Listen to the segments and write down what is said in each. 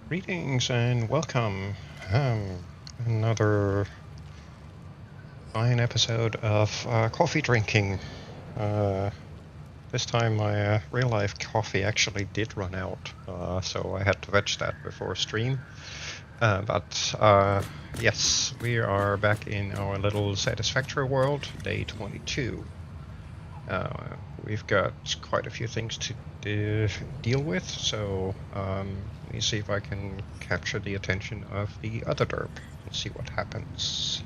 Greetings and welcome. Another fine episode of coffee drinking. This time my real life coffee actually did run out, so I had to fetch that before stream. But yes, we are back in our little Satisfactory world, day 22. We've got quite a few things to deal with, so let me see if I can capture the attention of the other derp and see what happens.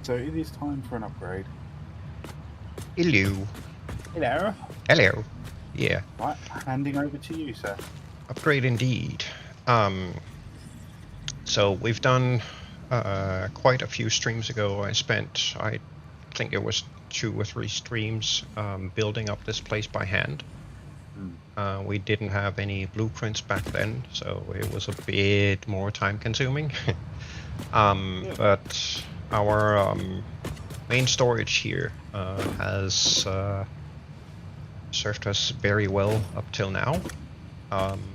So it is time for an upgrade. Hello. Hello. Hello. Yeah. Right, handing over to you, sir. Upgrade indeed. So we've done quite a few streams ago. I think it was 2 or 3 streams building up this place by hand. We didn't have any blueprints back then, so it was a bit more time consuming. But our main storage here has served us very well up till now.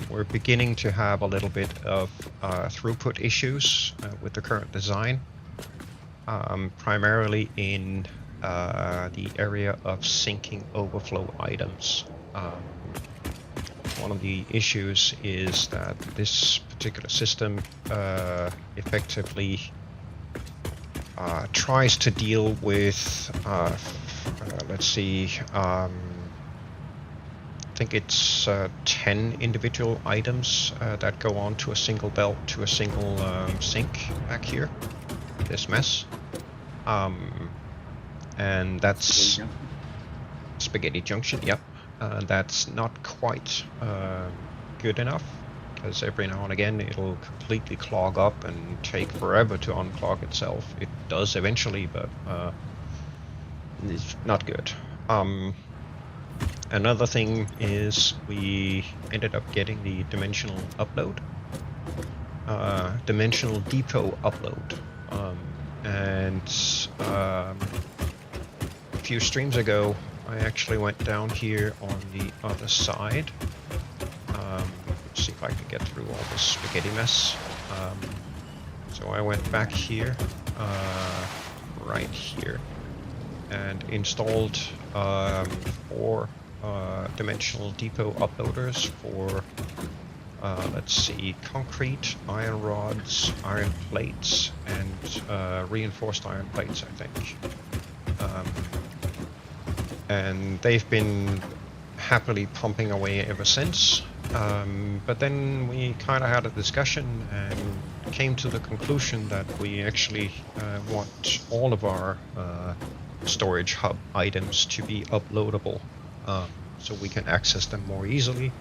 We're beginning to have a little bit of throughput issues with the current design, primarily in the area of sinking overflow items. One of the issues is that this particular system effectively tries to deal with, let's see, I think it's 10 individual items that go on to a single belt to a single sink back here, this mess. And that's Spaghetti Junction, yep. That's not quite good enough, because every now and again it'll completely clog up and take forever to unclog itself. It does eventually, but it's not good. Another thing is we ended up getting the dimensional upload, dimensional depot upload, and a few streams ago I actually went down here on the other side. Let's see if I can get through all this spaghetti mess. So I went back here, right here, and installed 4 dimensional depot uploaders for, let's see, concrete, iron rods, iron plates, and reinforced iron plates, I think. And they've been happily pumping away ever since. But then we kind of had a discussion and came to the conclusion that we actually want all of our storage hub items to be uploadable, so we can access them more easily.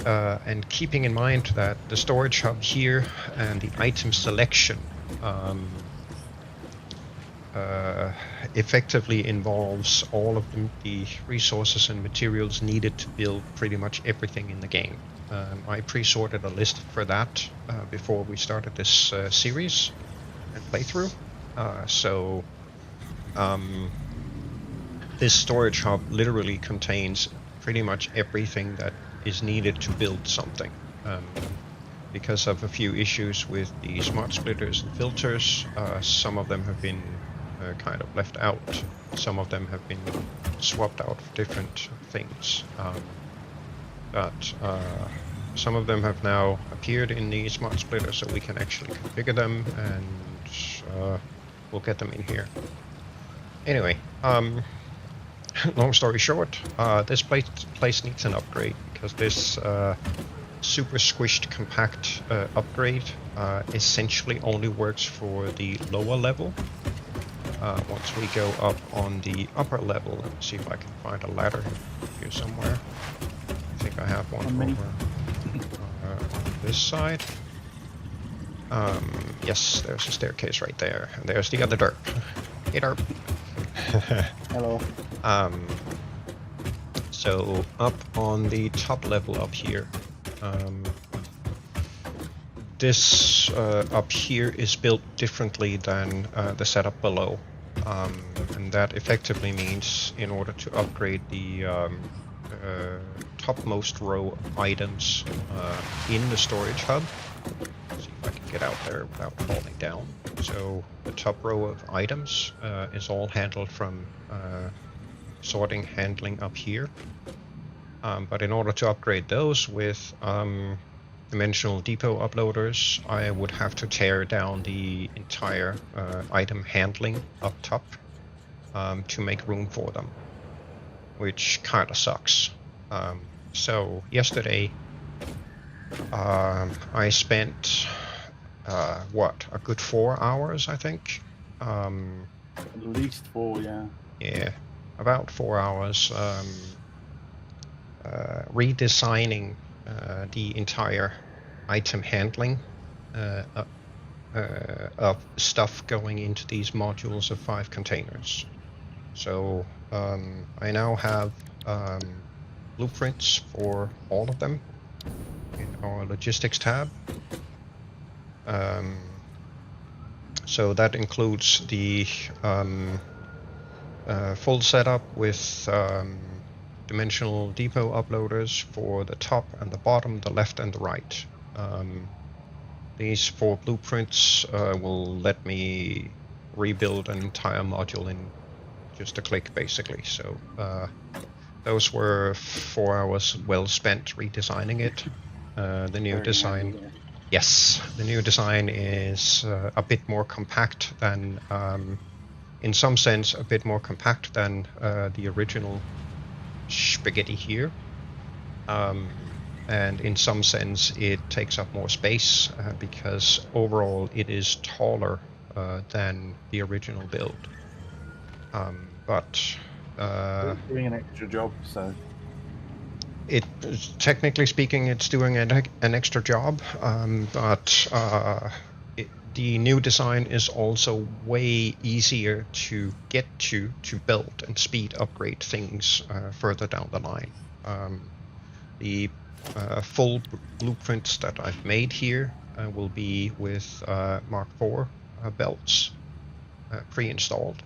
And keeping in mind that the storage hub here and the item selection effectively involves all of the resources and materials needed to build pretty much everything in the game. I pre-sorted a list for that before we started this series and playthrough. So this storage hub literally contains pretty much everything that is needed to build something. Because of a few issues with the smart splitters and filters, some of them have been kind of left out. Some of them have been swapped out for different things. But some of them have now appeared in the smart splitter, so we can actually configure them, and we'll get them in here. Anyway, long story short, this place needs an upgrade, because this super squished compact upgrade essentially only works for the lower level. Once we go up on the upper level, let me see if I can find a ladder here somewhere. I think I have one over on this side. Yes, there's a staircase right there. And there's the other derp. Hey derp. Hello. So up on the top level up here, this up here is built differently than the setup below, and that effectively means in order to upgrade the topmost row of items in the storage hub. See if I can get out there without falling down. So the top row of items is all handled from sorting handling up here. But in order to upgrade those with dimensional depot uploaders, I would have to tear down the entire item handling up top to make room for them, which kind of sucks. So yesterday I spent a good 4 hours, I think. At least 4, yeah. Yeah, about 4 hours redesigning the entire item handling of stuff going into these modules of 5 containers. So I now have blueprints for all of them in our logistics tab. So that includes the full setup with dimensional depot uploaders for the top and the bottom, the left and the right. These 4 blueprints will let me rebuild an entire module in just a click, basically. So those were 4 hours well spent redesigning it. The new design, yes, the new design is a bit more compact than, in some sense, a bit more compact than the original spaghetti here. And in some sense it takes up more space because overall it is taller than the original build. But doing an extra job, so it, technically speaking, it's doing an extra job, but the new design is also way easier to get to build and speed upgrade things further down the line. The full blueprints that I've made here will be with Mark IV belts pre-installed.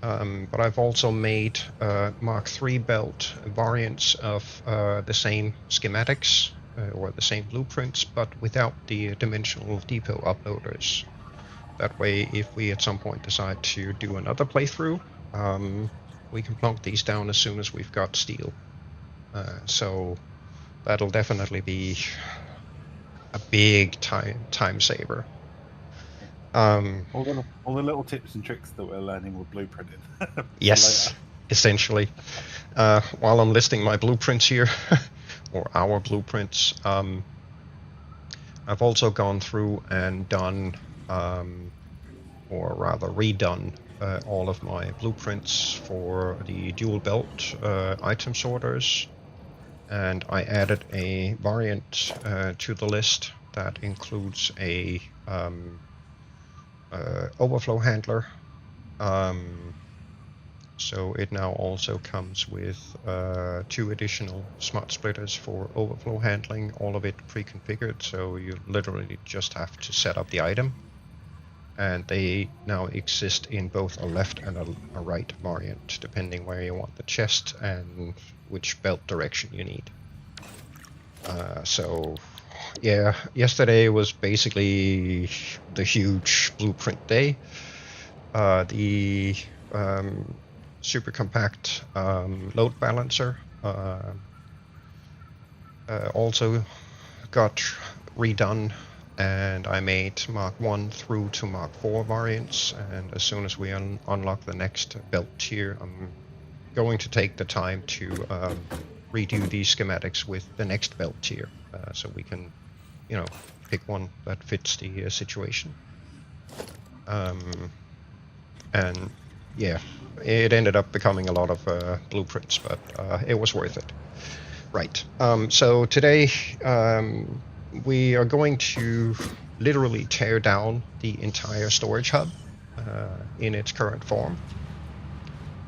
But I've also made Mark III belt variants of the same schematics or the same blueprints, but without the dimensional depot uploaders. That way, if we at some point decide to do another playthrough, we can plonk these down as soon as we've got steel. So that'll definitely be a big time saver. all the little tips and tricks that we're learning with blueprinting. Yes, later. Essentially. While I'm listing my blueprints here, or our blueprints, I've also gone through and done, or rather redone, all of my blueprints for the dual belt item sorters, and I added a variant to the list that includes a overflow handler. So it now also comes with 2 additional smart splitters for overflow handling, all of it pre-configured, so you literally just have to set up the item. And they now exist in both a left and a right variant, depending where you want the chest and which belt direction you need. So yeah, yesterday was basically the huge blueprint day. The super compact load balancer also got redone, and I made Mark 1 through to Mark 4 variants, and as soon as we unlock the next belt tier, I'm going to take the time to redo these schematics with the next belt tier, so we can, you know, pick one that fits the situation. And yeah, it ended up becoming a lot of blueprints, but it was worth it. Right, so today we are going to literally tear down the entire storage hub in its current form.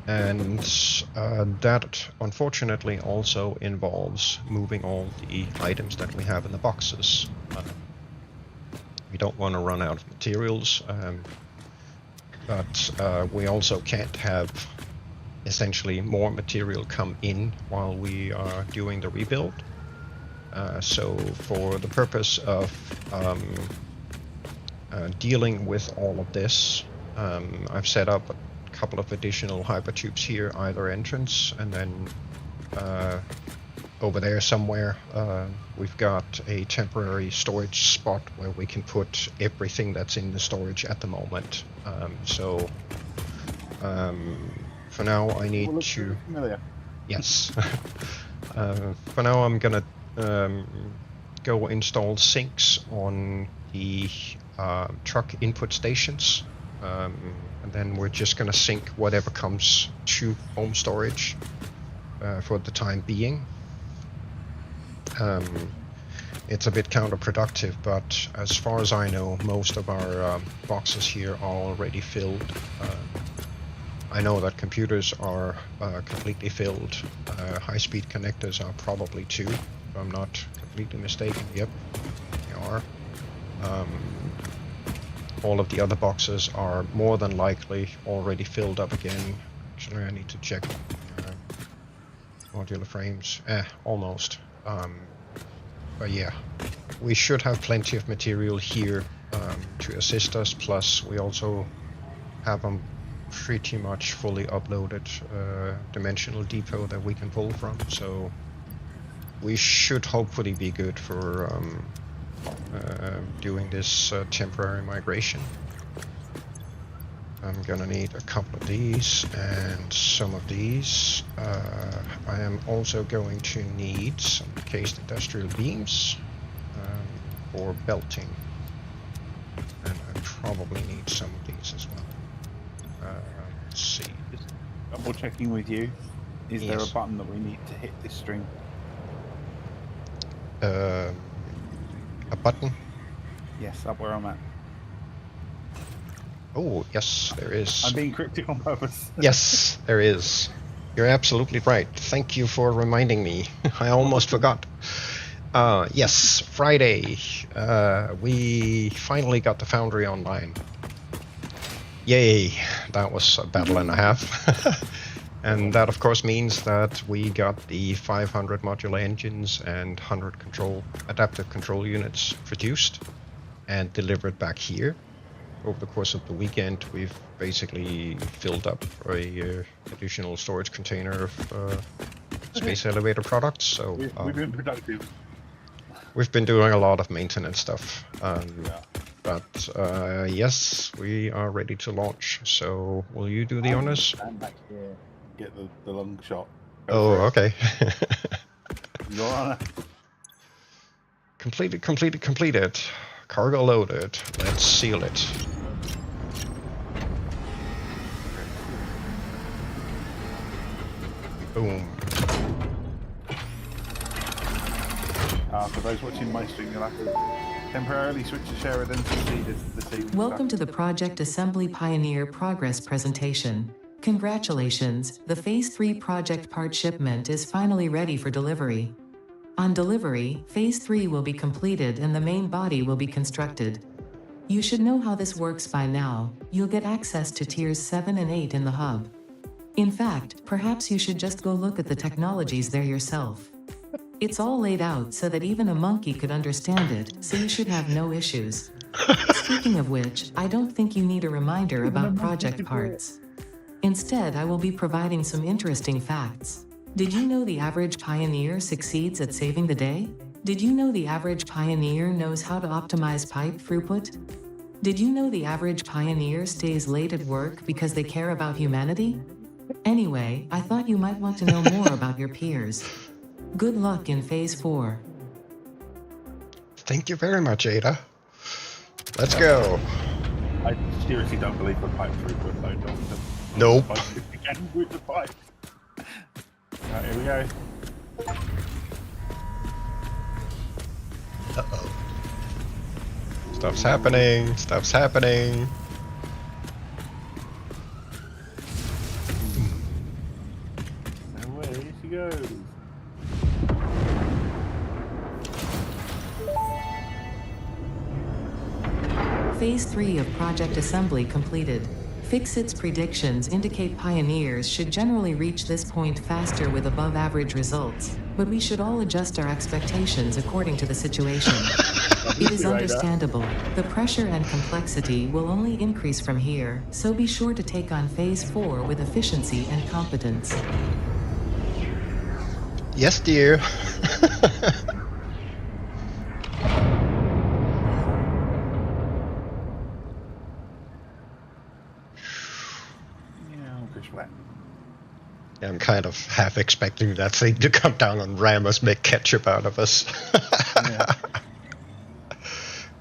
And that unfortunately also involves moving all the items that we have in the boxes. We don't want to run out of materials, but we also can't have essentially more material come in while we are doing the rebuild. So for the purpose of dealing with all of this, I've set up a couple of additional hypertubes here, either entrance, and then over there somewhere we've got a temporary storage spot where we can put everything that's in the storage at the moment. For now I need to... Familiar. Yes. For now I'm gonna go install sinks on the truck input stations, and then we're just gonna sync whatever comes to home storage for the time being. It's a bit counterproductive, but as far as I know, most of our boxes here are already filled. I know that computers are completely filled. High-speed connectors are probably too, if I'm not completely mistaken. Yep, they are. All of the other boxes are more than likely already filled up again. Actually, I need to check modular frames. Almost. But yeah, we should have plenty of material here to assist us. Plus, we also have a pretty much fully uploaded dimensional depot that we can pull from. So we should hopefully be good for doing this temporary migration. I'm gonna need a couple of these and some of these. I am also going to need some cased industrial beams for belting, and I probably need some of these as well. Let's see. Just double checking with you. Is there a Yes. button that we need to hit this string? A button? Yes, up where I'm at. Oh, yes, there is. I'm being cryptic on purpose. Yes, there is. You're absolutely right. Thank you for reminding me. I almost forgot. Yes, Friday. We finally got the Foundry online. Yay! That was a battle and a half. And that, of course, means that we got the 500 modular engines and 100 adaptive control units produced and delivered back here. Over the course of the weekend, we've basically filled up a additional storage container of space elevator products. So We've been productive. we've been doing a lot of maintenance stuff. Yeah. But yes, we are ready to launch. So will you do the honors? Stand back here. Get the long shot. Go Oh, for it. okay. Your honor. Completed. Cargo loaded. Let's seal it. Boom. For those watching my stream, you'll have to temporarily switch to share identity. The team. Welcome to the Project Assembly Pioneer Progress presentation. Congratulations, the Phase 3 project part shipment is finally ready for delivery. On delivery, Phase 3 will be completed and the main body will be constructed. You should know how this works by now. You'll get access to Tiers 7 and 8 in the hub. In fact, perhaps you should just go look at the technologies there yourself. It's all laid out so that even a monkey could understand it, so you should have no issues. Speaking of which, I don't think you need a reminder about project parts. Instead, I will be providing some interesting facts. Did you know the average pioneer succeeds at saving the day? Did you know the average pioneer knows how to optimize pipe throughput? Did you know the average pioneer stays late at work because they care about humanity? Anyway, I thought you might want to know more about your peers. Good luck in Phase 4. Thank you very much, Ada. Let's go. I seriously don't believe the pipe throughput though, Doctor. Nope. If we can with the pipe. Right, here we go. Uh-oh. Stuff's happening. Stuff's happening. Away she goes. Phase 3 of Project Assembly completed. Fixit's predictions indicate pioneers should generally reach this point faster with above-average results, but we should all adjust our expectations according to the situation. It is understandable. The pressure and complexity will only increase from here, so be sure to take on Phase 4 with efficiency and competence. Yes, dear. I'm kind of half expecting that thing to come down and ram us, make ketchup out of us. Yeah.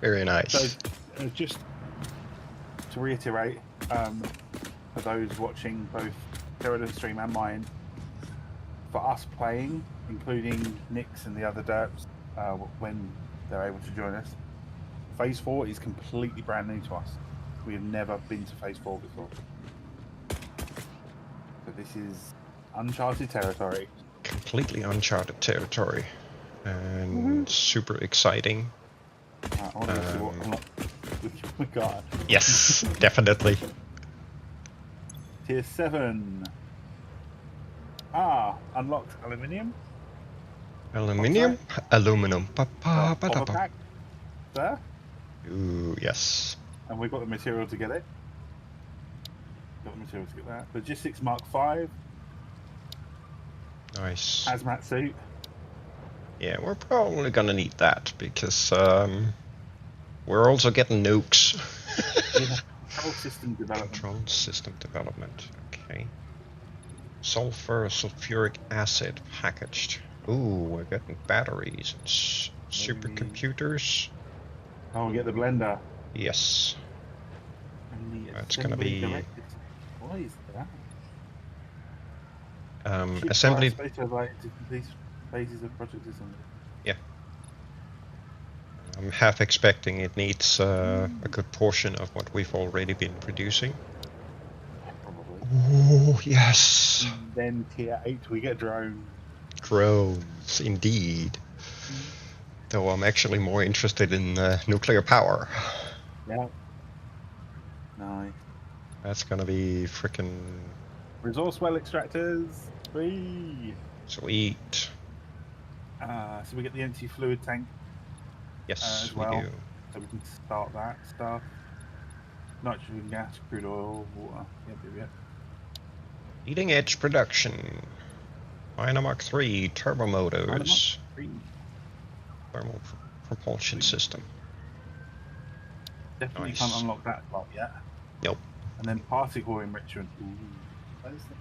Very nice. So, just to reiterate, for those watching both Sheridan's stream and mine, for us playing, including Nix and the other derps, when they're able to join us, Phase 4 is completely brand new to us. We have never been to Phase 4 before. So this is uncharted territory. Completely uncharted territory. And super exciting. I want to see what we got. Yes, definitely. Tier 7. Unlocked aluminium. Aluminium? Aluminum. Pack. There. Ooh, yes. And we've got the material to get it. Got the material to get that. Logistics Mark 5. Nice. Hazmat suit. Yeah, we're probably gonna need that because we're also getting nukes. Yeah. Control system development. Control system development. Okay. Sulfuric acid packaged. Ooh, we're getting batteries and supercomputers. Oh, we get the blender. Yes. And the That's gonna be What is that? assembly. Phases of project design. Yeah. I'm half expecting it needs a good portion of what we've already been producing. Probably. Oh, yes. And then tier 8, we get drone. Drones, indeed. Though I'm actually more interested in nuclear power. Yeah. Nice. That's gonna be frickin' Resource well extractors. 3. sweet. So we get the empty fluid tank. Yes, as well. we do. So we can start that stuff. Nitrogen gas, crude oil, water. Yep. Leading edge production. Dynamok 3 turbo motors. Thermal propulsion system. Definitely Nice. can't unlock that part yet. Nope. And then particle enrichment. What is it?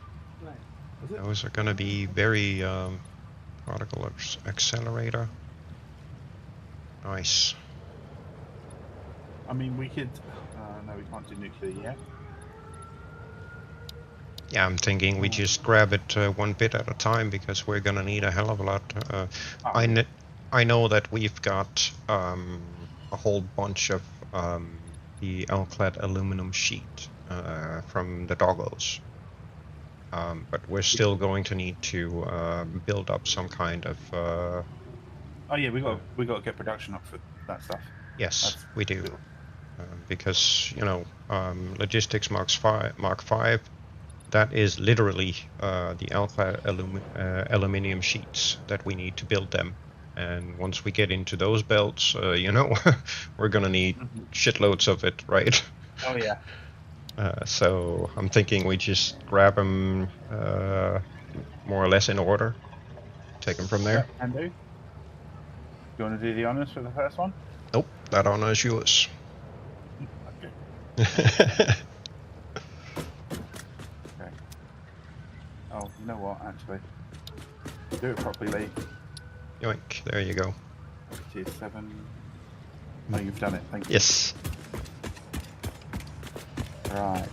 Those are gonna be very particle accelerator. Nice. I mean, we could. No, we can't do nuclear yet. Yeah, I'm thinking we just grab it one bit at a time because we're gonna need a hell of a lot. I know that we've got a whole bunch of the L-clad aluminum sheet from the doggos. But we're still going to need to build up some kind of. Oh yeah, we got to get production up for that stuff. Yes, we do, because logistics Mark 5. That is literally the L-clad aluminium sheets that we need to build them. And once we get into those belts, we're gonna need shitloads of it, right? Oh yeah. So I'm thinking we just grab them more or less in order, take them from there. Can do. You want to do the honors for the first one? Nope, that honor is yours. Okay. Oh, you know what? Actually, do it properly, Lee. Yoink! There you go. Tier 7. Oh, you've done it. Thank you. Yes. Right.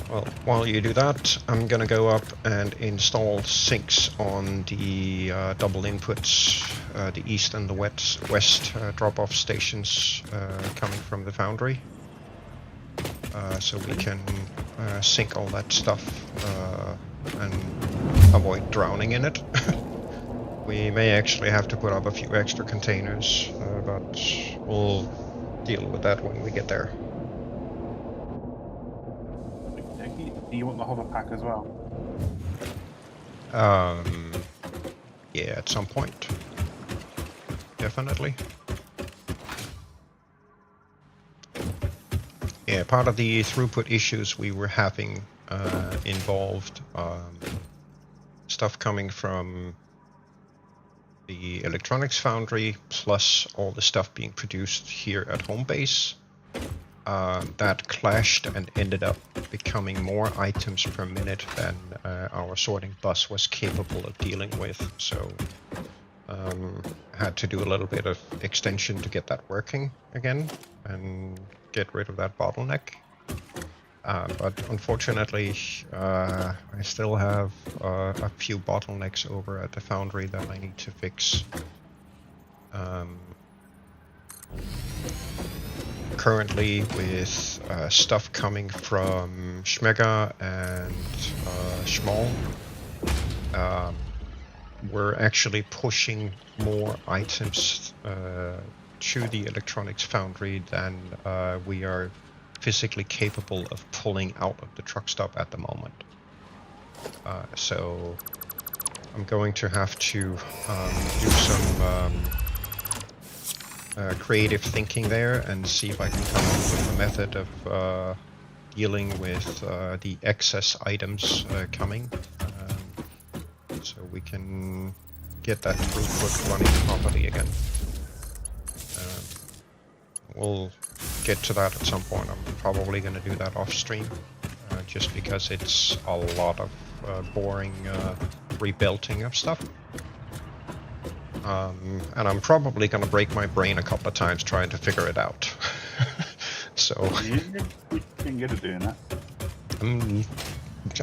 Well, while you do that, I'm gonna go up and install sinks on the double inputs, the east and the west drop-off stations coming from the foundry, so we can sink all that stuff and avoid drowning in it. We may actually have to put up a few extra containers, but we'll deal with that when we get there. Do you want the hover pack as well? Yeah, at some point. Definitely. Yeah, part of the throughput issues we were having involved stuff coming from the electronics foundry, plus all the stuff being produced here at home base. That clashed and ended up becoming more items per minute than our sorting bus was capable of dealing with. So had to do a little bit of extension to get that working again and get rid of that bottleneck. But unfortunately, I still have a few bottlenecks over at the foundry that I need to fix. Currently, with stuff coming from Schmega and Schmall, we're actually pushing more items to the electronics foundry than we are physically capable of pulling out of the truck stop at the moment. So I'm going to have to do some creative thinking there and see if I can come up with a method of dealing with the excess items coming, so we can get that throughput running properly again. We'll get to that at some point. I'm probably going to do that off stream, just because it's a lot of boring rebuilding of stuff. And I'm probably going to break my brain a couple of times trying to figure it out. So You're getting good at doing that.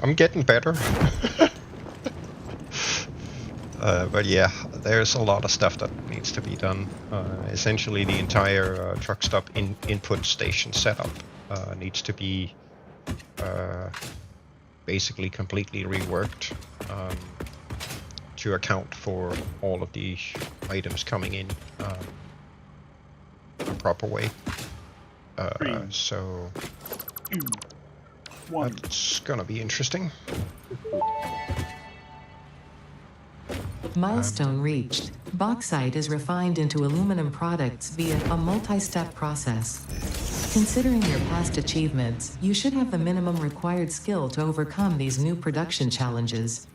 I'm getting better. But yeah, there's a lot of stuff that needs to be done. Essentially, the entire truck stop input station setup needs to be basically completely reworked to account for all of the items coming in a proper way. So that's gonna be interesting. Milestone reached. Bauxite is refined into aluminum products via a multi-step process. Considering your past achievements, you should have the minimum required skill to overcome these new production challenges.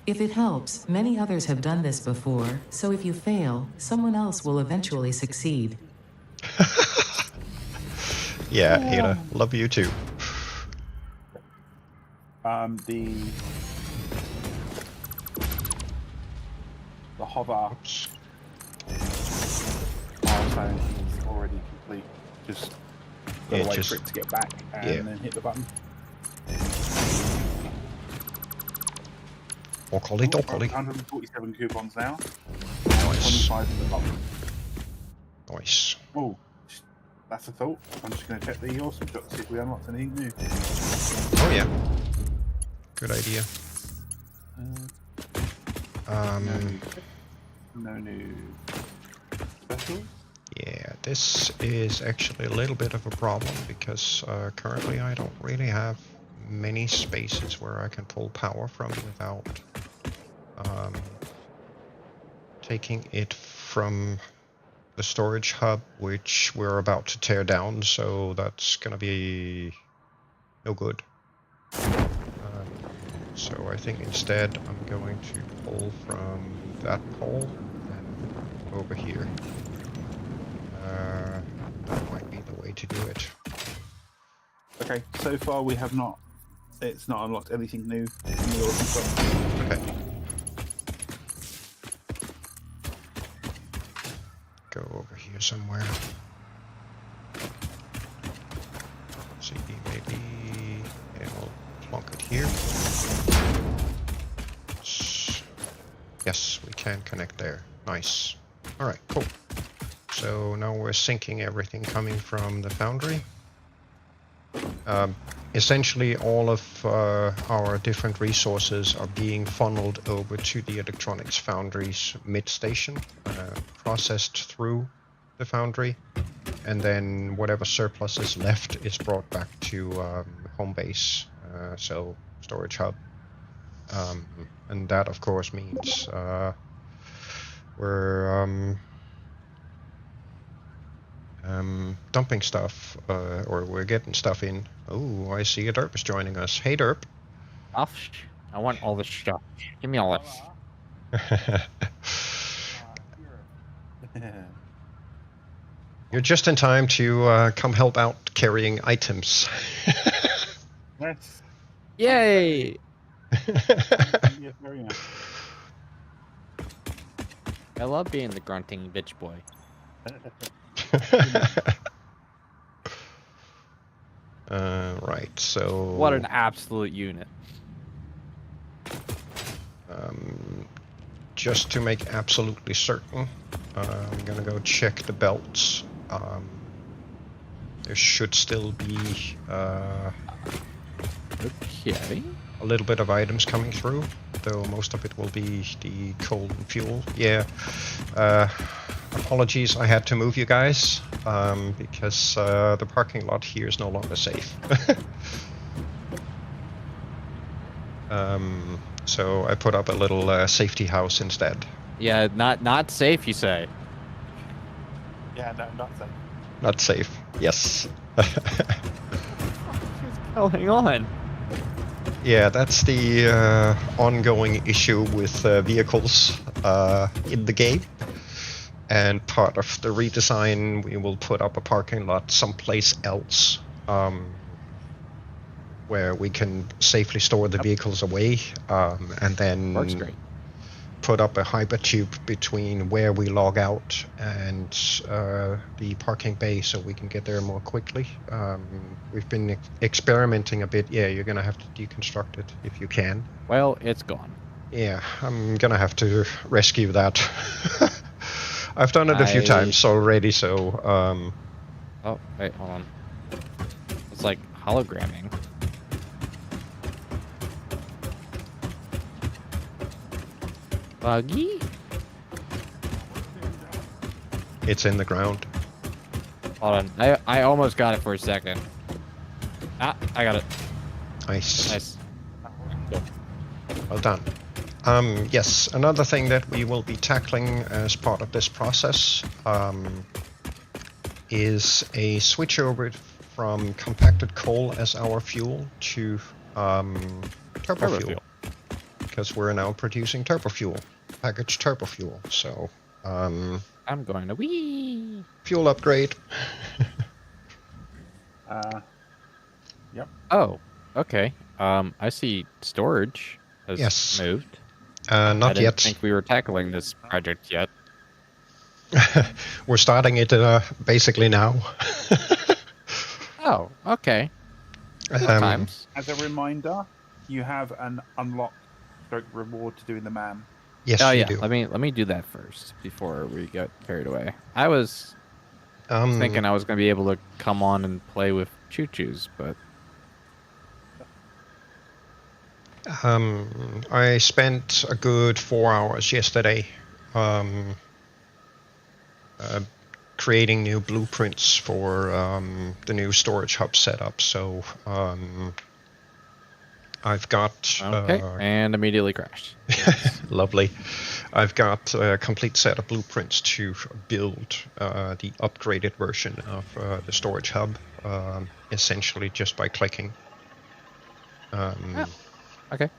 If it helps, many others have done this before, so if you fail, someone else will eventually succeed. Yeah, Ada, love you too. The hover milestone is already complete. Just gotta wait for it to get back and then hit the button. Occoli. 147 coupons now. Nice. 25 at the bottom. Nice. Oh, that's a thought. I'm just going to check the awesome shot to see if we unlocked anything new. Oh yeah. Good idea. No new specials. Yeah, this is actually a little bit of a problem because currently I don't really have many spaces where I can pull power from without taking it from the storage hub, which we're about to tear down, so that's gonna be no good. So I think instead I'm going to pull from that pole and over here. That might be the way to do it. Okay, so far we have not. It's not unlocked anything new in the awesome shop. Okay. Go over here somewhere. See, maybe we'll plonk it here. Yes, we can connect there. Nice. Alright, cool. So now we're syncing everything coming from the foundry. Essentially all of our different resources are being funneled over to the electronics foundry's mid station, processed through the foundry, and then whatever surplus is left is brought back to home base so storage hub. And that, of course, means we're dumping stuff, or we're getting stuff in. Oh, I see a derp is joining us. Hey, derp. Stuff. I want all this stuff. Give me all it. You're just in time to come help out carrying items. Yes. Yay! Yes, very nice. I love being the grunting bitch boy. Right, so... What an absolute unit. Just to make absolutely certain, I'm gonna go check the belts. There should still be Okay. a little bit of items coming through, though most of it will be the coal and fuel. Yeah. Apologies, I had to move you guys because the parking lot here is no longer safe. So I put up a little safety house instead. Yeah, not safe, you say. Yeah, no, not so. Not safe. Yes. Oh, hang on. Yeah, that's the ongoing issue with vehicles in the game. And part of the redesign, we will put up a parking lot someplace else where we can safely store the vehicles away, and then Works great. put up a hypertube between where we log out and the parking bay so we can get there more quickly. We've been experimenting a bit. Yeah, you're gonna have to deconstruct it if you can. Well, it's gone. Yeah, I'm gonna have to rescue that. I've done it a few I- times already, so Oh, wait, hold on. It's like hologramming. Buggy? it's in the ground. Hold on. I almost got it for a second. Ah, I got it. Nice. Nice. Well done. Yes, another thing that we will be tackling as part of this process is a switchover from compacted coal as our fuel to turbo fuel. fuel. Because we're now producing turbo fuel, packaged turbo fuel. So I'm going to wee. fuel upgrade. Yep. Oh, okay. I see storage has Yes. moved. Not I didn't yet. think we were tackling this project yet. We're starting it basically now. Oh, okay. Sometimes. As a reminder, you have an unlocked reward to do in the man. Yes, Oh you yeah. do. Let me do that first before we get carried away. I was Um, thinking I was gonna be able to come on and play with choo-choos, but I spent a good 4 hours yesterday creating new blueprints for the new storage hub setup. So I've got okay, and immediately crashed. lovely. I've got a complete set of blueprints to build the upgraded version of the storage hub, essentially just by clicking. Okay.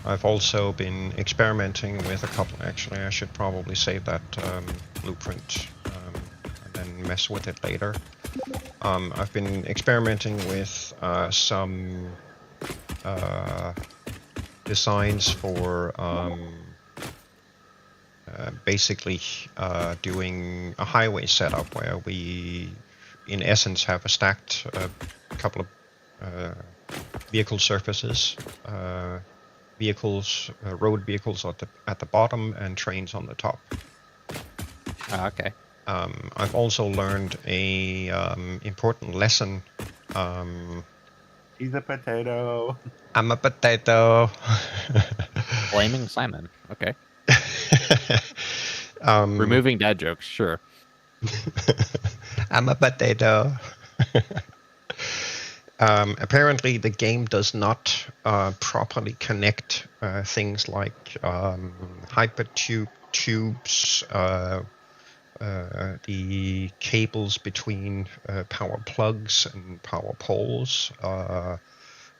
I've also been experimenting with a couple. Actually, I should probably save that blueprint and then mess with it later. I've been experimenting with some designs for basically doing a highway setup where we, in essence, have a stacked couple of vehicle surfaces, road vehicles at the bottom and trains on the top. Okay. I've also learned a important lesson. He's a potato. I'm a potato. Blaming Simon. Okay. Removing dad jokes. Sure. I'm a potato. Apparently, the game does not properly connect things like hypertube tubes, the cables between power plugs and power poles,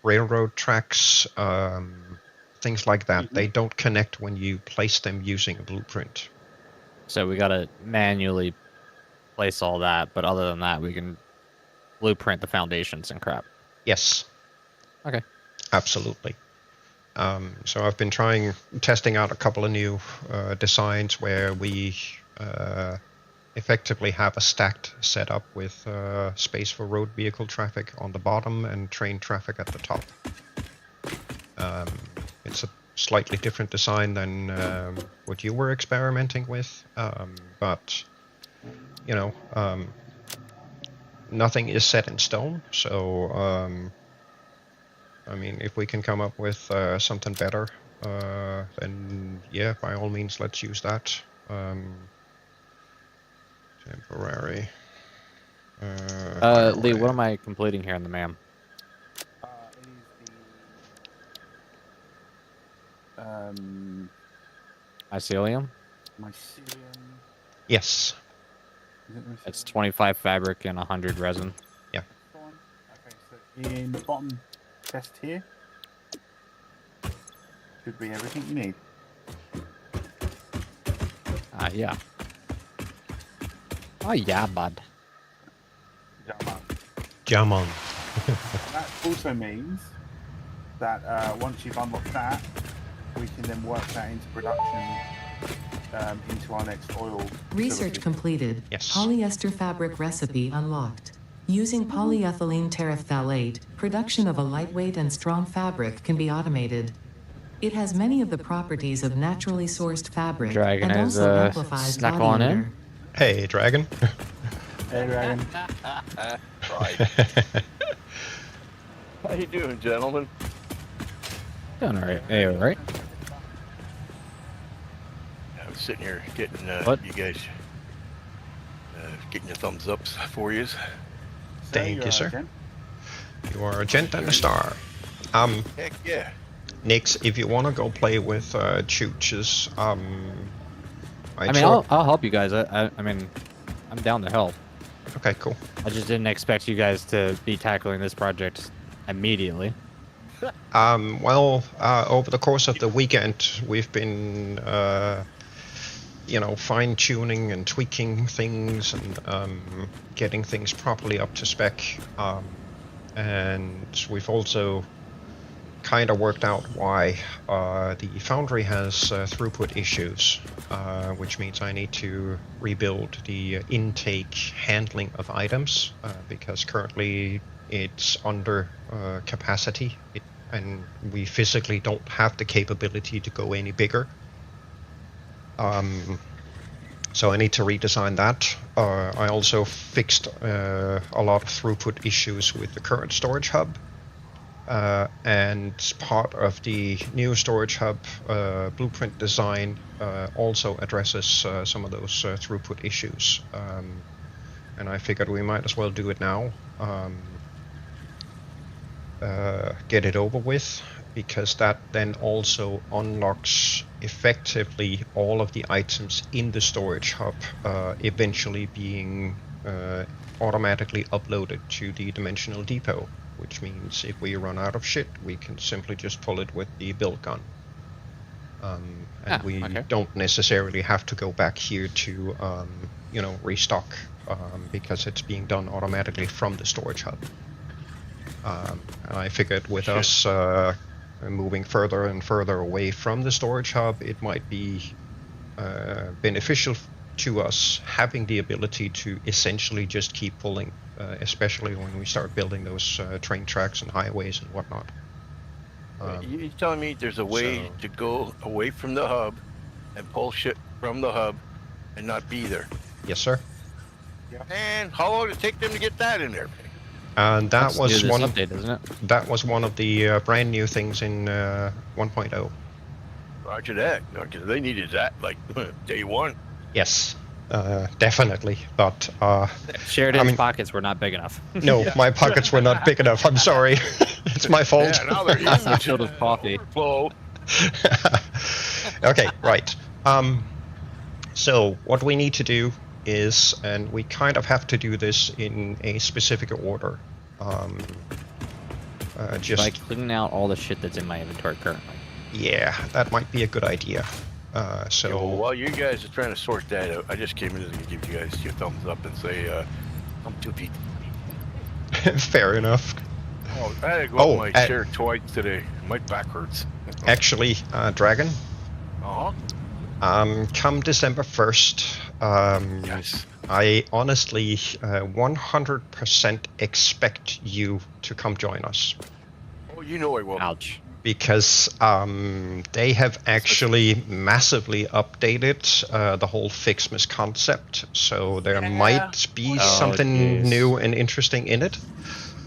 railroad tracks, things like that. They don't connect when you place them using a blueprint. So we gotta manually place all that, but other than that, we can blueprint the foundations and crap. Yes. Okay. Absolutely. So I've been testing out a couple of new designs where we effectively have a stacked setup with space for road vehicle traffic on the bottom and train traffic at the top. It's a slightly different design than what you were experimenting with, but you know, nothing is set in stone, so I mean, if we can come up with something better, then yeah, by all means, let's use that. Temporary. Lee, what am I completing here in the MAM? It is the Mycelium? mycelium. Yes. Is it mycelium? It's 25 fabric and 100 resin. Go on. Okay, so in the bottom chest here should be everything you need. Yeah. Oh yeah, bud. Jam on. That also means that once you've unlocked that, we can then work that into production into our next oil Research facility. completed. Yes. Polyester fabric recipe unlocked. Using polyethylene terephthalate, production of a lightweight and strong fabric can be automated. It has many of the properties of naturally sourced fabric Dragon and has, also amplifies snuck body on in. odor. Hey, Dragon. Hey, Dragon. Right. How you doing, gentlemen? Doing alright. Hey, alright. I was sitting here getting What? you guys getting your thumbs ups for you. Thank you, sir. Jen? You are a gent and a star. Heck yeah. Nix, if you want to go play with Chooches, I mean, I'll help you guys. I mean, I'm down to help. Okay, cool. I just didn't expect you guys to be tackling this project immediately. Well, over the course of the weekend, we've been, you know, fine-tuning and tweaking things and getting things properly up to spec. And we've also kind of worked out why the foundry has throughput issues, which means I need to rebuild the intake handling of items because currently it's under capacity and we physically don't have the capability to go any bigger. So I need to redesign that. I also fixed a lot of throughput issues with the current storage hub. And part of the new storage hub blueprint design also addresses some of those throughput issues. And I figured we might as well do it now. Get it over with, because that then also unlocks effectively all of the items in the storage hub eventually being automatically uploaded to the dimensional depot. Which means if we run out of shit, we can simply just pull it with the build gun. And we don't necessarily have to go back here to, you know, restock, because it's being done automatically from the storage hub. And I figured with us moving further and further away from the storage hub, it might be beneficial to us having the ability to essentially just keep pulling, especially when we start building those train tracks and highways and whatnot. You're telling me there's a way to go away from the hub and pull shit from the hub and not be there? Yes, sir. And how long did it take them to get that in there? And that was one update, isn't it? That was one of the brand new things in 1.0. Roger that. Because they needed that like day one. Yes. Definitely, but Sheridan's pockets were not big enough. no, my pockets were not big enough. I'm sorry. It's my fault. Yeah, now they're That's not huge. filled with coffee. Overflow. Okay, right. So what we need to do is, and we kind of have to do this in a specific order. Just By cleaning out all the shit that's in my inventory currently. yeah, that might be a good idea. So Yo, while you guys are trying to sort that out, I just came in to give you guys your thumbs up and say, I'm 2 feet. fair enough. Oh, I had to go Oh, on my chair twice today. My back hurts. Actually, Dragon, Uh-huh. come December 1st, Yes. I honestly 100% expect you to come join us. Oh, you know I will. Ouch. Because they have actually massively updated the whole Fixmas concept, so there might be something geez. new and interesting in it.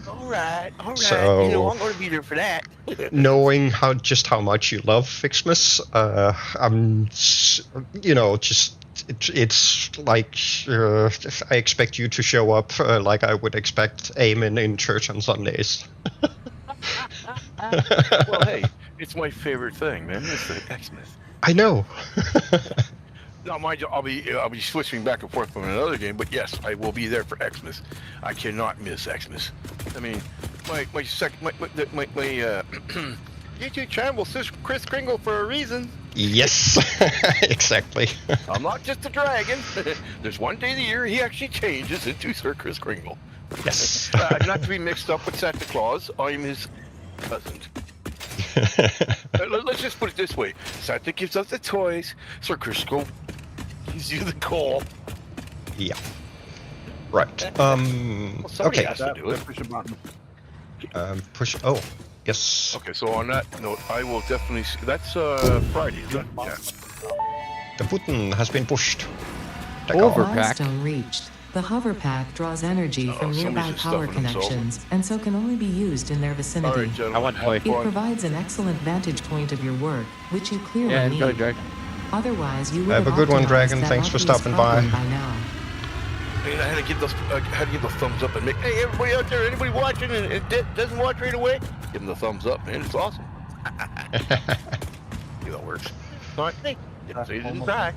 All right. So- you know, I'm going to be there for that. Knowing just how much you love Fixmas, it's like I expect you to show up like I would expect Amen in church on Sundays. Well, hey, it's my favorite thing, man. It's the Xmas. I know. Now, mind you, I'll be switching back and forth from another game, but yes, I will be there for Xmas. I cannot miss Xmas. I mean, my YouTube channel says Chris Kringle for a reason. Yes, exactly. I'm not just a dragon. There's one day of the year he actually changes into Sir Chris Kringle. Yes. Not to be mixed up with Santa Claus. I'm his cousin. Let's just put it this way: Santa gives us the toys. Sir Chris gives you the coal. Yeah. Right. Well, somebody Okay. has to do it. Push a button. Push. Oh, yes. Okay, so on that note, I will definitely. That's Friday, is it? Yeah. The button has been pushed. Overpack. Milestone reached. The hover pack draws energy from somebody's nearby just power stuffing themselves. connections, and so can only be used in their All vicinity. right, gentlemen. I want toy. It provides an excellent vantage point of your work, which you clearly Yeah, need. enjoy, Dragon. Otherwise, you would Have a good one, optimized Dragon. that Thanks for obvious stopping problem by. now. I had to give the thumbs up and make. Hey, everybody out there, anybody watching and doesn't watch right away, give them the thumbs up, man. It's awesome. See that works. All right, hey, so you didn't die.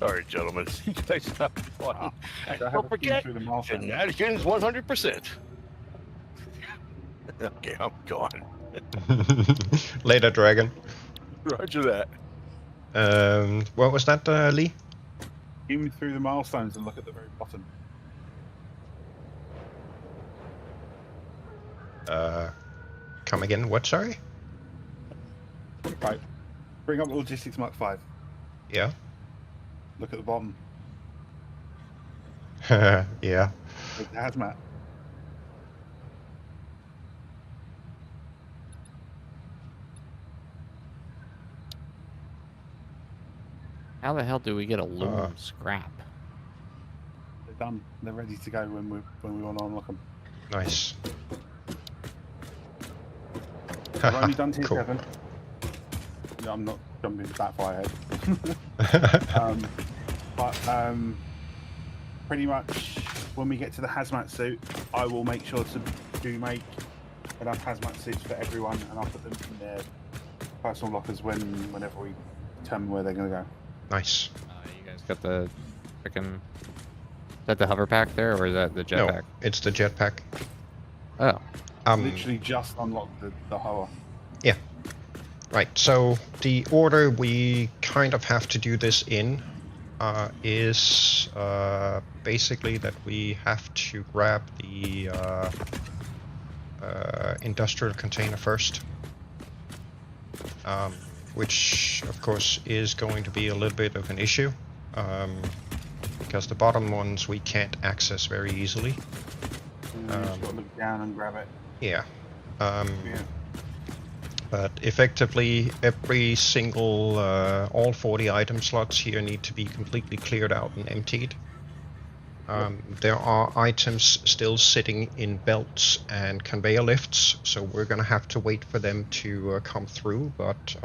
All right, gentlemen. You guys have fun. And So I have don't a few forget, through the milestone. shenanigans 100%. Okay, I'm gone. Later, Dragon. Roger that. What was that, Lee? Zoom through the milestones and look at the very bottom. Come again? What? Sorry. Right. Bring up the Logistics Mark 5. Yeah. Look at the bottom. Yeah. With the hazmat. How the hell do we get aluminum scrap? They're done. They're ready to go when we want to unlock them. Nice. I've only done tier Cool. 7. No, I'm not jumping that far ahead. Pretty much when we get to the hazmat suit, I will make sure to make enough hazmat suits for everyone, and I'll put them in their personal lockers whenever we determine where they're going to go. Nice. You guys got the freaking. Is that the hover pack there, or is that the No, jetpack? it's the jetpack. Oh. Literally just unlocked the hover. Yeah. Right. So the order we kind of have to do this in is basically that we have to grab the industrial container first, which of course is going to be a little bit of an issue because the bottom ones we can't access very easily. And then you just got to look down and grab it. Yeah. Yeah. But effectively, every single, all 40 item slots here need to be completely cleared out and emptied. There are items still sitting in belts and conveyor lifts, so we're gonna have to wait for them to come through. But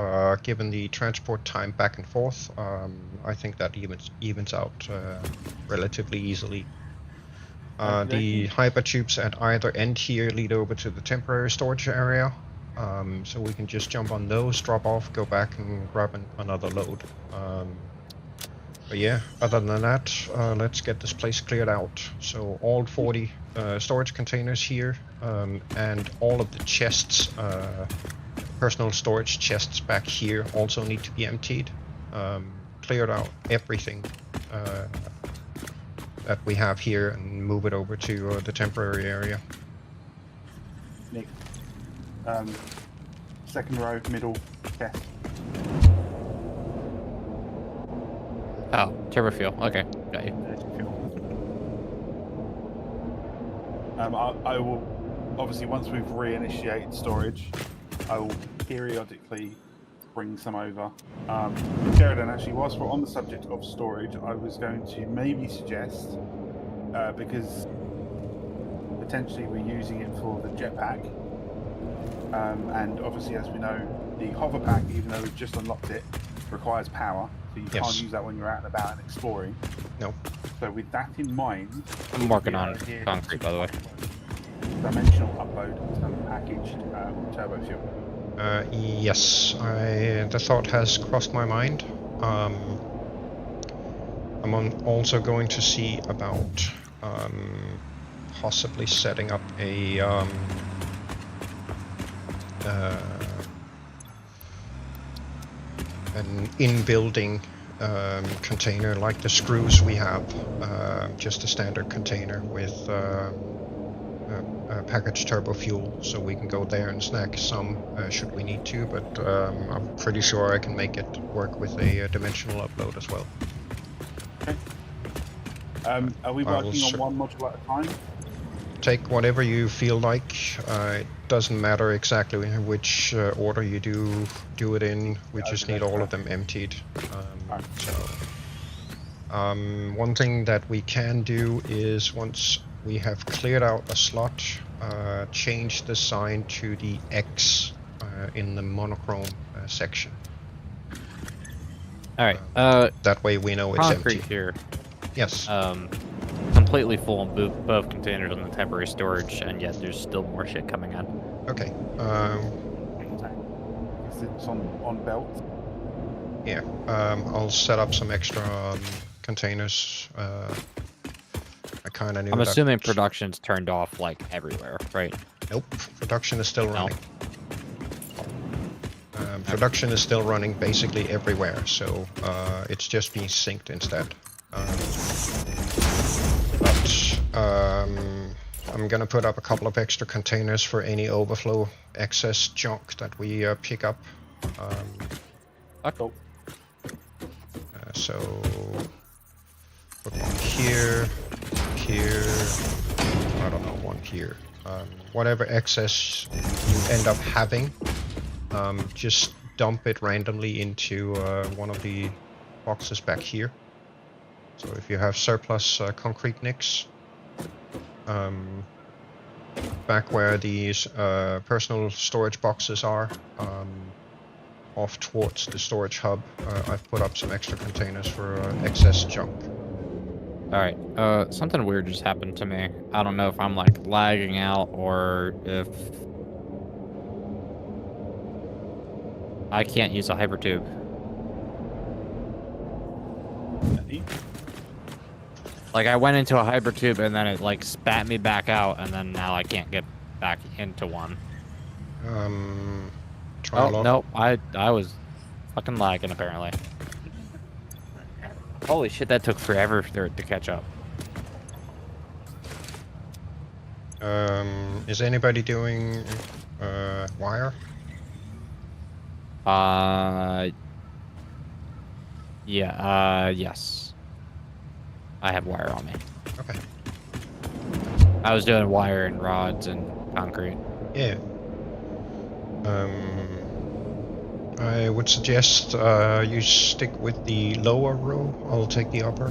given the transport time back and forth, I think that evens out relatively easily. The hypertubes at either end here lead over to the temporary storage area, so we can just jump on those, drop off, go back and grab another load. But yeah, other than that, let's get this place cleared out. So all 40 storage containers here, and all of the chests, personal storage chests back here also need to be emptied. Cleared out everything that we have here and move it over to the temporary area. Nick. Second row, middle, chest. Oh, turbo fuel. Okay, got you. I will, obviously, once we've reinitiated storage, I will periodically bring some over. Sheridan, actually, whilst we're on the subject of storage, I was going to maybe suggest, because potentially we're using it for the jetpack, and obviously, as we know, the hover pack, even though we've just unlocked it, requires power. So you can't use that when you're out and about and exploring. No. So with that in mind, I'm working on concrete, by the way. Dimensional upload some packaged turbo fuel. Yes, the thought has crossed my mind. I'm also going to see about possibly setting up a an in-building container like the screws we have, just a standard container with packaged turbo fuel, so we can go there and snag some should we need to, but I'm pretty sure I can make it work with a dimensional upload as well. Okay. Are we working on one module at a time? Take whatever you feel like. It doesn't matter exactly in which order you do it in. We just need all of them emptied. One thing that we can do is, once we have cleared out a slot, change the sign to the X in the monochrome section. All right. That way we know it's concrete empty. here. Yes. Completely full in both containers on the temporary storage, and yet there's still more shit coming in. Okay. It's on belt. Yeah. I'll set up some extra containers. I kind of knew. I'm assuming production's turned off like everywhere, right? Nope. Production is still running. Production is still running basically everywhere, so it's just being synced instead. I'm gonna put up a couple of extra containers for any overflow excess junk that we pick up. So put one here, I don't know, one here. Whatever excess you end up having, just dump it randomly into one of the boxes back here. So if you have surplus concrete nicks, back where these personal storage boxes are, off towards the storage hub, I've put up some extra containers for excess junk. Alright, something weird just happened to me. I don't know if I'm like lagging out or if I can't use a hypertube. Like, I went into a hypertube and then it like spat me back out, and then now I can't get back into one. Try oh no, I was fucking lagging apparently. Holy shit, that took forever for it to catch up. Is anybody doing wire? Yeah, yes. I have wire on me. Okay. I was doing wire and rods and concrete. Yeah. I would suggest you stick with the lower row. I'll take the upper.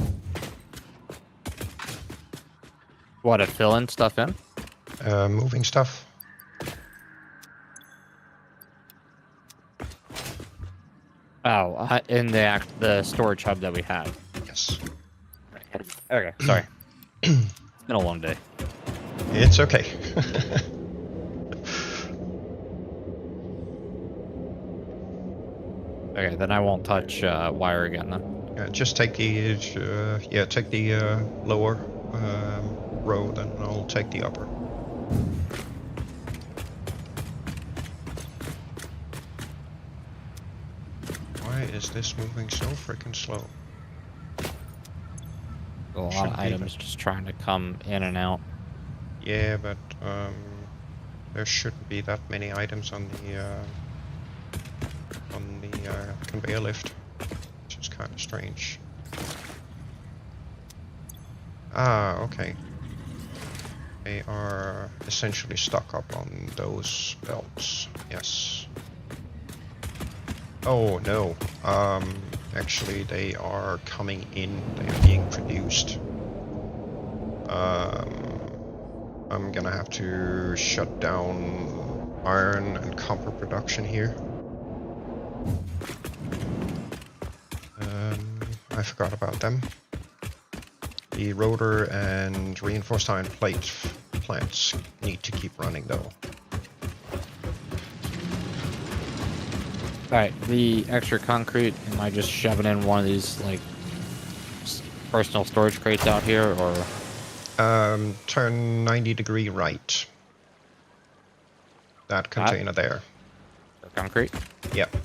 What, to fill in stuff in? Moving stuff. Oh, in the storage hub that we have. Yes. Okay, sorry. It's been a long day. It's okay. Okay, then I won't touch wire again then. Just take the take the lower row, then I'll take the upper. Why is this moving so freaking slow? A lot Shouldn't of be, items but- just trying to come in and out. Yeah, but there shouldn't be that many items on the conveyor lift, which is kind of strange. Ah, okay. They are essentially stuck up on those belts. Yes. Oh no. Actually, they are coming in. They are being produced. I'm gonna have to shut down iron and copper production here. I forgot about them. The rotor and reinforced iron plate plants need to keep running though. Alright, the extra concrete, am I just shoving in one of these, like, personal storage crates out here, or? Turn 90-degree right. That container there. The concrete? Yep.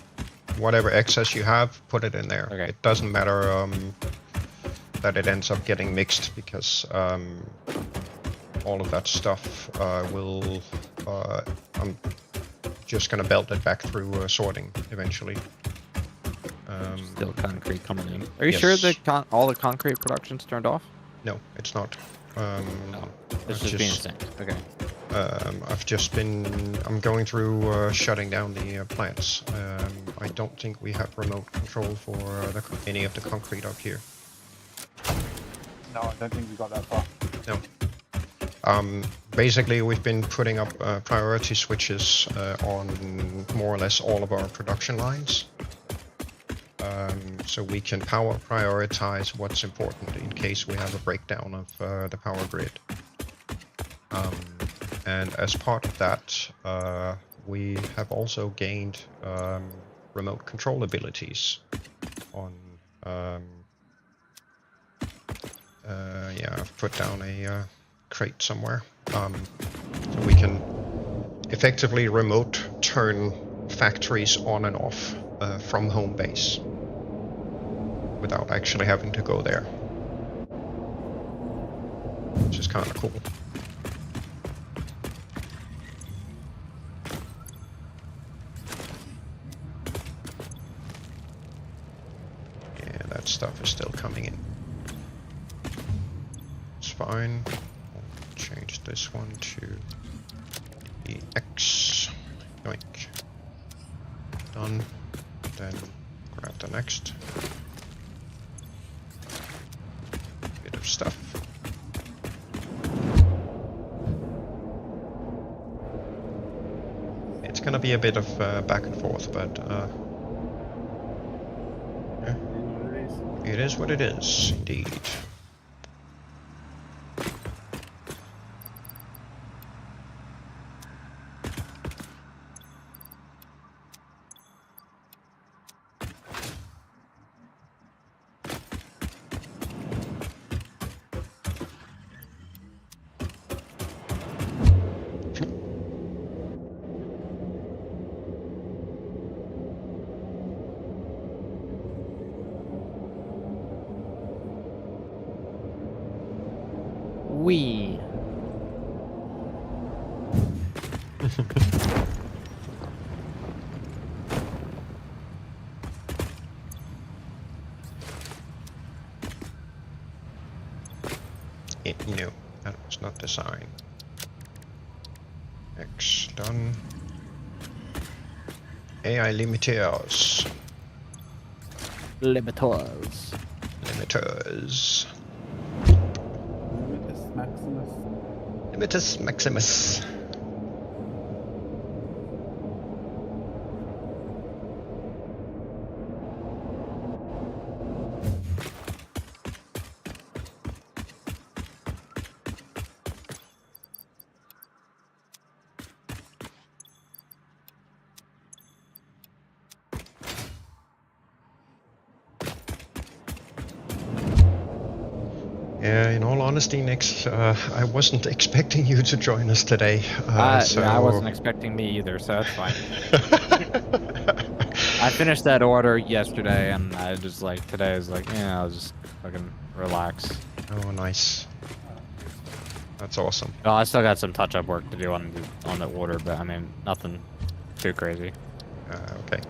Whatever excess you have, put it in there. Okay. It doesn't matter that it ends up getting mixed, because all of that stuff will... I'm just gonna belt it back through sorting eventually. Still concrete coming in. Are you Yes. sure that all the concrete production's turned off? No, it's not. No. It's I've just being sent. Okay. I'm going through shutting down the plants. I don't think we have remote control for any of the concrete up here. No, I don't think we got that far. No. Basically, we've been putting up priority switches on more or less all of our production lines. So we can power prioritize what's important in case we have a breakdown of the power grid. And as part of that, we have also gained remote control abilities on... yeah, I've put down a crate somewhere. So we can effectively remote turn factories on and off from home base without actually having to go there, which is kind of cool. Yeah, that stuff is still coming in. It's fine. I'll change this one to the X. Yoink. Done. Then grab the next bit of stuff. It's gonna be a bit of back and forth, but yeah, it is what it is, indeed. Wee. No, that was not the sign. X done. AI limiters. Limiters. Limiters. Limitless Maximus. Limitus Maximus. Yeah, in all honesty, Nix, I wasn't expecting you to join us today. So... Yeah, I wasn't expecting me either, so that's fine. I finished that order yesterday, and I just like today is like, yeah, I'll just fucking relax. Oh, nice. That's awesome. Well, I still got some touch-up work to do on the order, but I mean, nothing too crazy. Okay.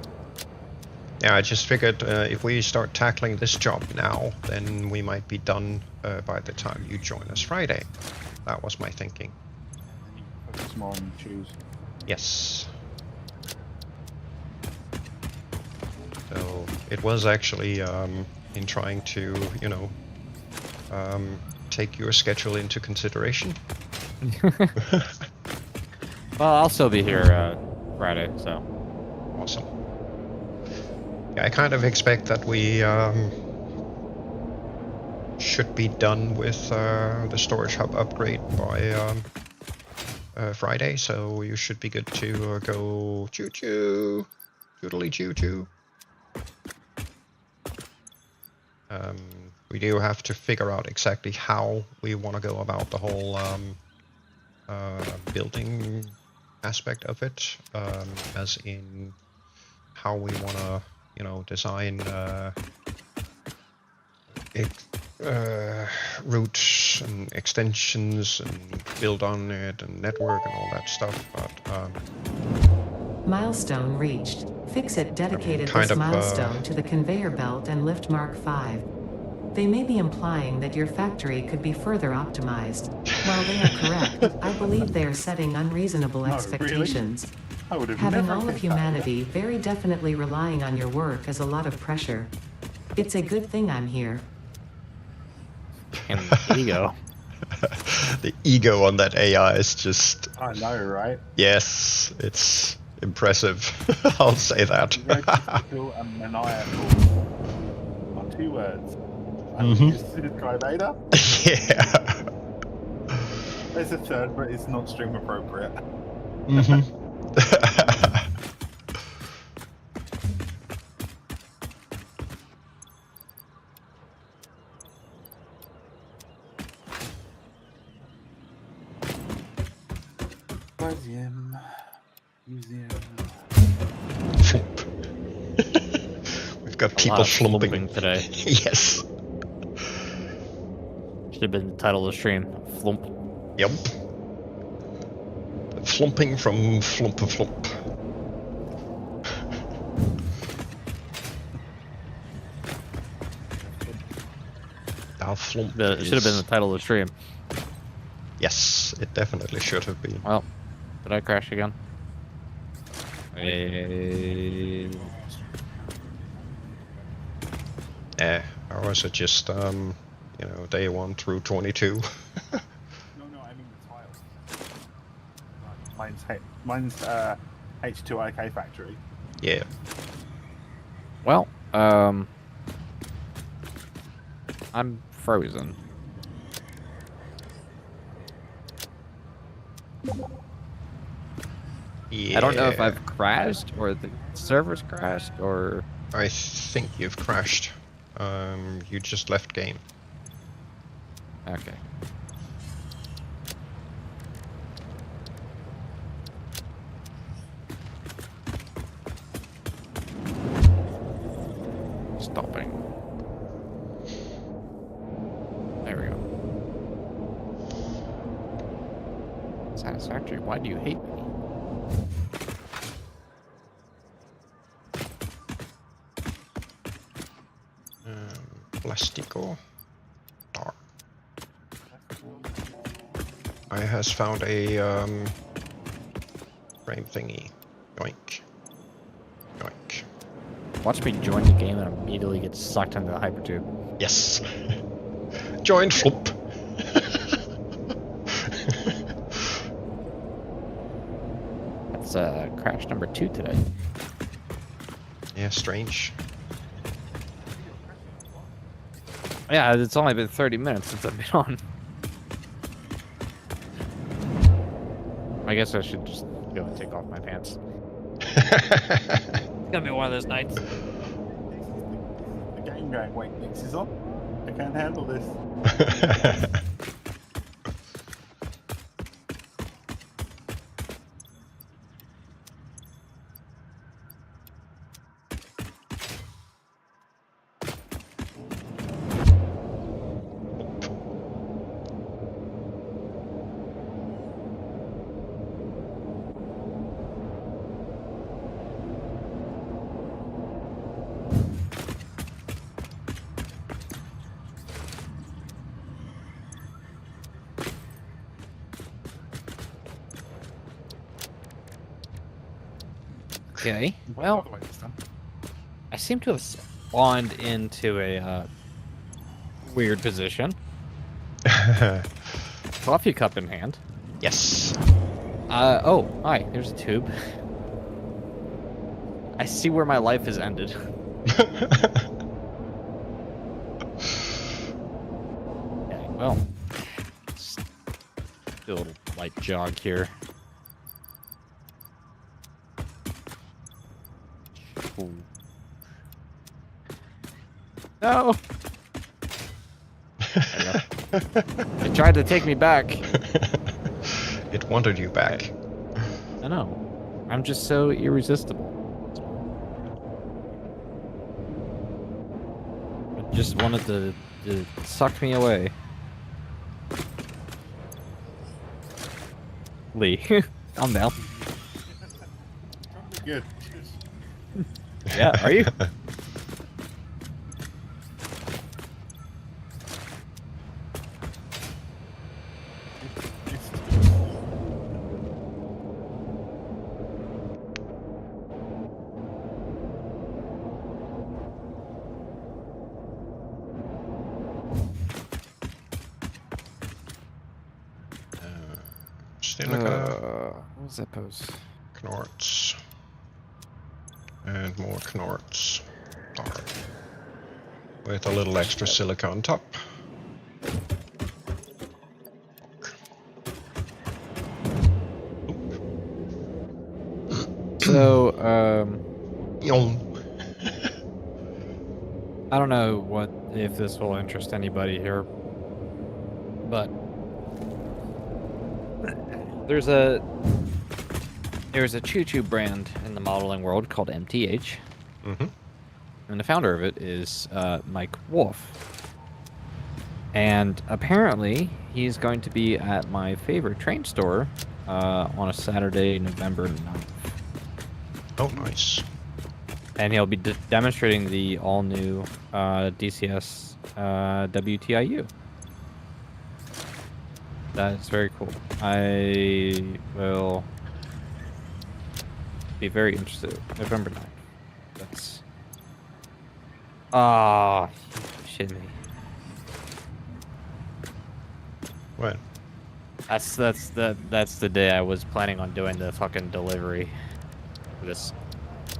Yeah, I just figured if we start tackling this job now, then we might be done by the time you join us Friday. That was my thinking. And you focus more on choose. Yes. So it was actually in trying to, you know, take your schedule into consideration. Well, I'll still be here Friday, so. Awesome. Yeah, I kind of expect that we should be done with the storage hub upgrade by Friday, so you should be good to go choo-choo, doodly choo-choo. We do have to figure out exactly how we want to go about the whole building aspect of it, as in how we want to, you know, design routes and extensions and build on it and network and all that stuff. But Milestone reached. Fix-It dedicated kind this of, milestone to the conveyor belt and lift Mark 5. They may be implying that your factory could be further optimized. While they are correct, I believe they are setting unreasonable No, really? expectations. I would have Having never all of guessed that. humanity very definitely relying on your work is a lot of pressure. It's a good thing I'm here. And ego. the ego on that AI is just, I know, right? yes, it's impressive. I'll say that. Egotistical and maniacal are two words. Mhm. Just to describe Ada. Yeah. There's a third, but it's not stream appropriate. Mm-hmm. Museum. We've got A people lot of flumping flumping today. Yes. Should have been the title of the stream. Flump. Yep. Flumping from flump to flump. Our flump It should have been the title of the stream. Yes, it definitely should have been. Well, did I crash again? Ours are just, you know, day 1 through 22. No, I mean the tiles. Mine's H2IK factory. Yeah. Well, I'm frozen. Yeah. I don't know if I've crashed or the server's crashed or. I think you've crashed. You just left game. Okay. Stopping. There we go. Satisfactory, why do you hate me? Plastico. Dark. I has found a frame thingy. Yoink. Yoink. Watch me join the game and immediately get sucked into the hypertube. Yes. Join flip. It's crash number 2 today. Yeah, strange. Yeah, it's only been 30 minutes since I've been on. I guess I should just go and take off my pants. It's gonna be one of those nights. The game going, wait, Nix is on? I can't handle this. Okay. Well, Well, I seem to have spawned into a weird position. Coffee cup in hand. Yes. Oh, hi. There's a tube. I see where my life has ended. Okay, well, let's do a little light jog here. Ooh. No! It tried to take me back. It wanted you back. I know. I'm just so irresistible. It just wanted to suck me away. Lee, calm down. Good. Yeah, are you? Still a got What was that pose? Knorts. And more Knorts. Alright. With a little extra silica on top. So, Yong. I don't know if this will interest anybody here, but there's a choo-choo brand in the modeling world called MTH, Mm-hmm. and the founder of it is Mike Wolf. And apparently, he's going to be at my favorite train store on a Saturday, November 9th. Oh, nice. And he'll be demonstrating the all-new DCS WTIU. That's very cool. I will be very interested. November 9th. That's... Ah, shit me. What? That's the day I was planning on doing the fucking delivery for this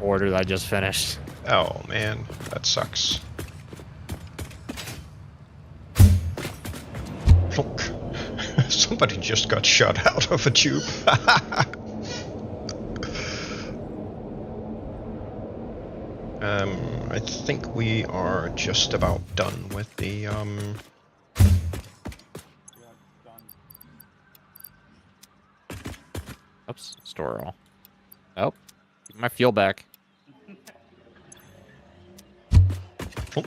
order that I just finished. Oh, man. That sucks. Look. Somebody just got shot out of a tube. I think we are just about done with the Oops, store all. Oh, give my fuel back. oh,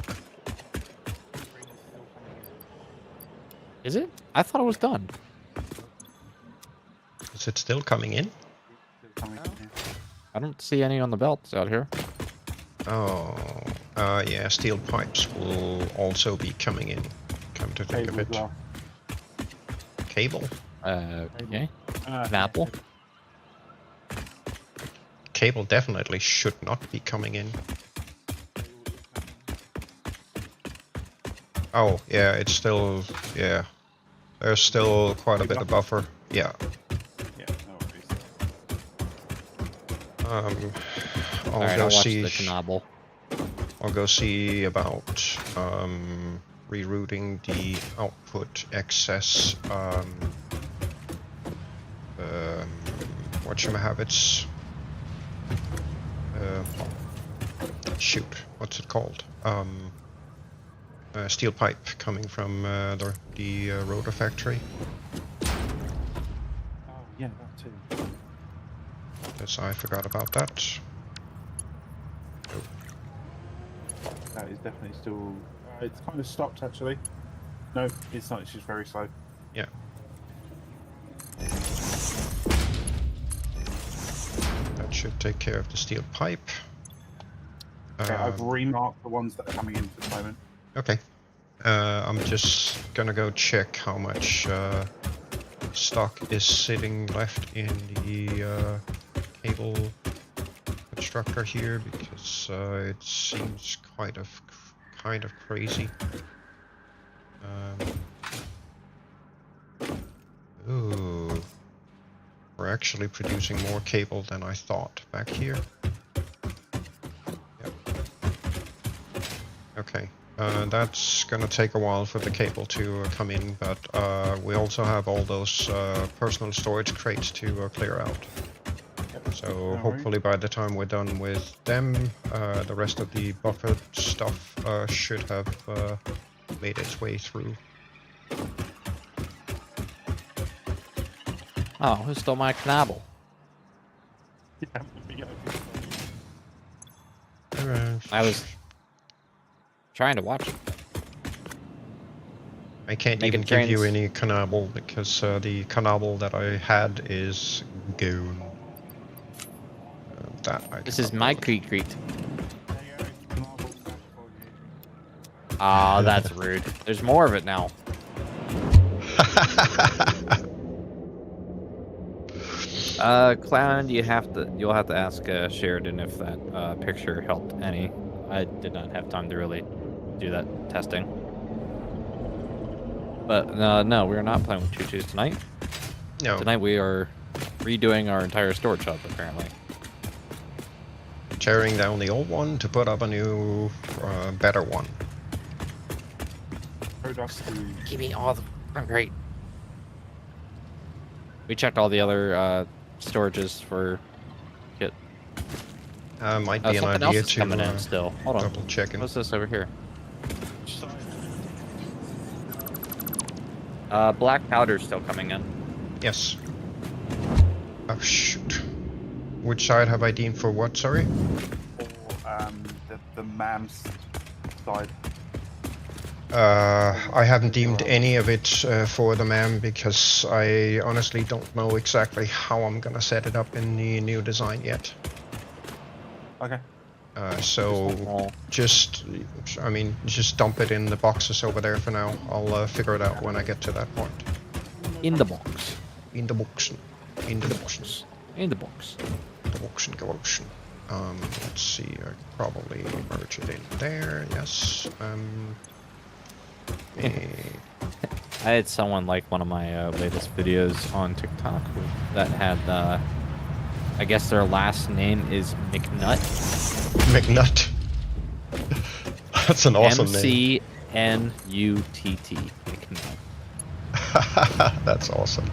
Is it? I thought it was done. is it still coming in? I don't see any on the belts out here. Oh, yeah, steel pipes will also be coming in. Come to think of it. Well. Cable? Okay. An apple? Cable definitely should not be coming in. Oh, yeah, it's still, yeah. There's still quite a bit of buffer. Yeah. Yeah, no worries. I'll Alright, go I'll watch see. the Knobble. I'll go see about rerouting the output excess. Whatchamahavots. Shoot, what's it called? Steel pipe coming from the rotor factory. Oh, yeah, that too. Yes, I forgot about that. That is definitely still. It's kind of stopped actually. No, it's not. It's just very slow. Yeah. That should take care of the steel pipe. Okay, I've remarked the ones that are coming in for the moment. Okay. I'm just gonna go check how much stock is sitting left in the cable constructor here, because it seems kind of crazy. Ooh, we're actually producing more cable than I thought back here. Yep. Okay. That's gonna take a while for the cable to come in, but we also have all those personal storage crates to clear out. So hopefully by the time we're done with them, the rest of the buffer stuff should have made its way through. Oh, who stole my Knobble? I was trying to watch it. I can't Making even give you trains. any Knobble because the Knobble that I had is gone. This is my Crete. Ah, that's rude. There's more of it now. Clown, you'll have to ask Sheridan if that picture helped any. I did not have time to really do that testing. But no, we are not playing with choo-choos tonight. No. Tonight we are redoing our entire storage hub, apparently. Tearing down the old one to put up a new, better one. Give me all the... I'm great. We checked all the other storages for kit. Might be an Something else idea is to coming in still. Hold on. double check it. What's this over here? Black powder's still coming in. Yes. Oh shoot. Which side have I deemed for what, sorry? Or the MAM's side. I haven't deemed any of it for the MAM because I honestly don't know exactly how I'm gonna set it up in the new design yet. Okay. So just dump it in the boxes over there for now. I'll figure it out when I get to that point. In the box. In the box. In the boxes. In the box. The box and galoshin. Let's see, I could probably merge it in there, yes. I had someone like one of my latest videos on TikTok that had, I guess their last name is McNutt. McNutt. That's an awesome name. McNutt. McNutt. That's awesome.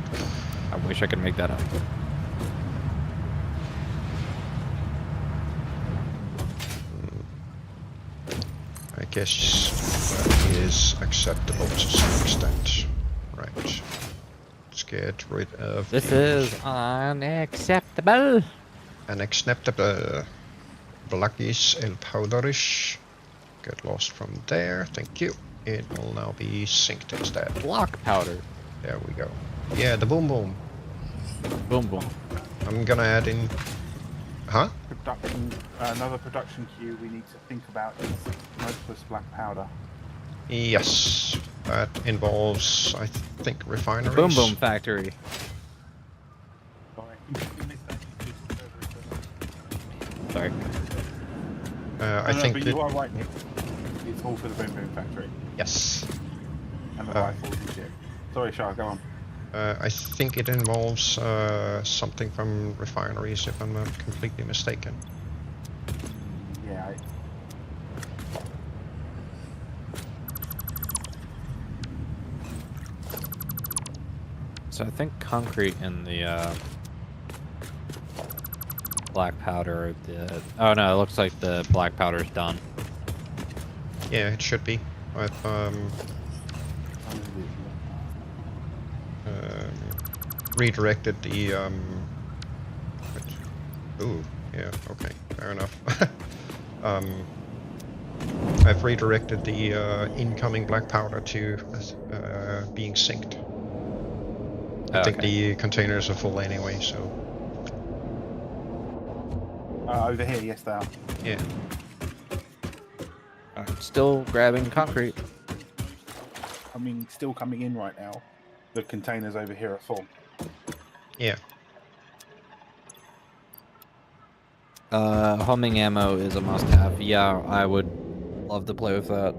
I wish I could make that up. I guess that is acceptable to some extent. Right. Let's get rid of This is unacceptable. unacceptable. Blackish and powderish. Get lost from there. Thank you. It will now be synced instead. Block powder. There we go. Yeah, the boom boom. Boom boom. I'm gonna add in. Huh? Another production queue we need to think about is smokeless black powder. Yes. That involves, I think, refineries. Boom boom factory. Sorry. I think but that, you are right, Nick. It's all for the boom boom factory yes. and the rifles and shit. Sorry, Shah, go on. I think it involves something from refineries, if I'm not completely mistaken. Yeah. So I think concrete and the black powder. Oh no, it looks like the black powder's done. Yeah, it should be. I've redirected the ooh, yeah, okay, fair enough. I've redirected the incoming black powder to being synced. I think the containers are full anyway, so. Over here, yes, they are. Yeah. I'm still grabbing concrete. I mean, still coming in right now. The containers over here are full. Yeah. Homing ammo is a must-have. Yeah, I would love to play with that.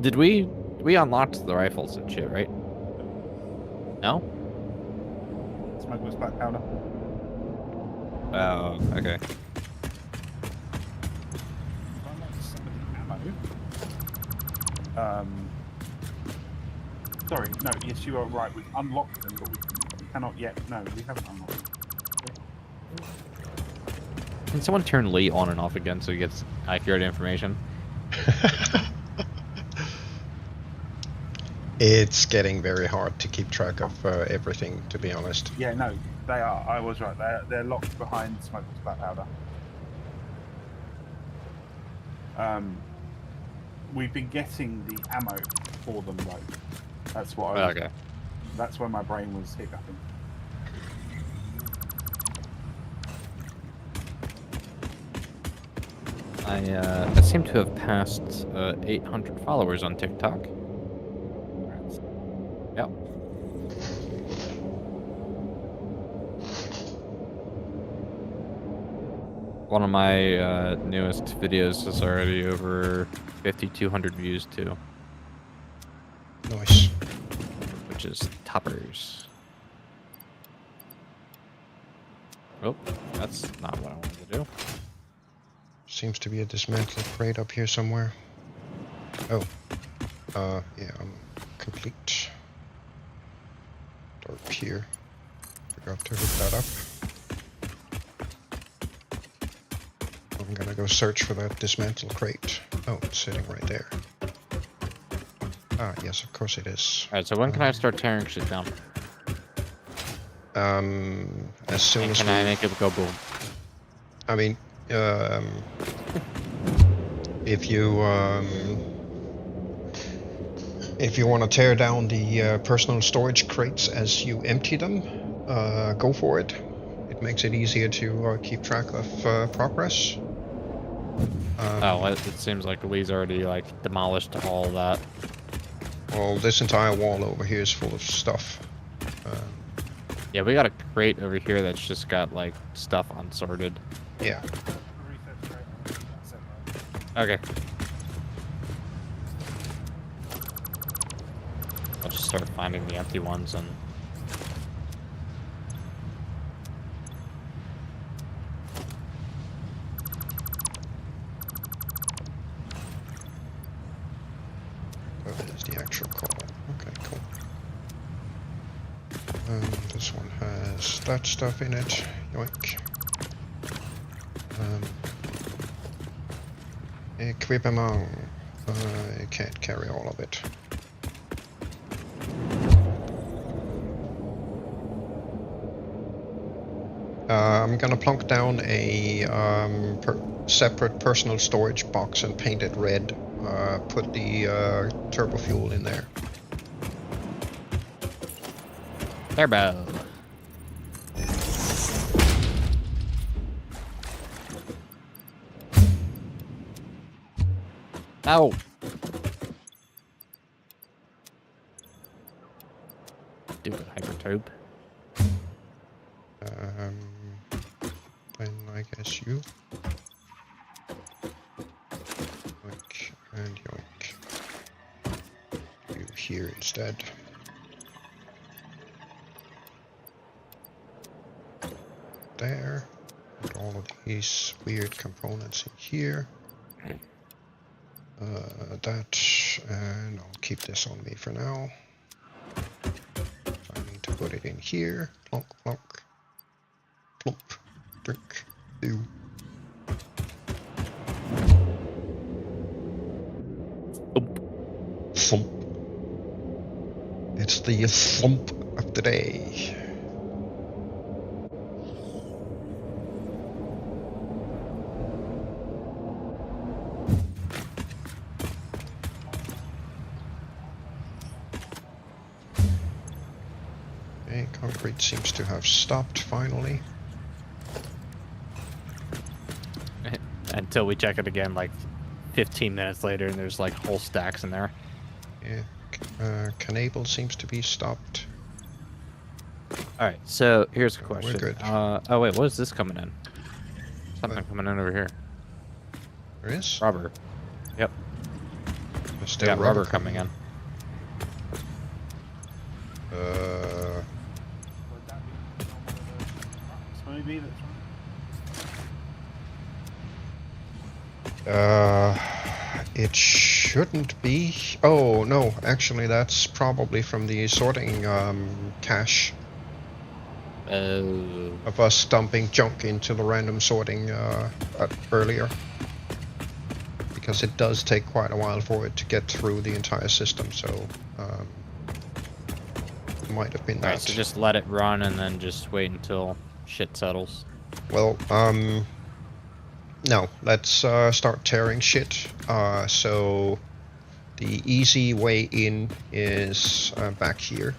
Did we unlocked the rifles and shit, right? No? Smokeless black powder. Oh, okay. Sorry, no, yes, you are right. We've unlocked them, but we cannot yet. No, we haven't unlocked them. Can someone turn Lee on and off again so he gets accurate information? It's getting very hard to keep track of everything, to be honest. Yeah, no, they are. I was right. They're locked behind smokeless black powder. We've been getting the ammo for them though. That's what I was, Okay. That's where my brain was hiccuping. I seem to have passed 800 followers on TikTok. Yep. One of my newest videos is already over 5,200 views too, Nice. which is toppers. Oh, that's not what I wanted to do. Seems to be a dismantled crate up here somewhere. Oh. Yeah, I'm complete. Dark here. Forgot to hook that up. I'm gonna go search for that dismantled crate. Oh, it's sitting right there. Ah, yes, of course it is. Alright, so when can I start tearing shit down? As soon And as can I make it go boom? I mean, if you want to tear down the personal storage crates as you empty them, go for it. It makes it easier to keep track of progress. Oh, it seems like Lee's already like demolished all that. Well, this entire wall over here is full of stuff. Yeah, we got a crate over here that's just got like stuff unsorted. Yeah. Okay. I'll just start finding the empty ones and... Oh, there's the actual call. Okay, cool. This one has that stuff in it. Yoink. Equipment. I can't carry all of it. I'm gonna plunk down a separate personal storage box and paint it red. Put the turbo fuel in there. Turbo! Ow! Stupid hypertube. Then I guess you. Yoink and yoink. You here instead. There. Put all of these weird components in here. That, and I'll keep this on me for now. I need to put it in here. Plonk, plonk. Plump. Drink. Do. Thump. It's the thump of the day. Okay, concrete seems to have stopped finally. Until we check it again, like 15 minutes later, and there's like whole stacks in there. Yeah, canable seems to be stopped. All right, so here's a We're question. good. Oh wait, what is this coming in? Something coming in over here. There is? Rubber. Yep. There's We still got rubber coming in. Would that be maybe that's It shouldn't be. Oh no, actually that's probably from the sorting cache of us dumping junk into the random sorting earlier. Because it does take quite a while for it to get through the entire system, so it might have been that. Alright, so just let it run and then just wait until shit settles. Well, no, let's start tearing shit. So the easy way in is back here.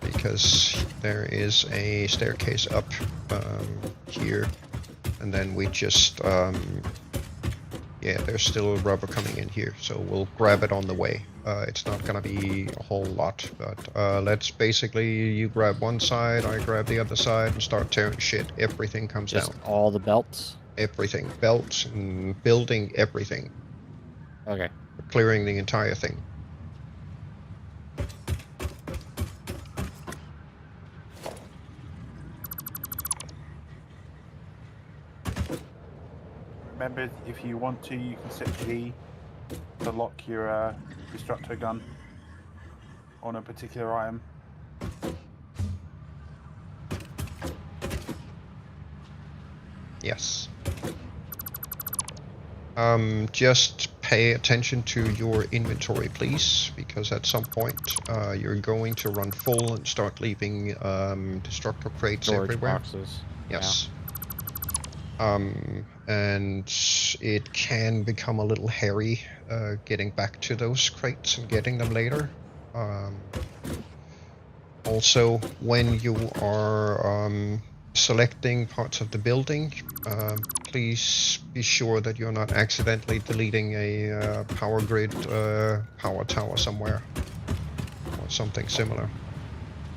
Because there is a staircase up here, and then we just yeah, there's still rubber coming in here, so we'll grab it on the way. It's not gonna be a whole lot, but let's basically, you grab one side, I grab the other side, and start tearing shit. Everything comes Just down. all the belts? Everything. Belts and building, everything. Okay. Clearing the entire thing. Remember, if you want to, you can set G to lock your destructor gun on a particular item. Yes. Just pay attention to your inventory, please, because at some point you're going to run full and start leaving destructor crates Storage everywhere. boxes. Yes. And it can become a little hairy getting back to those crates and getting them later. Also, when you are selecting parts of the building, please be sure that you're not accidentally deleting a power grid power tower somewhere or something similar.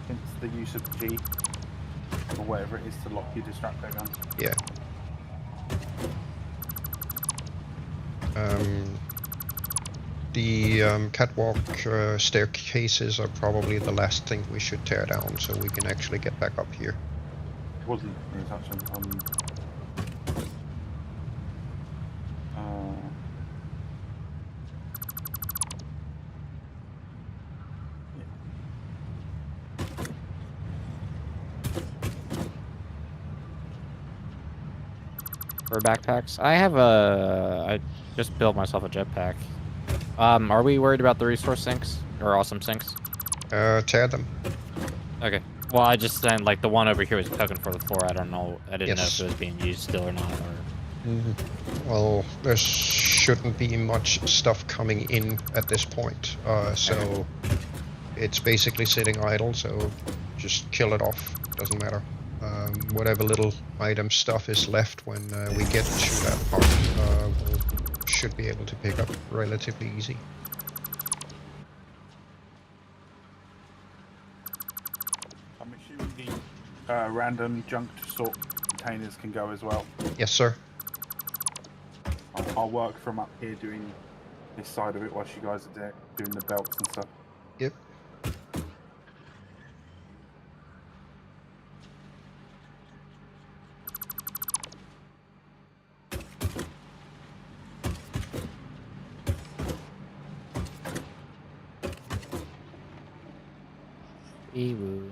Hence the use of G or whatever it is to lock your destructor gun. Yeah. The catwalk staircases are probably the last thing we should tear down, so we can actually get back up here. It wasn't any touch on For backpacks, I have I just built myself a jetpack. Are we worried about the resource sinks or awesome sinks? Tear them. Okay. Well, I just then like the one over here was poking for the floor. I don't know. I didn't know if it was being used still or not. Or... Well, there shouldn't be much stuff coming in at this point, so it's basically sitting idle. So just kill it off. Doesn't matter. Whatever little item stuff is left when we get to that part, we should be able to pick up relatively easy. I'm assuming the random junk to sort containers can go as well. Yes, sir. I'll work from up here doing this side of it whilst you guys are doing the belts and stuff. Yep. Eewoo.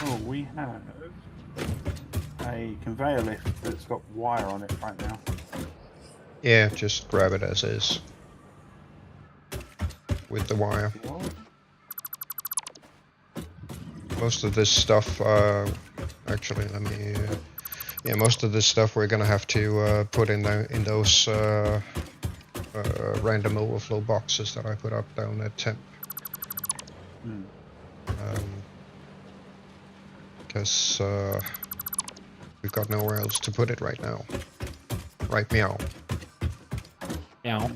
Oh, we have a conveyor lift that's got wire on it right now. Yeah, just grab it as is. With the wire. What? Most of this stuff, actually, let me. Yeah, most of this stuff we're gonna have to put in those random overflow boxes that I put up down at temp. Hmm. Because we've got nowhere else to put it right now. Right, meow. Meow.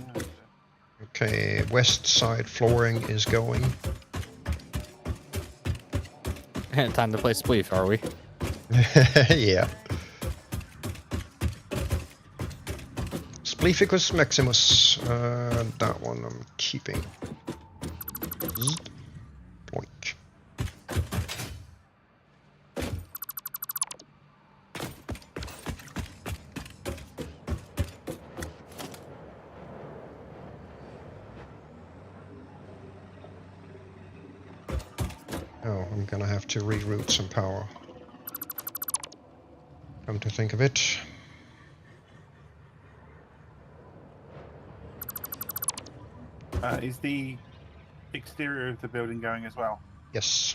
Okay, west side flooring is going. Time to play Spleef, are we? Yeah. Spleeficus Maximus. That one I'm keeping. Zzz. Boink. Oh, I'm gonna have to reroute some power. Come to think of it. Is the exterior of the building going as well? Yes.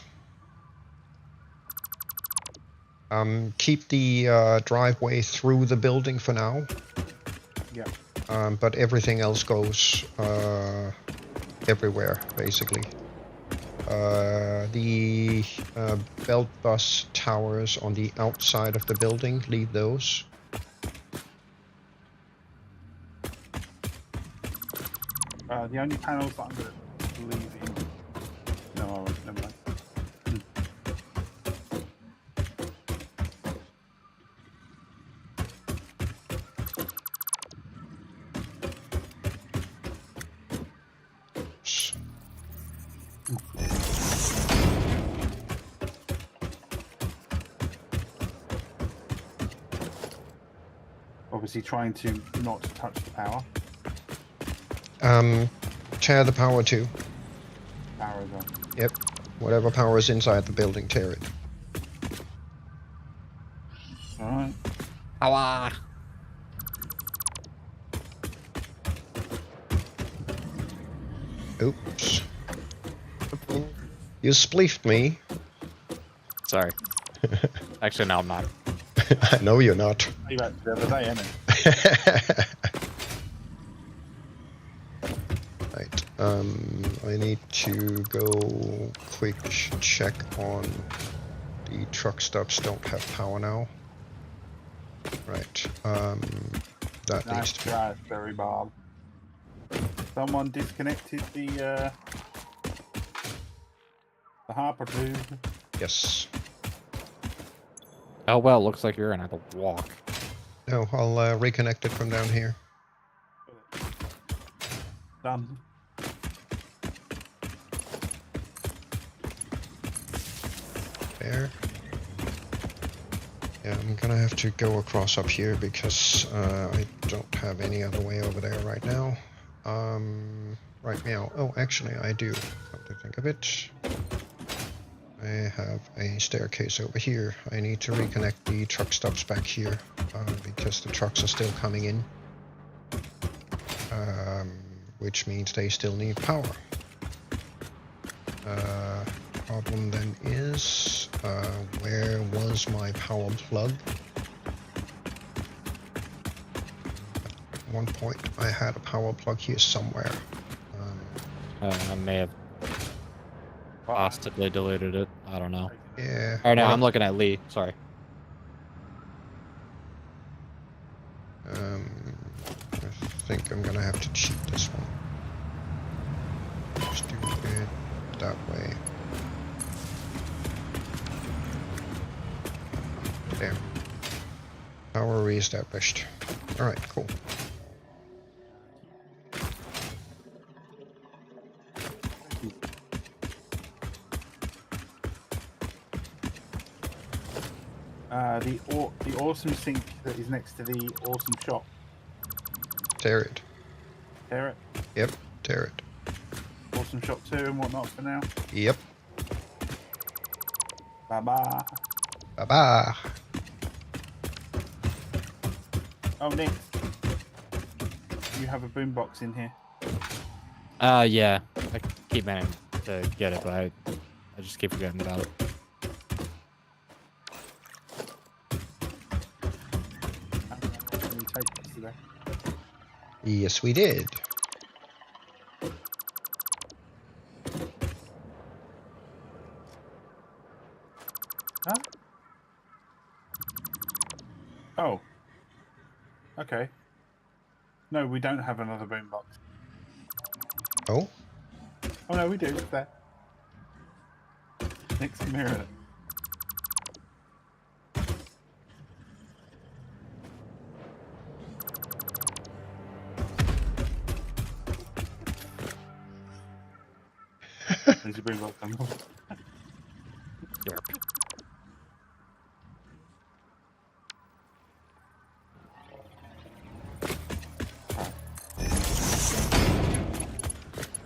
Keep the driveway through the building for now. Yeah. But everything else goes everywhere, basically. The belt bus towers on the outside of the building, leave those. The only panels that I'm going to leave in. No, I won't. Never mind. Obviously, trying to not touch the power. Tear the power too. Power as well. Yep. Whatever power is inside the building, tear it. Alright. Power. Oops. You spleefed me. Sorry. Actually, no, I'm not. I know you're not. You back the other day, innit? Right. I need to go quick check on the truck stops don't have power now. Right. That needs Nice to be. raspberry Bob. Someone disconnected the hopper tube. Yes. Oh well, looks like you're gonna have to walk. No, I'll reconnect it from down here. Done. There. Yeah, I'm gonna have to go across up here because I don't have any other way over there right now. Right now. Oh, actually, I do. Come to think of it. I have a staircase over here. I need to reconnect the truck stops back here because the trucks are still coming in. which means they still need power. Problem then is, where was my power plug? At one point I had a power plug here somewhere. I may have possibly deleted it. I don't know. Yeah. Or no, one I'm of- looking at Lee. Sorry. I think I'm gonna have to cheat this one. Just do it that way. There. Power reestablished. Alright, cool. The awesome sink that is next to the awesome shop. Tear it. Tear it. Yep, tear it. Awesome shop 2 and whatnot for now. Yep. Bye bye. Bye bye. Oh, Nick. You have a boombox in here. Yeah. I keep meaning to get it, but I just keep forgetting about it. Can we take this today? Yes, we did. Huh? Oh. Okay. No, we don't have another boombox. Oh? Oh no, we do. It's there. Nick's mirror it. There's your boombox on. Derp.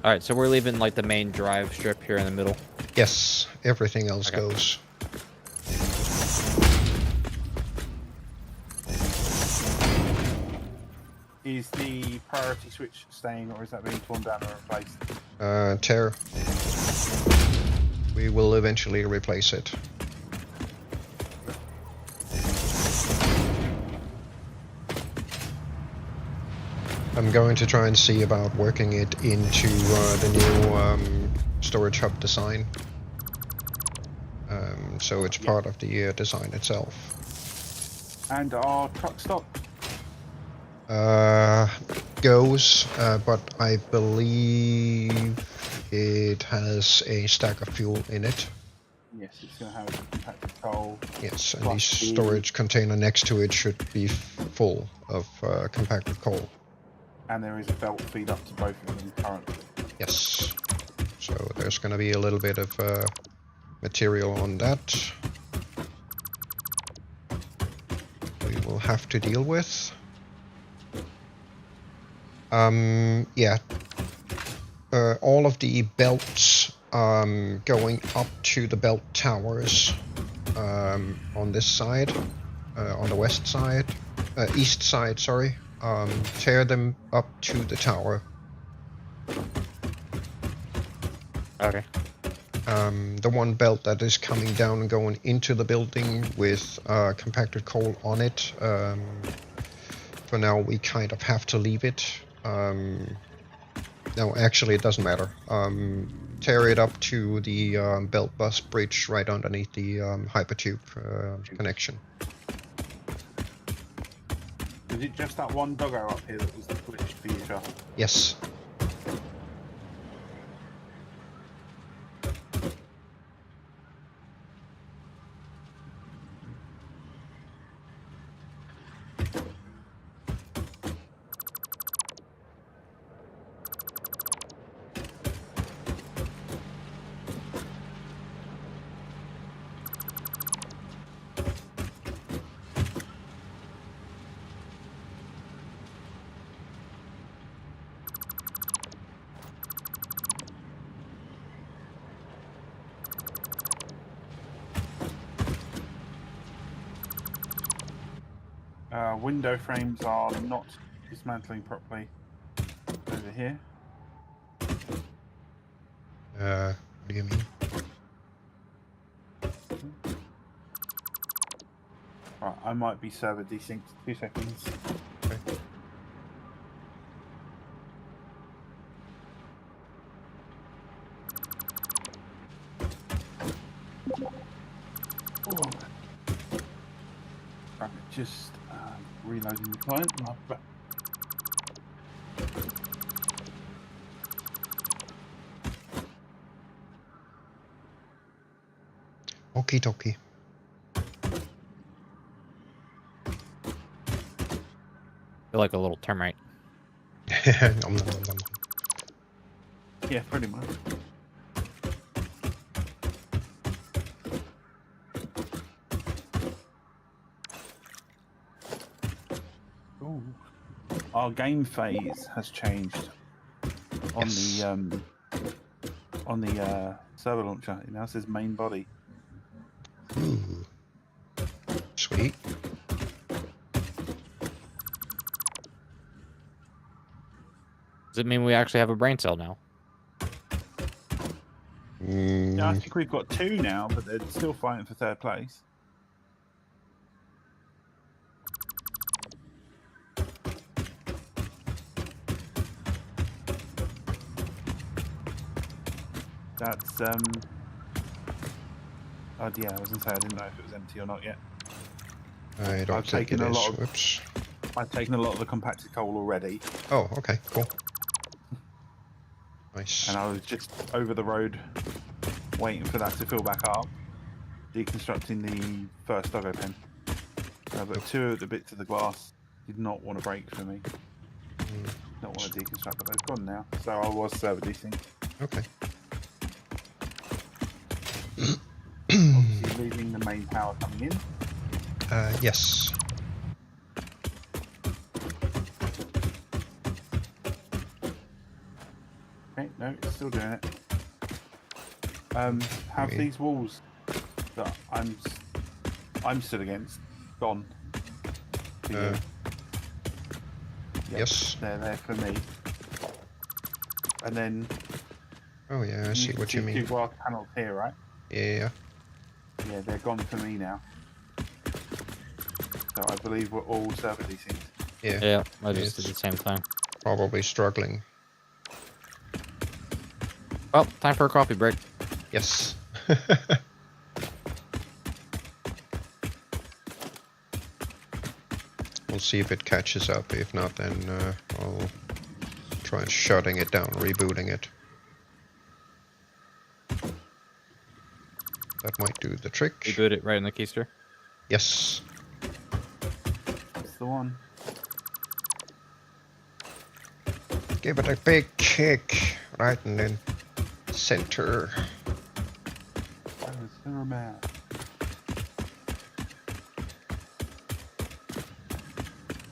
Alright, so we're leaving like the main drive strip here in the middle. Yes, everything else Okay. goes. Is the priority switch staying, or is that being torn down or replaced? Tear. We will eventually replace it. I'm going to try and see about working it into the new storage hub design. So it's part of the design itself. And our truck stop? Goes, but I believe it has a stack of fuel in it. Yes, it's going to have compacted coal. Yes, and Plus the the- storage container next to it should be full of compacted coal. And there is a belt feed up to both of them currently. Yes. So there's going to be a little bit of material on that. We will have to deal with. Yeah. All of the belts going up to the belt towers on this side, on the west side, east side, sorry. Tear them up to the tower. Okay. The one belt that is coming down and going into the building with compacted coal on it. For now, we kind of have to leave it. No, actually, it doesn't matter. Tear it up to the belt bus bridge right underneath the hypertube connection. Is it just that one doggo up here that was the glitch for you, Josh? Yes. Window frames are not dismantling properly over here. I might be server desynced. 2 seconds. Okay. Oh. Right, just reloading the client. And I'll be back. Okie dokie. Feel like a little termite. Nom, nom, nom, nom. Yeah, pretty much. Ooh. Our game phase has changed on Yes. the server launcher. It now says main body. Ooh. Sweet. Does it mean we actually have a brain cell now? Yeah, I think we've got 2 now, but they're still fighting for 3rd place. That's oh yeah, I was gonna say I didn't know if it was empty or not yet. I don't I've think it taken a is. lot of- Whoops. I've taken a lot of the compacted coal already, Oh, okay, cool. Nice. and I was just over the road waiting for that to fill back up, deconstructing the first doggo pen. But 2 of the bits of the glass did not want to break for me. Mm, Not want to deconstruct, but they've gone now. So I was server desynced. okay. Obviously leaving the main power coming in. Yes. Okay, no, it's still doing it. Have Okay. these walls that I'm stood against gone? For you? Uh, Yep, yes. they're there for me. And then Oh yeah, I see can what you 2 mean. glass panels here, right? Yeah. Yeah, they're gone for me now. So I believe we're all server desynced. Yeah. Yeah, I just It's- did the same thing. Probably struggling. Well, time for a coffee break. Yes. We'll see if it catches up. If not, then I'll try shutting it down, rebooting it. That might do the trick. Reboot it right in the keister. Yes. That's the one. Give it a big kick right in the center. That was her man.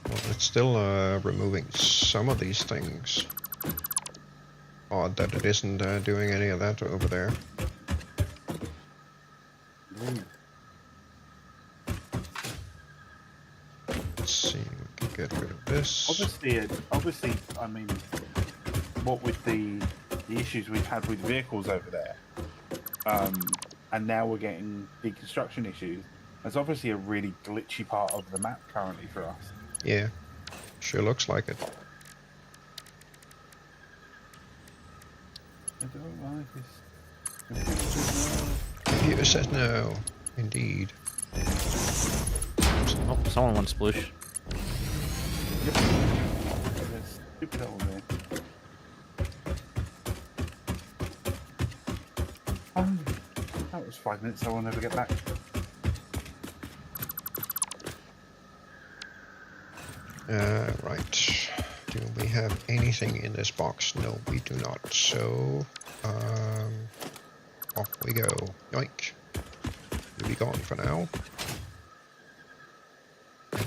Well, it's still removing some of these things. Odd that it isn't doing any of that over there. Ooh. Let's see, we can get rid of this. Obviously, I mean, what with the issues we've had with vehicles over there, and now we're getting deconstruction issues. That's obviously a really glitchy part of the map currently for us. Yeah, sure looks like it. I don't like this. Computer says no. Indeed. Oh, someone wants sploosh. Yep. There's stupid that one there. That was 5 minutes I will never get back. Right. Do we have anything in this box? No, we do not. So, off we go. Yoink. You'll be gone for now.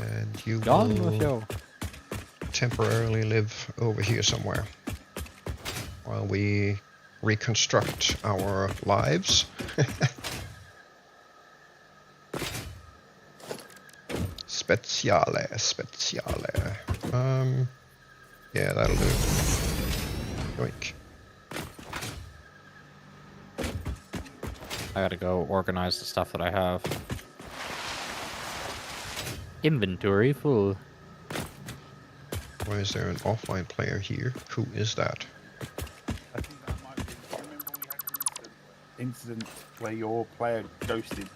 And you Gone will with you. temporarily live over here somewhere while we reconstruct our lives. Speciale. Yeah, that'll do. Yoink. I gotta go organize the stuff that I have. Inventory full. Why is there an offline player here? Who is that? I think that might be. Remember we had an incident where your player ghosted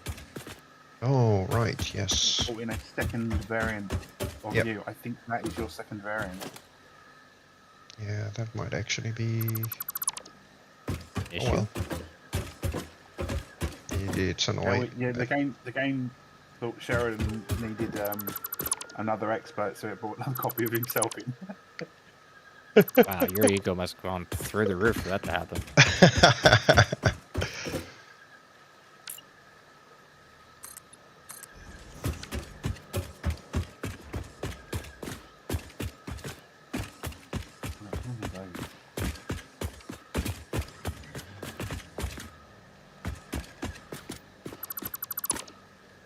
Oh, right, yes. or in a second variant of Yep. you. I think that is your second variant. Yeah, that might actually be... Issue. Oh well. It's annoying. The game thought Sheridan needed another expert, so it brought a copy of himself in. Wow, your ego must have gone through the roof for that to happen.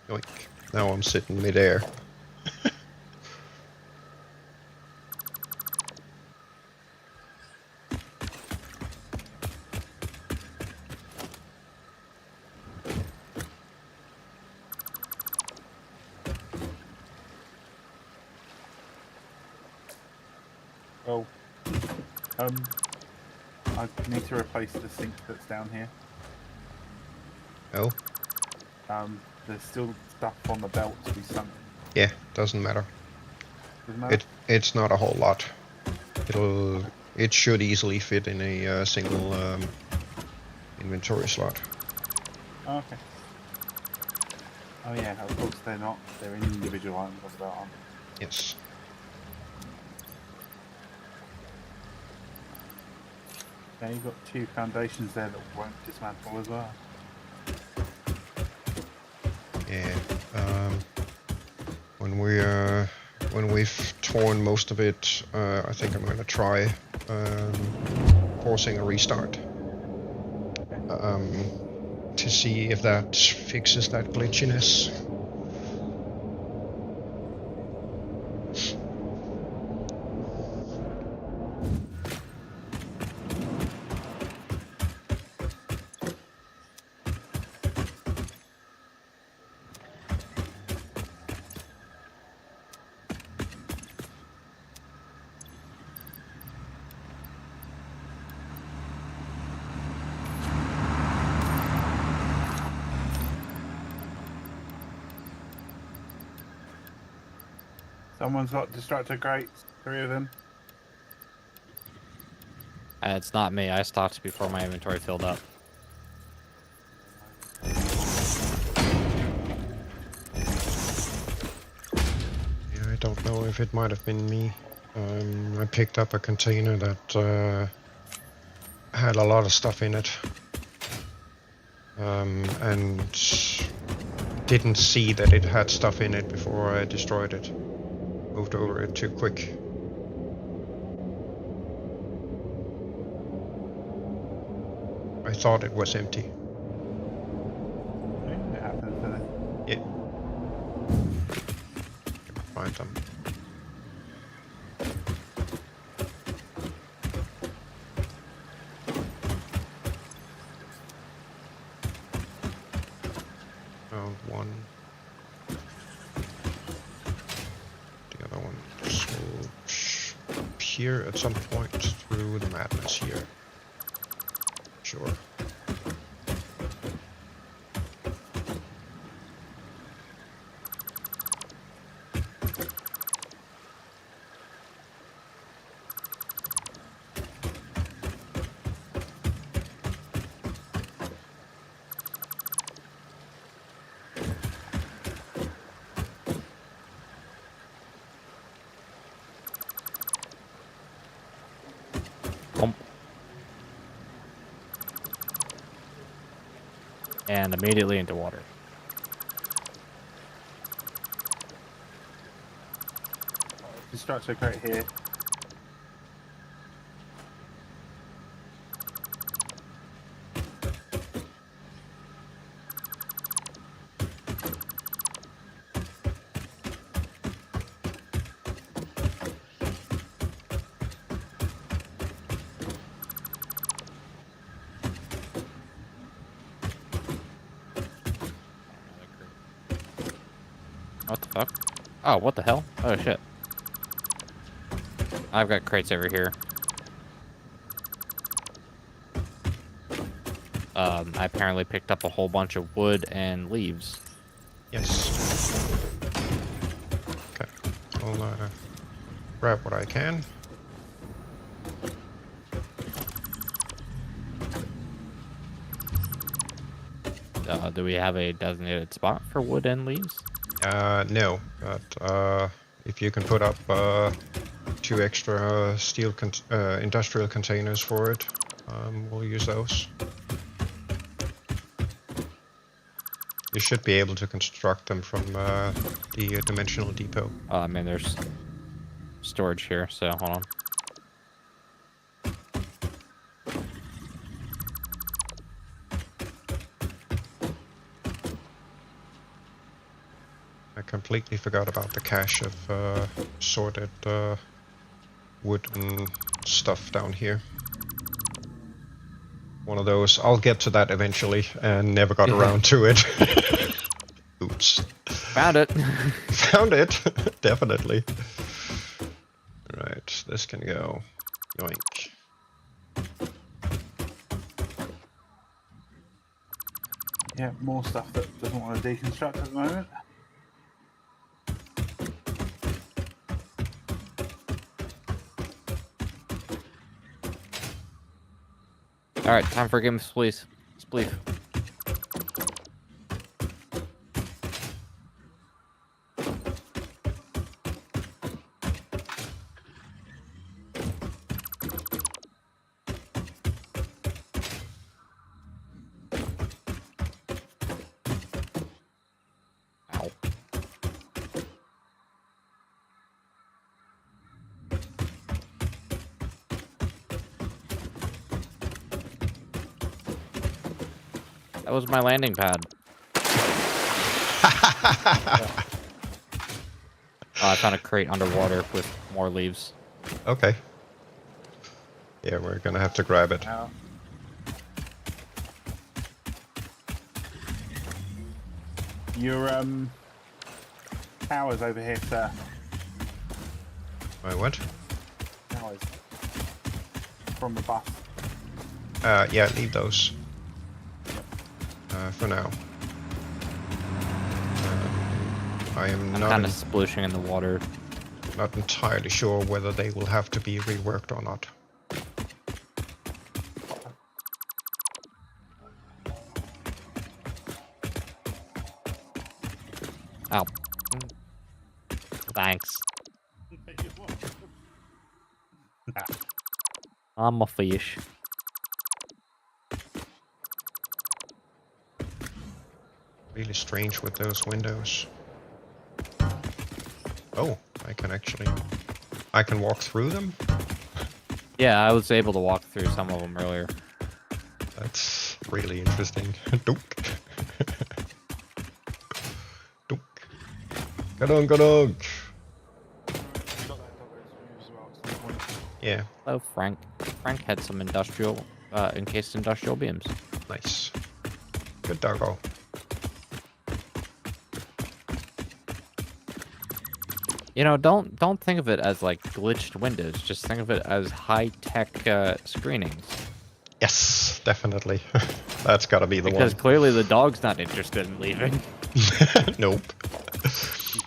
Yoink. Now I'm sitting midair. Well, I need to replace the sink that's down here. Oh, There's still stuff on the belt to be sunk. yeah, doesn't matter. Doesn't matter? It's not a whole lot. It should easily fit in a single inventory slot. Oh, okay. Oh yeah, of course they're not. They're individual items of the belt, aren't they? Yes. Yeah, you've got 2 foundations there that won't dismantle as well. Yeah. When we've torn most of it, I think I'm gonna try forcing a restart to see if that fixes that glitchiness. Someone's got destructor crates, 3 of them. It's not me. I stopped before my inventory filled up. Yeah, I don't know if it might have been me. I picked up a container that had a lot of stuff in it, and didn't see that it had stuff in it before I destroyed it. Moved over it too quick. I thought it was empty. Okay, it happens, doesn't it? Yeah. Find them. Found one. The other one will appear at some point through the madness here. Sure. And immediately into water. Destructor crate here. What the fuck? Oh, what the hell? Oh, shit. I've got crates over here. I apparently picked up a whole bunch of wood and leaves. Yes. Okay. I'll grab what I can. Do we have a designated spot for wood and leaves? No, but if you can put up 2 extra steel industrial containers for it, we'll use those. You should be able to construct them from the dimensional depot. I mean, there's storage here, so hold on. I completely forgot about the cache of sorted wood and stuff down here. One of those. I'll get to that eventually, and never got around to it. Oops. Found it. Found it. Definitely. Right, this can go. Yoink. Yeah, more stuff that doesn't want to deconstruct at the moment. All right, time for a game of Spleef. Spleef. Ow. That was my landing pad. I found a crate underwater with more leaves. Okay. Yeah, we're gonna have to grab it. Now, your towers over here, sir. My what? Towers from the bus. Yeah, leave those. For now. I am I'm not, kind of splooshing in the water. not entirely sure whether they will have to be reworked or not. Ow. Thanks. I'm a fish. Really strange with those windows. Oh, I can walk through them? Yeah, I was able to walk through some of them earlier. That's really interesting. Dunk. Dunk. Gadong. Yeah, Hello, Frank. Frank had some encased industrial beams. nice. Good doggo. You know, don't think of it as like glitched windows. Just think of it as high-tech screenings. Yes, definitely. That's gotta be the Because one. clearly the dog's not interested in leaving. Nope.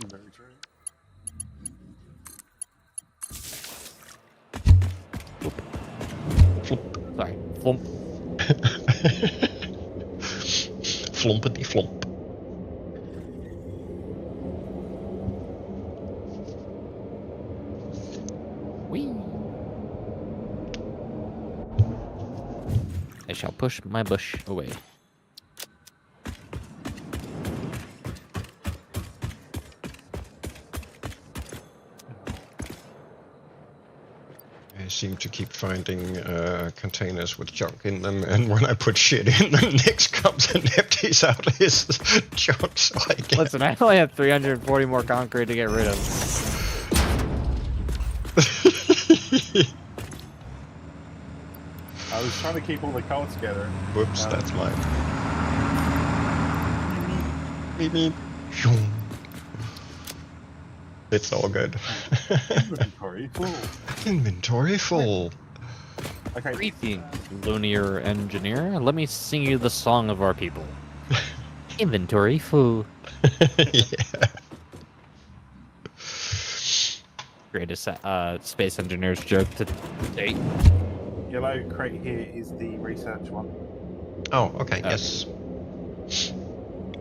Very true. Sorry, flump. Flompity flomp. Whee! I shall push my bush away. I seem to keep finding containers with junk in them, and when I put shit in them, Nix comes and empties out his junk, so I get... Listen, I only have 340 more concrete to get rid of. I was trying to keep all the coal together. Whoops, that's mine. Beep, beep. It's all good. Inventory full. Inventory full. Okay. Greetings, Lunar Engineer. Let me sing you the song of our people. Inventory full. Yeah. Greatest space engineers joke to date. Yellow crate here is the research one. Oh, okay. Oh. Yes.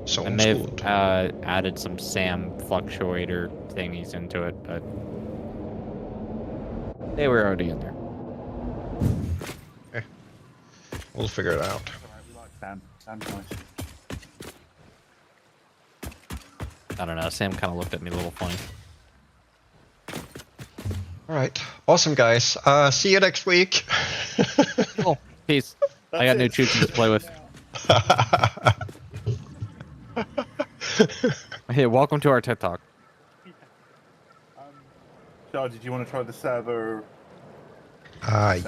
So I may schooled. have added some SAM fluctuator thingies into it, but they were already in there. We'll figure it out. Alright, we like Sam. Sam's nice. I don't know. Sam kind of looked at me a little funny. All right. Awesome, guys. See you next week. Cool. Peace. I got new choochies to play with. Hey, welcome to our TED Talk. Char, did you want to try the server?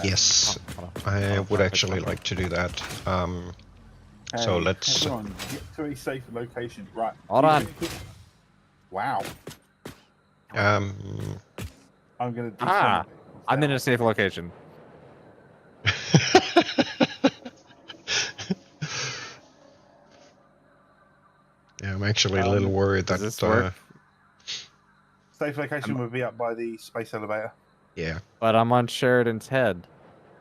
Yes. Hold on. I would actually like to do that. So let's. Everyone, get to a safe location. Right. Hold on. Wow. Um. I'm gonna. I'm in a safe location. Yeah, I'm actually a little worried does that. this work? Safe location will be up by the space elevator. Yeah. But I'm on Sheridan's head.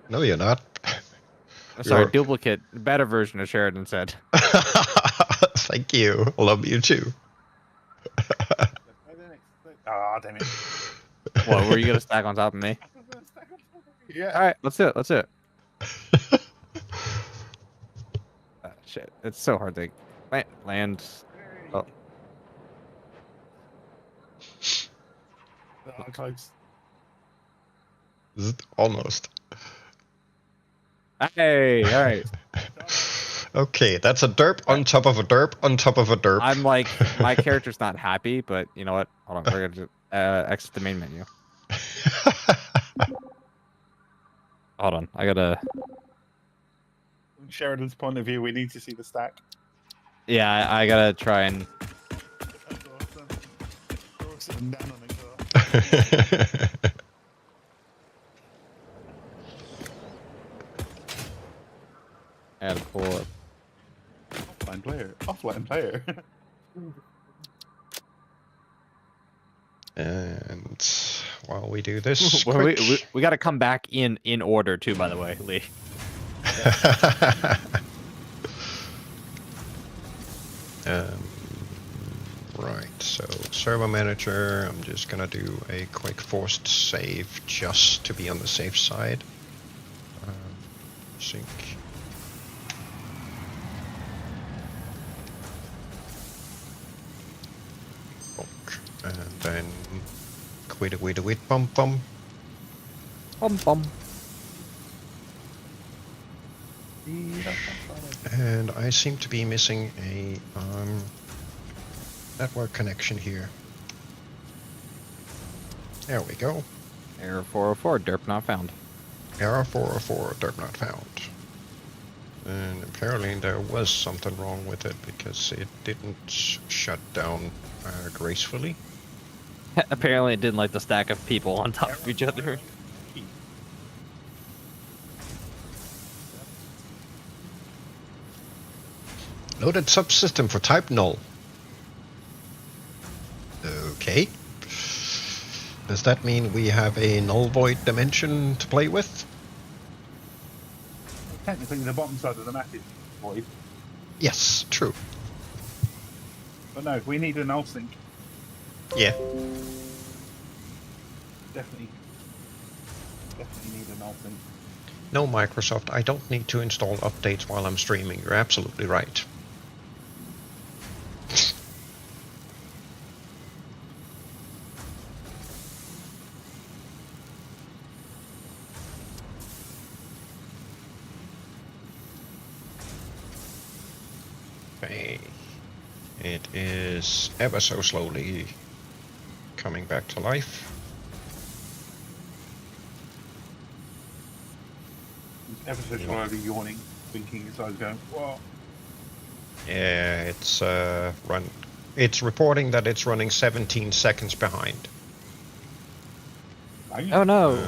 No, you're not. Sorry, You're- duplicate, better version of Sheridan's head. Thank you. Love you too. Ah, damn it. What, were you gonna stack on top of me? Yeah. All right, let's do it. Let's do it. Shit, it's so hard to land. Oh, Close. Almost. hey, all right. Okay, that's a derp on top of a derp on top of a derp. I'm like, my character's not happy, but you know what? Hold on, we're gonna exit the main menu. Hold on, I gotta. From Sheridan's point of view, we need to see the stack. Yeah, I gotta try and. That's awesome. We're sitting down on the car. I gotta pull up. Offline player. Offline player. And while we do this, Well, quick... we gotta come back in order too. By the way, Lee. Right, so server manager, I'm just gonna do a quick forced save just to be on the safe side. Sync. And then quit bum bum. Bum bum. And I seem to be missing a network connection here. There we go. Error 404. Derp not found. Error 404, derp not found. And apparently there was something wrong with it because it didn't shut down gracefully. Apparently, it didn't like the stack of people on top of each other. Loaded subsystem for type null. Okay. Does that mean we have a null void dimension to play with? Technically, the bottom side of the map is void. Yes, true. But no, we need a null sync. Yeah. Definitely need a null sync. No, Microsoft, I don't need to install updates while I'm streaming. You're absolutely right. Okay. It is ever so slowly coming back to life. Ever so slowly yawning, thinking his eyes going, whoa. Yeah, it's It's reporting that it's running 17 seconds behind. Oh no!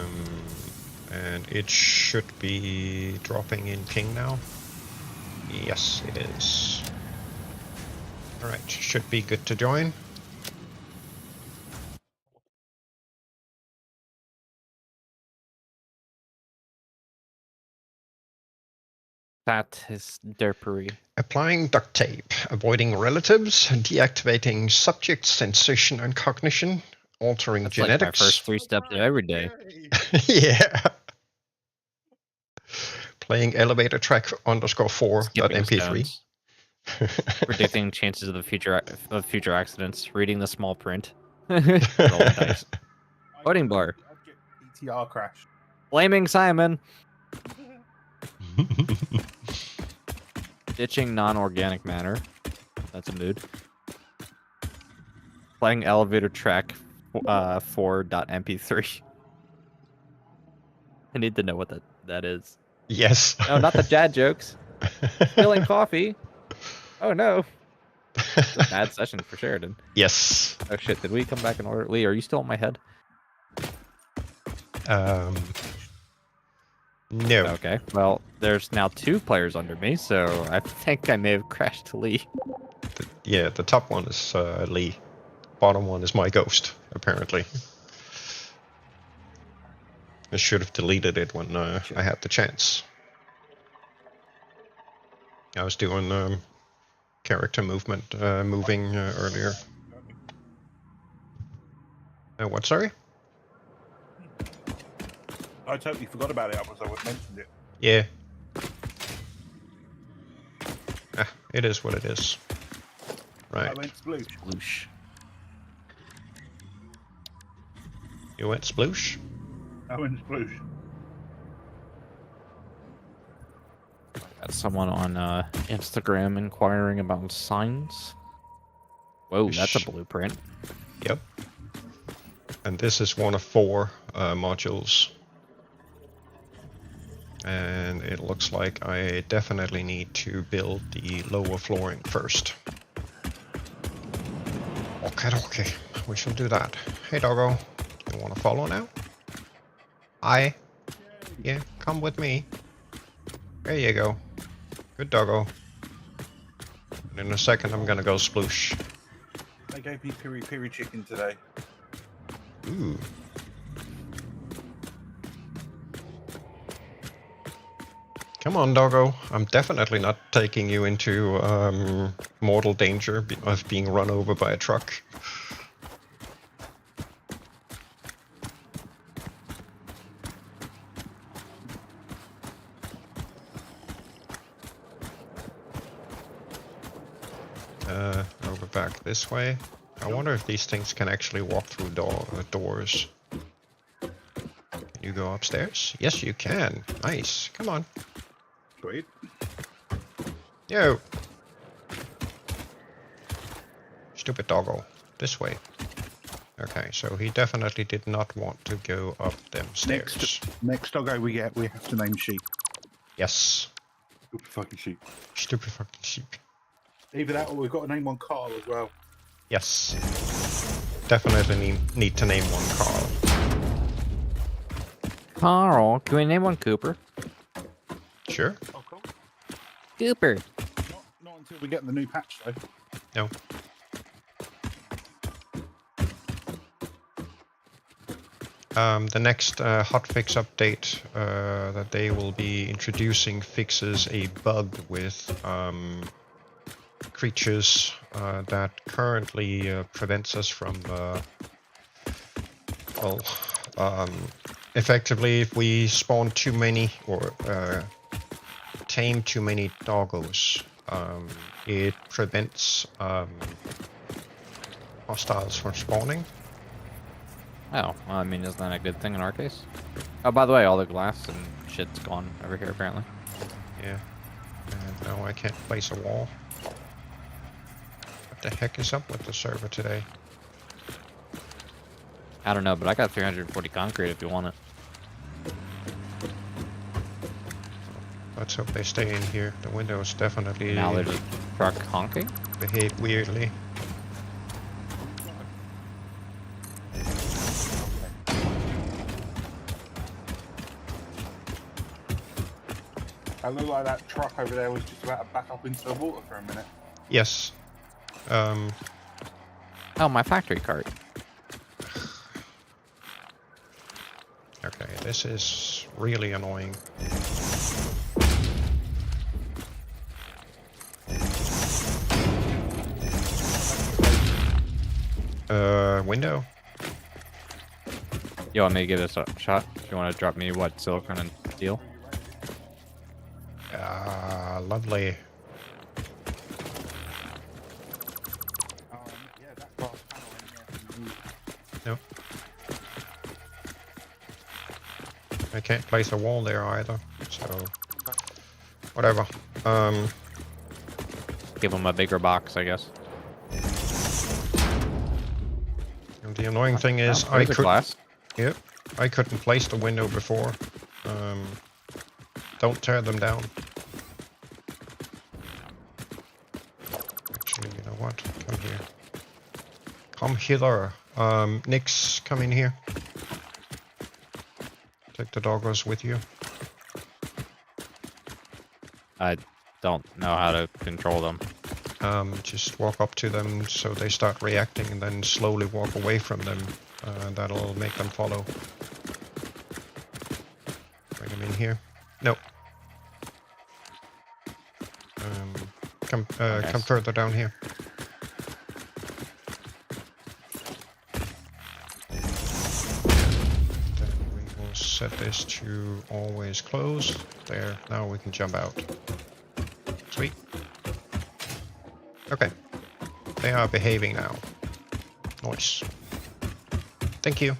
And it should be dropping in ping now. Yes, it is. Alright, should be good to join. That is derpery. Applying duct tape, avoiding relatives, deactivating subject sensation and cognition, altering That's genetics. like my first 3 steps every day. Yeah. Playing elevator track _4 Skipping .mp3. stones. Predicting chances of the future accidents. Reading the small print. Rolling dice. Voting bar. ETR crash. Blaming Simon. Ditching non-organic matter. That's a mood. Playing elevator track 4.mp3. I need to know what that is. Yes. No, not the dad jokes. Spilling coffee. Oh no. It's a bad session for Sheridan. Yes. Oh shit, did we come back in order? Lee, are you still on my head? No. Okay, well, there's now 2 players under me, so I think I may have crashed to Lee. The top one is Lee. Bottom one is my ghost, apparently. I should have deleted it when I had the chance. I was doing character movement, moving earlier. What, sorry? I totally forgot about it, otherwise I would have mentioned it. Yeah. It is what it is. Right. I went sploosh. Sploosh. You went sploosh? I went sploosh. Got someone on Instagram inquiring about signs. Whoa, that's a blueprint. Yep. And this is one of 4 modules. And it looks like I definitely need to build the lower flooring first. Okay, we shall do that. Hey doggo, you want to follow now? Hi. Yeah, come with me. There you go. Good doggo. And in a second I'm gonna go sploosh. They gave me piri piri chicken today. Ooh. Come on, doggo. I'm definitely not taking you into mortal danger of being run over by a truck. Over back this way. I wonder if these things can actually walk through doors. Can you go upstairs? Yes, you can. Nice. Come on. Sweet. Yo. Stupid doggo. This way. Okay, so he definitely did not want to go up them stairs. Next doggo we get, we have to name sheep. Yes. Stupid fucking sheep. Stupid fucking sheep. Either that or we've got to name one Carl as well. Yes. Definitely need to name one Carl. Carl, can we name one Cooper? Sure. Oh, cool. Cooper. Not until we get the new patch though. No. The next hotfix update that they will be introducing fixes a bug with creatures that currently prevents us from effectively if we spawn too many or tame too many doggos, it prevents hostiles from spawning. Oh, well, I mean, isn't that a good thing in our case? Oh, by the way, all the glass and shit's gone over here, apparently. Yeah. And now I can't place a wall. What the heck is up with the server today? I don't know, but I got 340 concrete if you want it. Let's hope they stay in here. The windows definitely Now there's a truck honking. behave weirdly. It looked like that truck over there was just about to back up into the water for a minute. Yes. Oh, my factory cart. Okay, this is really annoying. Window? You want me to give this a shot? You want to drop me what, silicon and steel? Lovely. Yeah, that glass panel in there. Nope. I can't place a wall there either, so whatever. Give them a bigger box, I guess. And the annoying thing is Oh, there's a glass. Yep, I couldn't place the window before. Don't tear them down. Actually, you know what? Come here. Come hither. Nix, come in here. Take the doggos with you. I don't know how to control them. Just walk up to them so they start reacting and then slowly walk away from them. That'll make them follow. Bring them in here. Nope. Come further down here. Then we will set this to always close. There, now we can jump out. Sweet. Okay. They are behaving now. Nice. Thank you.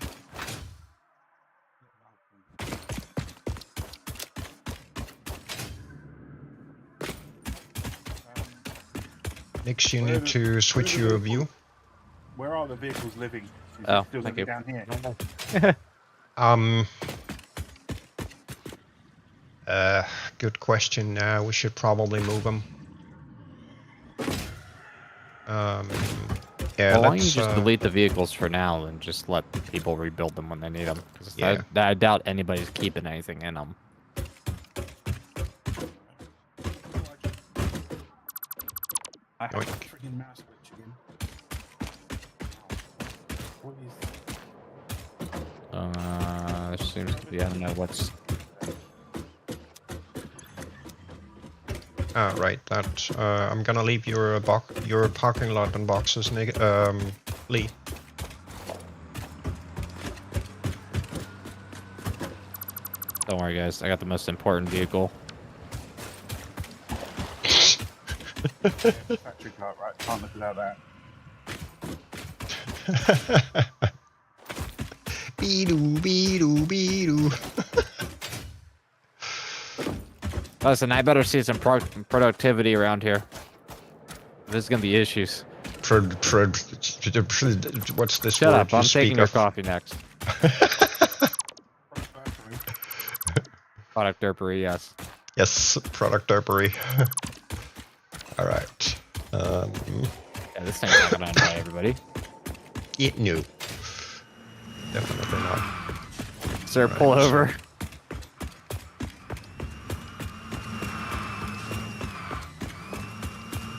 Next, you need to switch your view. Where are the vehicles living? Is Oh, it still thank living you. down here? Good question. We should probably move them. Yeah, Well, why don't you let's, just delete the vehicles for now and just let people rebuild them when they need them? Because Yeah. I doubt anybody's keeping anything in them. I have Oink. a freaking mouse glitch again. What is... There seems to be, I don't know what's... Ah, right. That I'm gonna leave your parking lot and boxes, Lee. Don't worry, guys. I got the most important vehicle. Factory cart, right? Can't live without that. Beedoo, beedoo, beedoo. Listen, I better see some productivity around here. There's gonna be issues. What's this Shut word up, you I'm speak taking your of? coffee next. Product derpery, yes. Yes, product derpery. Alright. Yeah, this thing's not gonna annoy everybody. No. Definitely not. Sir, Right, pull so- over.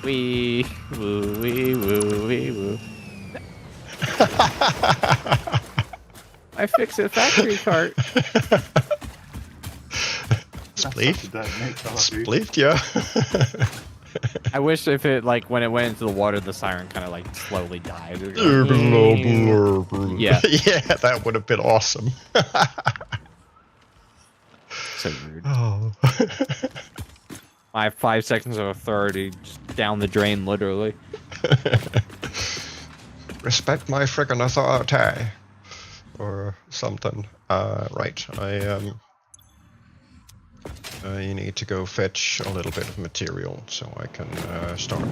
Wee woo wee woo wee woo. I fixed a factory cart. Spleef? Spleef? Spleef, yeah. I wish if it, like, when it went into the water, the siren kind of, like, slowly died. It would go, Yeah. Yeah. Yeah, that would have been awesome. so rude. Oh. My 5 seconds of authority just down the drain, literally. Respect my frickin' AzureTai. Or something. Right, you need to go fetch a little bit of material so I can start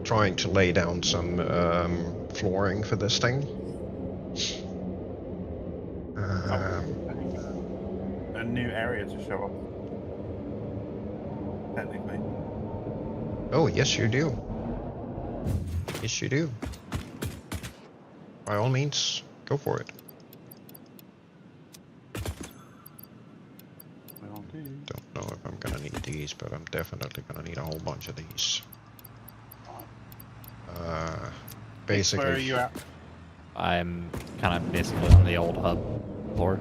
trying to lay down some flooring for this thing. A new area to show up. Technically. Oh, yes you do. Yes you do. By all means, go for it. Will do. Don't know if I'm gonna need these, but I'm definitely gonna need a whole bunch of these. Basically. Where are you at? I'm kind of basically on the old hub floor.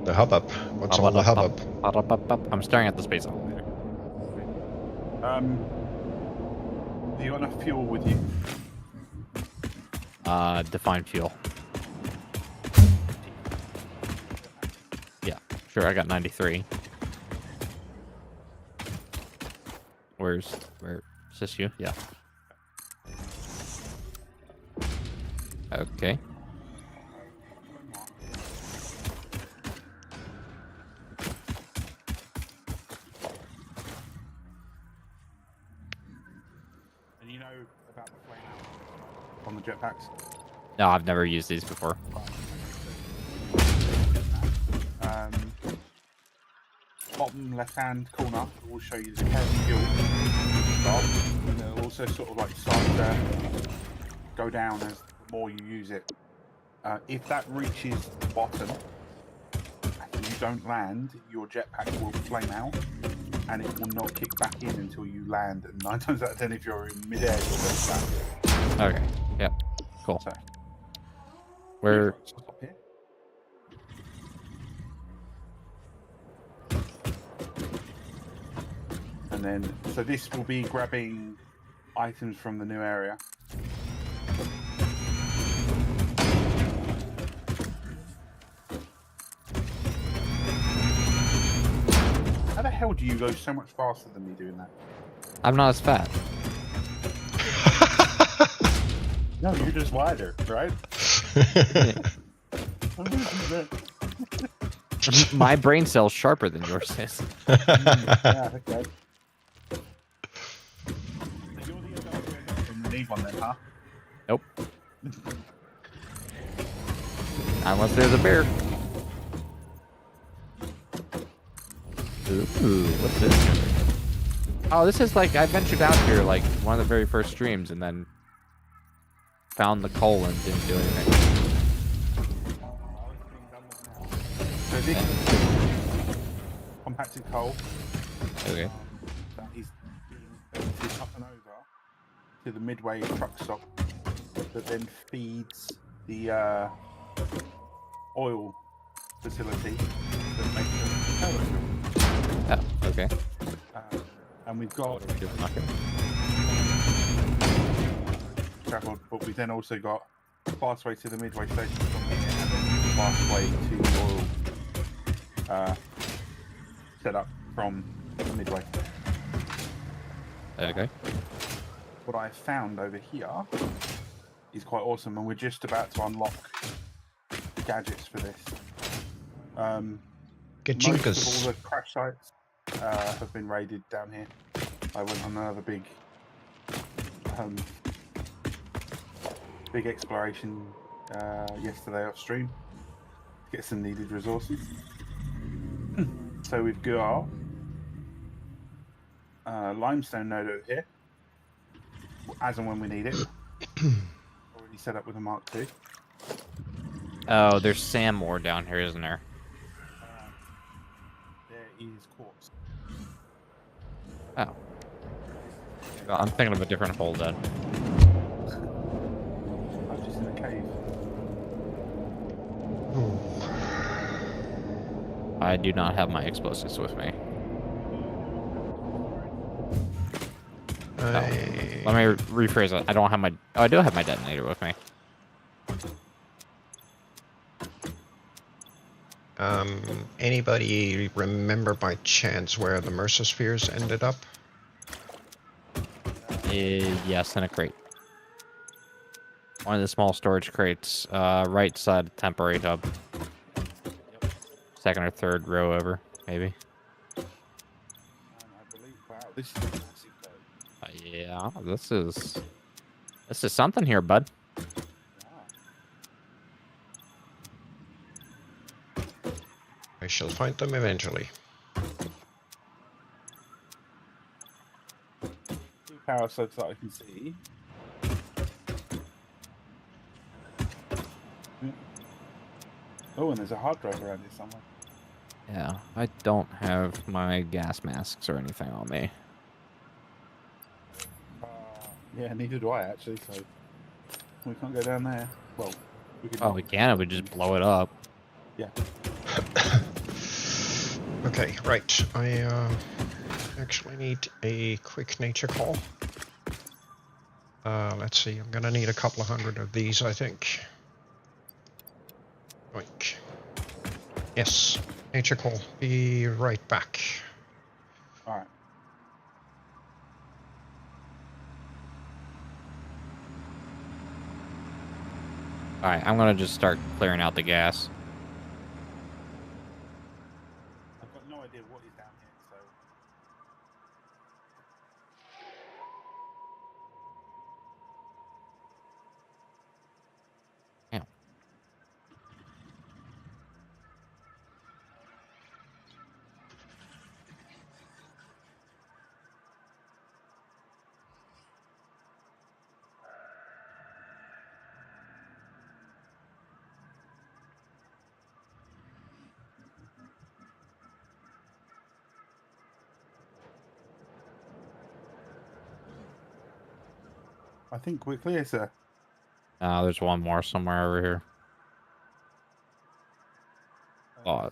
The hubbub. What's all the hubbub? I'm staring at the space elevator. Do you got enough fuel with you? Define fuel. Yeah, sure. I got 93. Where is this you? Yeah. Okay. And you know about the flame out on the jetpacks? No, I've never used these before. Bottom left-hand corner will show you the current fuel stop, and it'll also sort of like start to go down as the more you use it. If that reaches the bottom and you don't land, your jetpack will flame out and it will not kick back in until you land. And 9 times out of 10, if you're in midair, you'll go back. Okay. Yep. Cool. So, Where? stop here. And then, so this will be grabbing items from the new area. How the hell do you go so much faster than me doing that? I'm not as fat. No, you're just wider, right? My brain cell's sharper than yours is. Yeah, okay. You're the adult from the leave one then, huh? Nope. Unless there's a bear. Ooh, what's this? Oh, this is like I ventured out here like one of the very first streams and then found the coal and didn't do anything. So this is compacted coal. Okay. That is being emptied up and over to the Midway truck stop that then feeds the oil facility that makes the power fuel. Oh, okay. And we've got Okay. traveled, but we've then also got fast way to the Midway station from here and then fast way to the oil set up from Midway. Okay. What I found over here is quite awesome, and we're just about to unlock gadgets for this. Most of all the crash sites have been raided down here. I went on another big exploration yesterday off stream to get some needed resources. So we've got limestone node over here, as and when we need it. Already set up with a Mark II. Oh, there's sand ore down here, isn't there? There is quartz. Oh. Well, I'm thinking of a different hole then. I'm just in a cave. I do not have my explosives with me. Let me rephrase it. I don't have my... Oh, I do have my detonator with me. Anybody remember by chance where the Mercer spheres ended up? Yes, in a crate. One of the small storage crates, right side of temporary hub. Second or third row over, maybe. I believe. Wow, this is a massive though. Yeah, this is something here, bud. I shall find them eventually. 2 power sods that I can see. Oh, and there's a hard drive around here somewhere. Yeah, I don't have my gas masks or anything on me. Yeah, neither do I actually. So we can't go down there. Well, we could. Oh, knock we some can. We buildings. just blow it up. Yeah. Okay, right. I actually need a quick nature call. Let's see. I'm gonna need a couple of hundred of these, I think. Oink. Yes, nature call. Be right back. All right. All right, I'm gonna just start clearing out the gas. I've got no idea what is down here. So. Yeah. I think we're clear, sir. There's one more somewhere over here. Oh,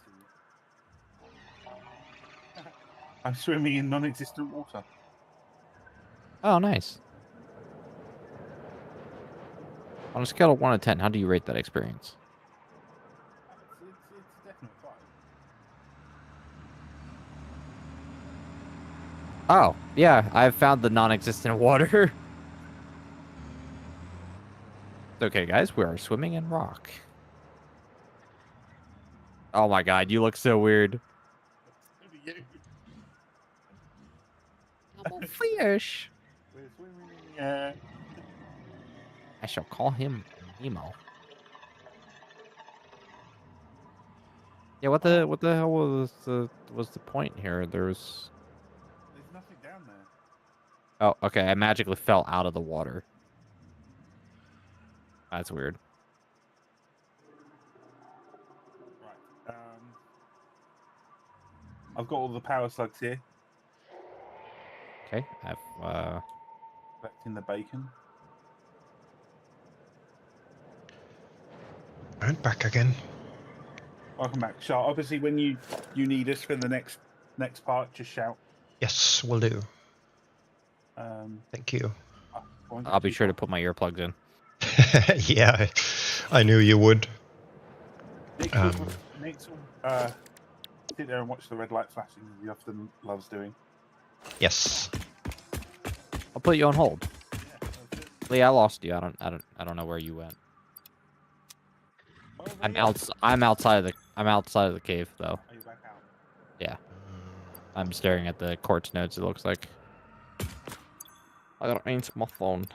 I'm swimming in non-existent water. oh, nice. On a scale of 1 to 10, how do you rate that experience? It's a definite 5. Oh, yeah, I've found the non-existent water. It's okay, guys. We are swimming in rock. Oh my god, you look so weird. So do you. I'm a fish. We're swimming in the air. I shall call him Nemo. Yeah, what the hell was the point here? There's nothing down there. Oh, okay. I magically fell out of the water. That's weird. Right. I've got all the power slugs here. Okay, I've Collecting the bacon. And back again. Welcome back, Char. Obviously, when you need us for the next part, just shout. Yes, will do. Thank you. I'll be sure to put my earplugs in. Yeah, I knew you would. Nix will sit there and watch the red light flashing as he often loves doing. Yes. I'll put you on hold. Yeah, that's it. Lee, I lost you. I don't know where you went. Oh, there I'm you are. I'm outside of the cave though. Are you back out? Yeah. I'm staring at the quartz nodes, it looks like. I gotta answer my phone.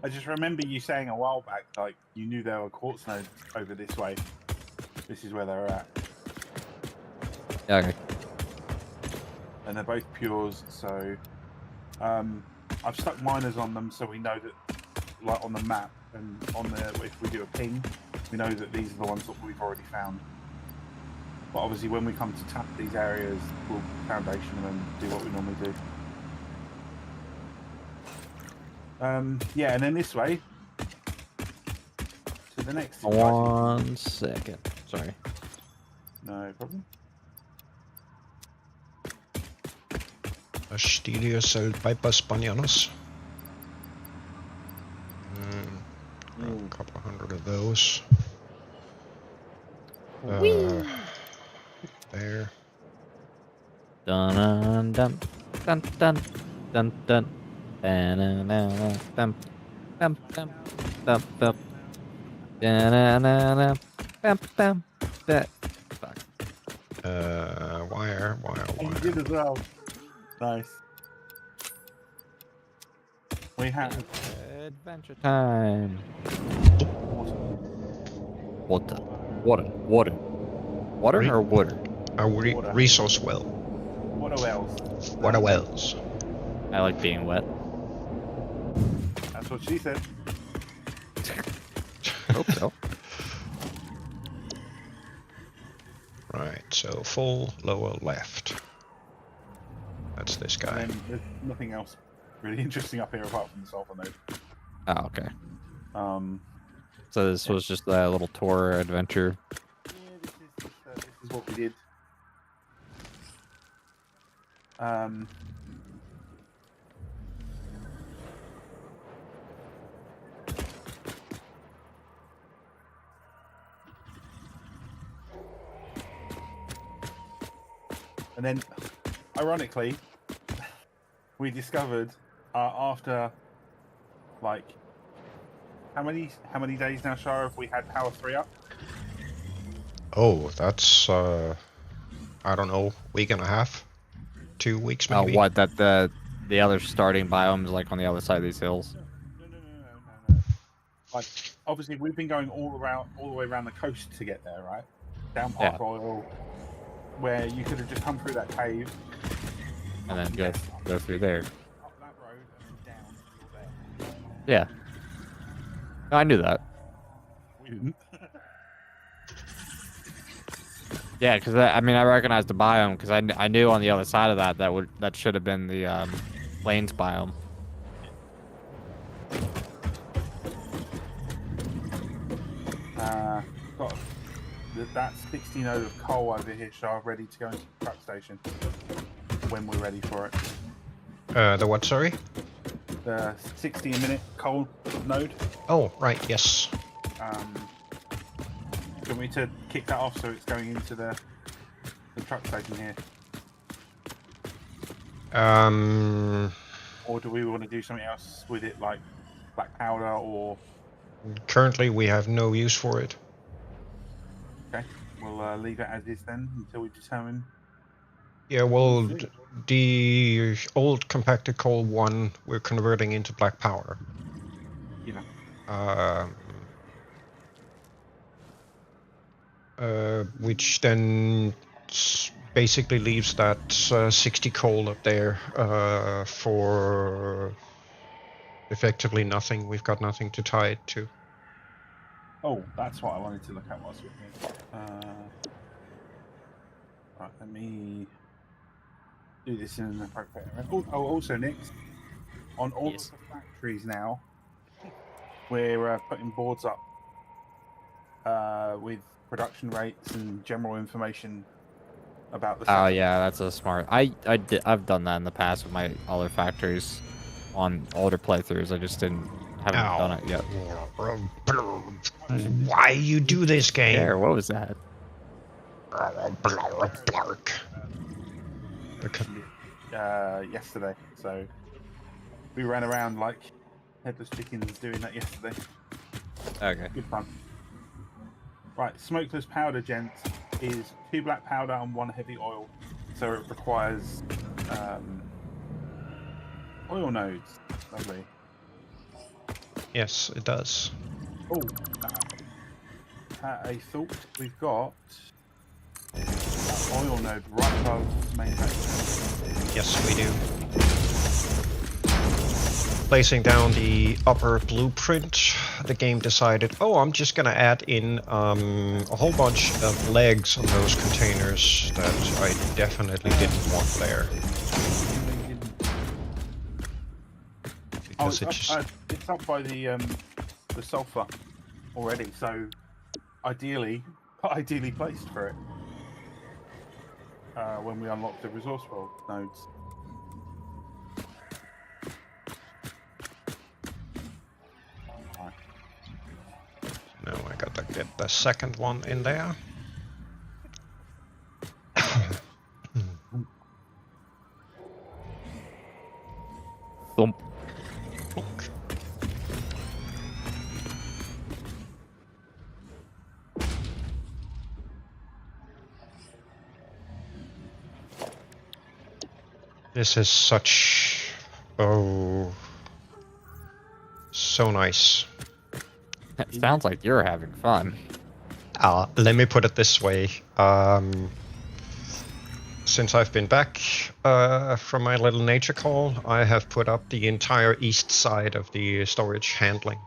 I just remember you saying a while back, like, you knew there were quartz nodes over this way. This is where they're at. Yeah, okay. And they're both pures, so... I've stuck miners on them so we know that, like, on the map, and on the if we do a ping, we know that these are the ones that we've already found. But obviously when we come to tap these areas, we'll foundation them and do what we normally do. Yeah, and then this way to the next. One second. Sorry. No problem. Astelios Bypass Banyanos. A couple of hundred of those. There. Dun dun dun dun dun dun. Dun dun dun dun dun dun. Fuck. Wire. You did as well. Nice. We have Adventure time. Water. Water or water? Water. Resource well. Water wells. Water wells. I like being wet. That's what she said. Hope so. Right, so full lower left. That's this guy. And then there's nothing else really interesting up here apart from the sulfur node. Oh, okay. Um, So this was just a little tour adventure. yeah, this is what we did. And then, ironically, we discovered after like how many days now, Shara, have we had Power 3 up? Oh, that's I don't know, week and a half, 2 weeks maybe. What? That the other starting biome is like on the other side of these hills. No. Like, obviously, we've been going all the way around the coast to get there, right? Down Park Yeah. Royal, where you could have just come through that cave And then go through there. up that road and then down. And you're there. Yeah. No, I knew that. We didn't. Yeah, because I mean I recognized the biome because I knew on the other side of that should have been the plains biome. Got that 60 node of coal over here, Shah, ready to go into the truck station when we're ready for it. The what, sorry? The 60 a minute coal node. Oh, right, yes. Do you want me to kick that off so it's going into the truck station here? Or do we want to do something else with it, like black powder or... Currently we have no use for it. Okay, we'll leave it as is then until we determine. Yeah, well, the old compacted coal one we're converting into black powder. Yeah. Which then basically leaves that 60 coal up there for effectively nothing. We've got nothing to tie it to. Oh, that's what I wanted to look at whilst we're here. Right, let me do this in an appropriate area. Oh, also, Nix, on all Yes. of the factories now, we're putting boards up with production rates and general information about the. Oh yeah, that's a smart. I've done that in the past with my other factories on older playthroughs. I just haven't done it yet. Why you do this game? There, what was that? Yesterday, so we ran around like headless chickens doing that yesterday. Okay. Good fun. Right, smokeless powder, gents, is 2 black powder and 1 heavy oil, so it requires oil nodes. Lovely. Yes, it does. Oh, I thought we've got that oil node right above main factory. Yes, we do. Placing down the upper blueprint, the game decided, oh, I'm just gonna add in a whole bunch of legs on those containers that I definitely didn't want there. Because It's up by the sulfur already, so ideally placed for it when we unlock the resource world nodes. Now I gotta get the second one in there. Thump. This is such... oh... so nice. It sounds like you're having fun. Let me put it this way. Since I've been back from my little nature call, I have put up the entire east side of the storage handling.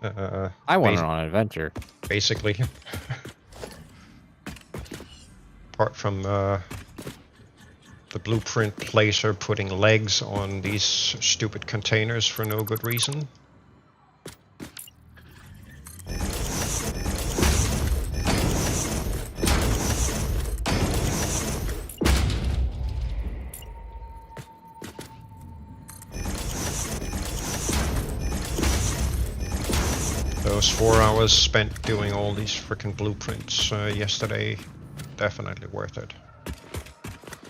I went on an adventure. Basically. apart from the blueprint placer putting legs on these stupid containers for no good reason. Those 4 hours spent doing all these frickin' blueprints yesterday, definitely worth it.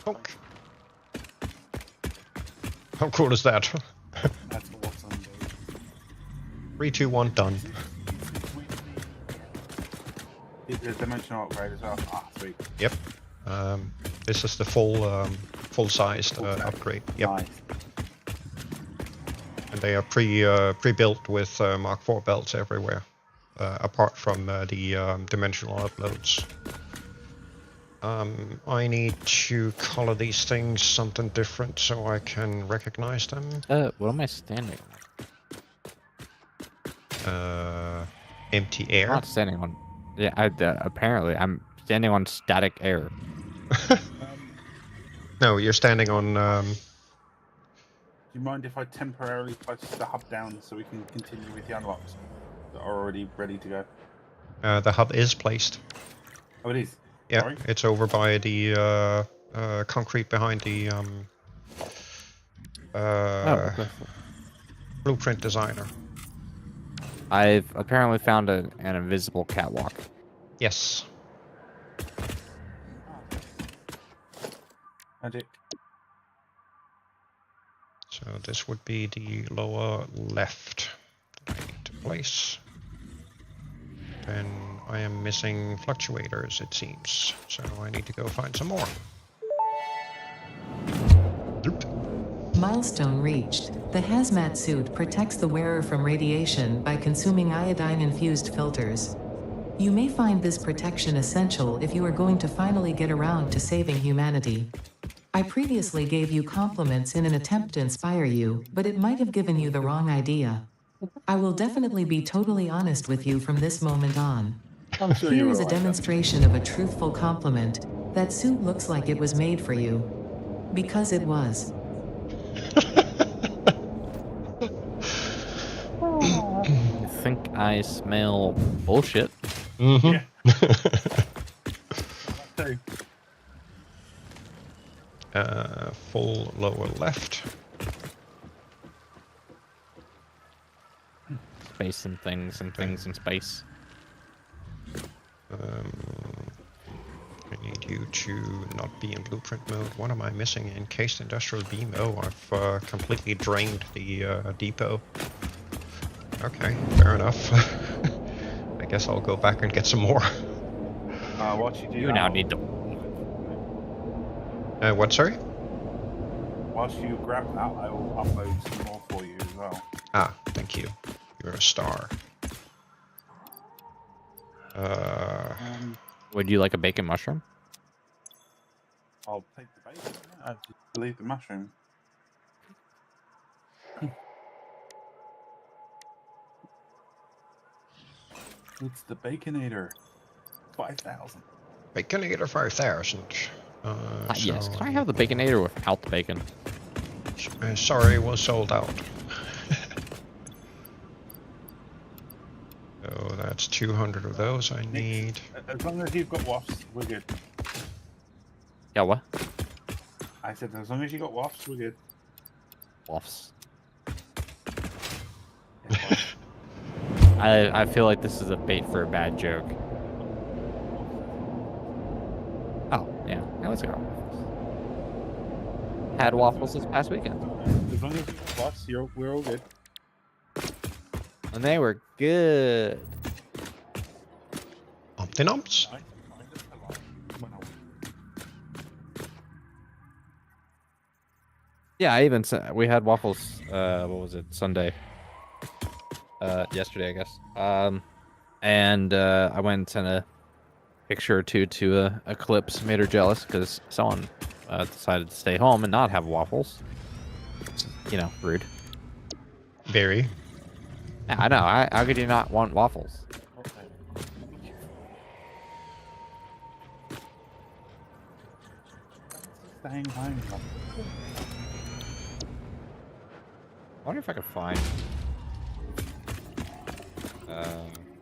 Honk. How cool is that? That's awesome, dude. 3, 2, 1, done. Did the dimensional upgrade as well? Ah, sweet. Yep. This is the full-sized upgrade. Yep. Nice. And they are pre-built with Mark IV belts everywhere, apart from the dimensional uploads. I need to color these things something different so I can recognize them. What am I standing on? Empty I'm air. not standing on. Yeah, apparently I'm standing on static air. No, you're standing on. Do you mind if I temporarily place the hub down so we can continue with the unlocks that are already ready to go? The hub is placed. Oh, it is. Yeah, Sorry. it's over by the concrete behind the Okay. blueprint designer. I've apparently found an invisible catwalk. Yes. Magic. So this would be the lower left that I need to place. Then I am missing fluctuators, it seems. So I need to go find some more. Oop. Milestone reached. The hazmat suit protects the wearer from radiation by consuming iodine-infused filters. You may find this protection essential if you are going to finally get around to saving humanity. I previously gave you compliments in an attempt to inspire you, but it might have given you the wrong idea. I will definitely be totally honest with you from this moment on. I'm sure Here you is a will. demonstration of a truthful compliment. That suit looks like it was made for you. Because it was. I think I smell bullshit. Mm-hmm. So, Full lower left. Space and things and things in space. I need you to not be in blueprint mode. What am I missing? Encased industrial beam. Oh, I've completely drained the depot. Okay, fair enough. I guess I'll go back and get some more. what you do You that, now need to. What, sorry? Whilst you grab that, I will upload some more for you as well. Ah, thank you. You're a star. Would you like a bacon mushroom? I'll take the bacon. I just leave the mushroom. It's the Baconator. 5,000. Baconator 5000. Yes. Can I have the baconator without the bacon? Sorry, was sold out. So that's 200 of those I need. As long as you've got wafts, we're good. Yeah, what? I said as long as you got wafts, we're good. Wafts. Yeah, wafts. I feel like this is a bait for a bad joke. Oh, yeah. Now let's go. Had waffles this past weekend. As long as you got wafts, we're all good. And they were good. Umpty-numps. Yeah, I even we had waffles. What was it? Sunday. Yesterday, I guess. And I went and sent a picture or two to Eclipse. Made her jealous because someone decided to stay home and not have waffles. You know, rude. Very. Yeah, I know. How could you not want waffles? staying home. I wonder if I could find.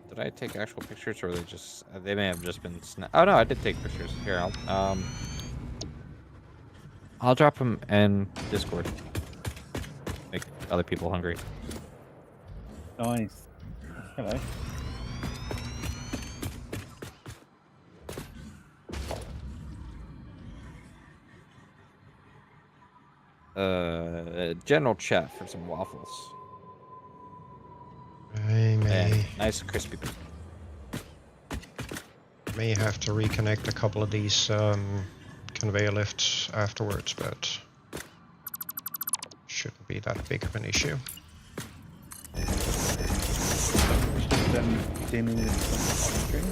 Did I take actual pictures, or they just? They may have just been. Oh no, I did take pictures. Here, I'll drop them in Discord. Make other people hungry. Nice. Hello. General chat for some waffles. I Nice and crispy. may have to reconnect a couple of these conveyor lifts afterwards, but shouldn't be that big of an issue. Then dealing with some upstream.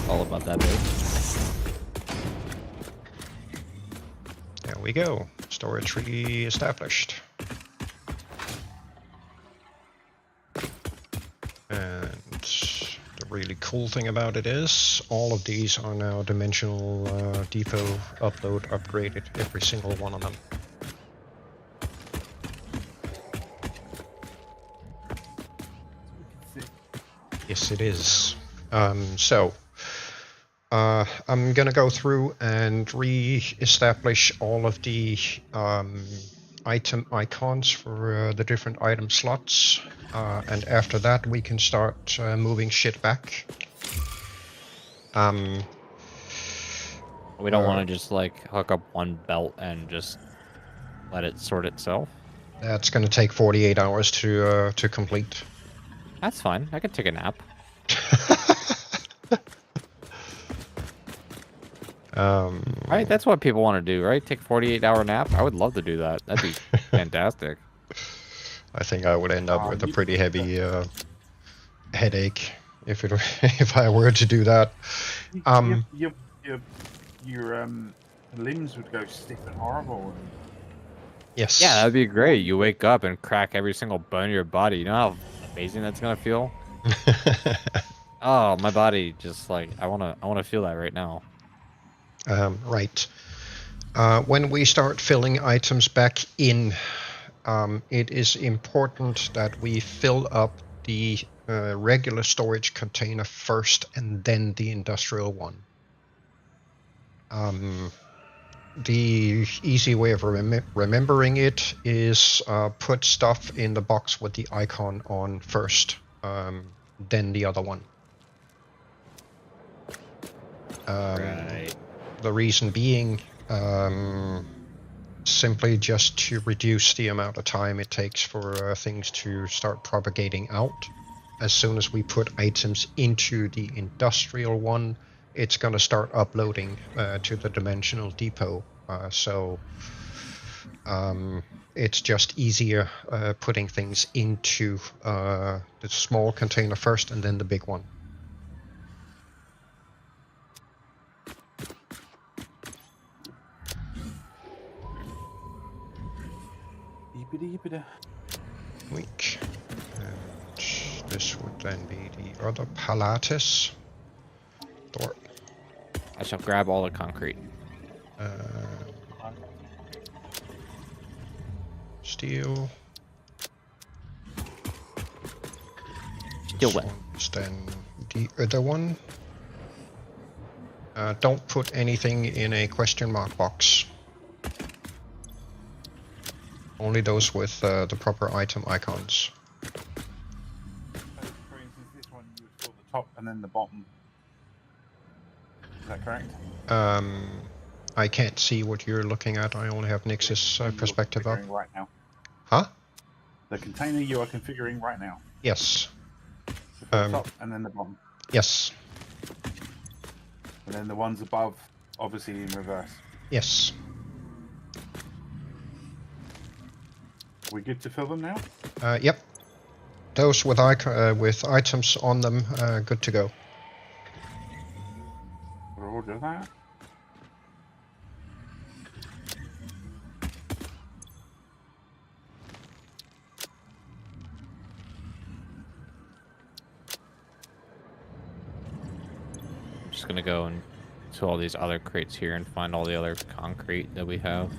All about that, babe. There we go. Storage tree established. And the really cool thing about it is all of these are now dimensional depot upload upgraded, every single one of them. Yes, it is. I'm gonna go through and re-establish all of the item icons for the different item slots, and after that we can start moving shit back. We don't want to just like hook up one belt and just let it sort itself. That's gonna take 48 hours to complete. That's fine. I could take a nap. Right, that's what people want to do, right? Take a 48-hour nap. I would love to do that. That'd be fantastic. I think I would end up with a pretty heavy headache if I were to do that. Your limbs would go stiff and horrible. Yes. Yeah, that'd be great. You wake up and crack every single bone of your body. You know how amazing that's gonna feel? Oh, my body just like I wanna feel that right now. Right. When we start filling items back in, it is important that we fill up the regular storage container first and then the industrial one. The easy way of remembering it is put stuff in the box with the icon on first, then the other one. Right. The reason being simply just to reduce the amount of time it takes for things to start propagating out. As soon as we put items into the industrial one, it's going to start uploading to the dimensional depot. So it's just easier putting things into the small container first and then the big one. Weak. And this would then be the other Pilates. Door. I shall grab all the concrete. Steel. Still wet. Then the other one. Don't put anything in a question mark box. Only those with the proper item icons. So, for instance, this one you would fill the top and then the bottom. Is that correct? I can't see what you're looking at. I only have Nix's perspective up. Right now. Huh? The container you are configuring right now. Yes. So the top and then the bottom. Yes. And then the ones above, obviously in reverse. Yes. We good to fill them now? Yep. Those with items on them, good to go. Roger that. I'm just gonna go to all these other crates here and find all the other concrete that we have.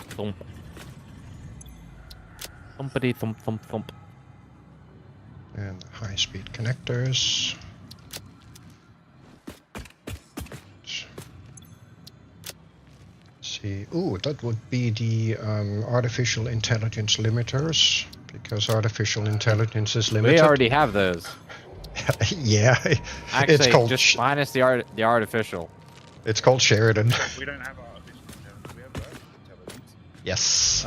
Thump. Thumpity thump thump thump. And high-speed connectors. See, ooh, that would be the artificial intelligence limiters, because artificial intelligence is limited. We already have those. Yeah, Actually, it's called just minus the artificial. It's called Sheridan. We don't have artificial intelligence. We have virtual intelligence. Yes.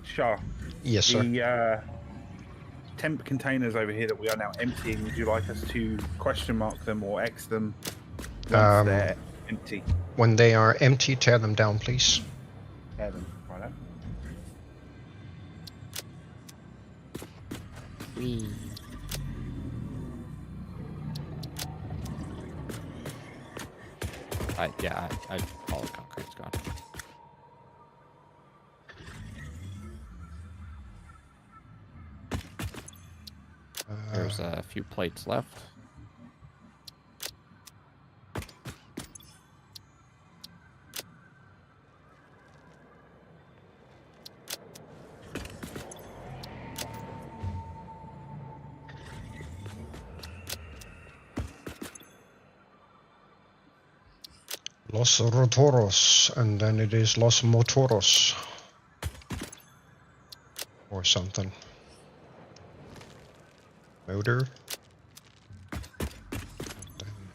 Shah. Yes, sir. The temp containers over here that we are now emptying, would you like us to question mark them or X them once they're empty? When they are empty, tear them down, please. Tear them. Right. All the concrete's gone. There's a few plates left. Los Rotoros, and then it is Los Motoros. Or something. Motor.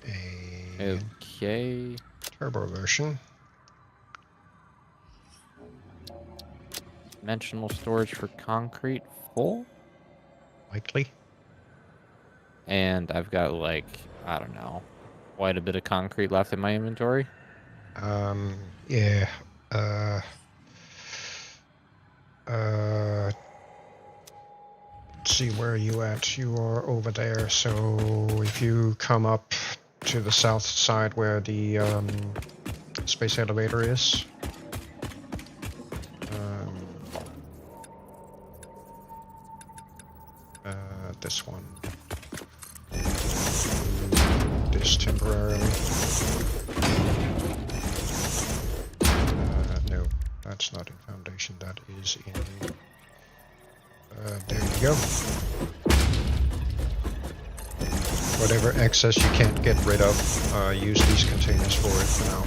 And then Okay. turbo version. Dimensional storage for concrete full. Likely. And I've got, like, I don't know, quite a bit of concrete left in my inventory. Yeah. Let's see, where are you at? You are over there, so if you come up to the south side where the space elevator is. This one. This temporarily. No, that's not in foundation, that is in... there you go. Whatever excess you can't get rid of, use these containers for it for now.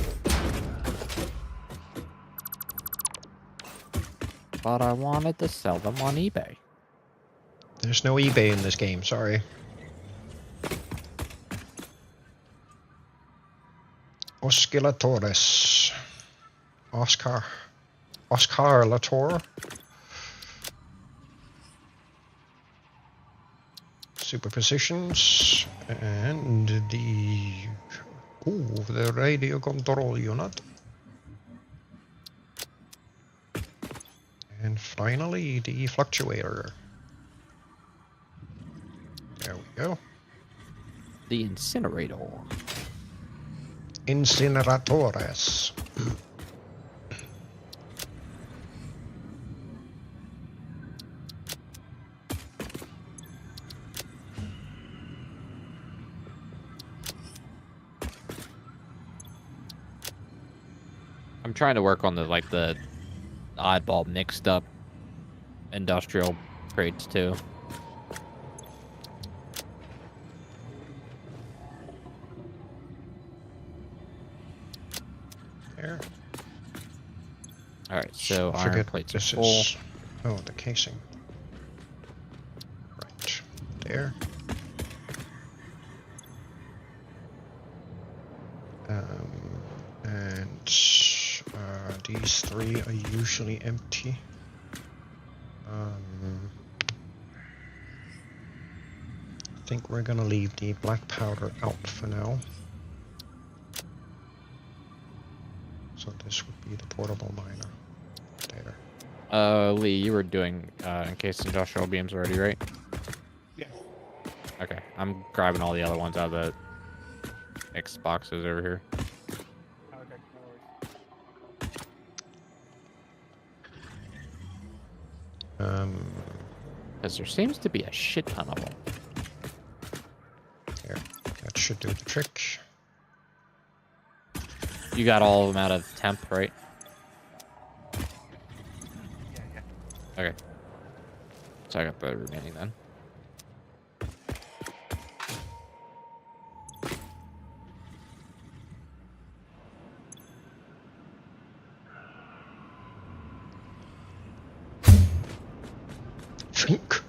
But I wanted to sell them on eBay. There's no eBay in this game, sorry. Oscillatores. Oscar Latour. Superpositions. And the radio control unit. And finally, the fluctuator. There we go. The incinerator. Incineratores. I'm trying to work on the oddball mixed up industrial crates too. There. Alright, so iron Forget plates are this full. is... Oh, the casing. Right. There. These 3 are usually empty. I think we're gonna leave the black powder out for now. So this would be the portable miner. There. Lee, you were doing encased industrial beams already, right? Yeah. Okay, I'm grabbing all the other ones out of the X boxes over here. Okay, no worries. Because there seems to be a shit ton of them. Here, that should do the trick. You got all of them out of temp, right? Yeah. Okay. So I got the remaining then. Think.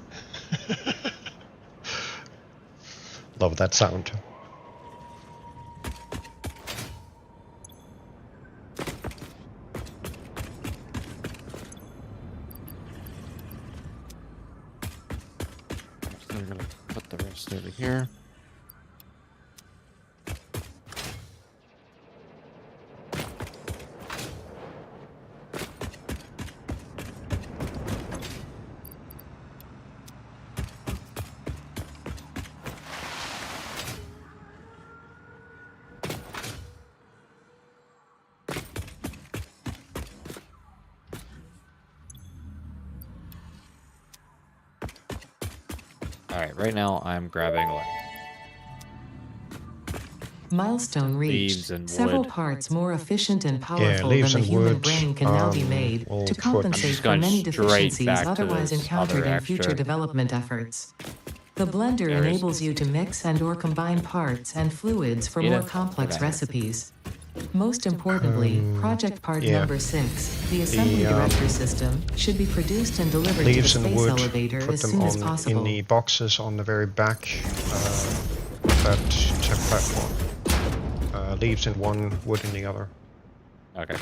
Love that sound. So we're gonna put the rest over here. Alright, right now I'm grabbing what? Milestone Leaves reached. and Several wood. parts more efficient and powerful leaves than the and human wood, brain can now be made we'll to put- compensate I'm just for going many straight deficiencies back to otherwise this encountered other in future extra. development efforts. The blender There is- enables you to mix and/or combine parts and fluids for You more know, complex okay. recipes. Most importantly, project part yeah. number 6, the assembly director system, should be produced and delivered to the Leaves and space wood, elevator put as them soon as on possible. in the boxes on the very back of that temp platform. Leaves in one, wood in the other. Okay.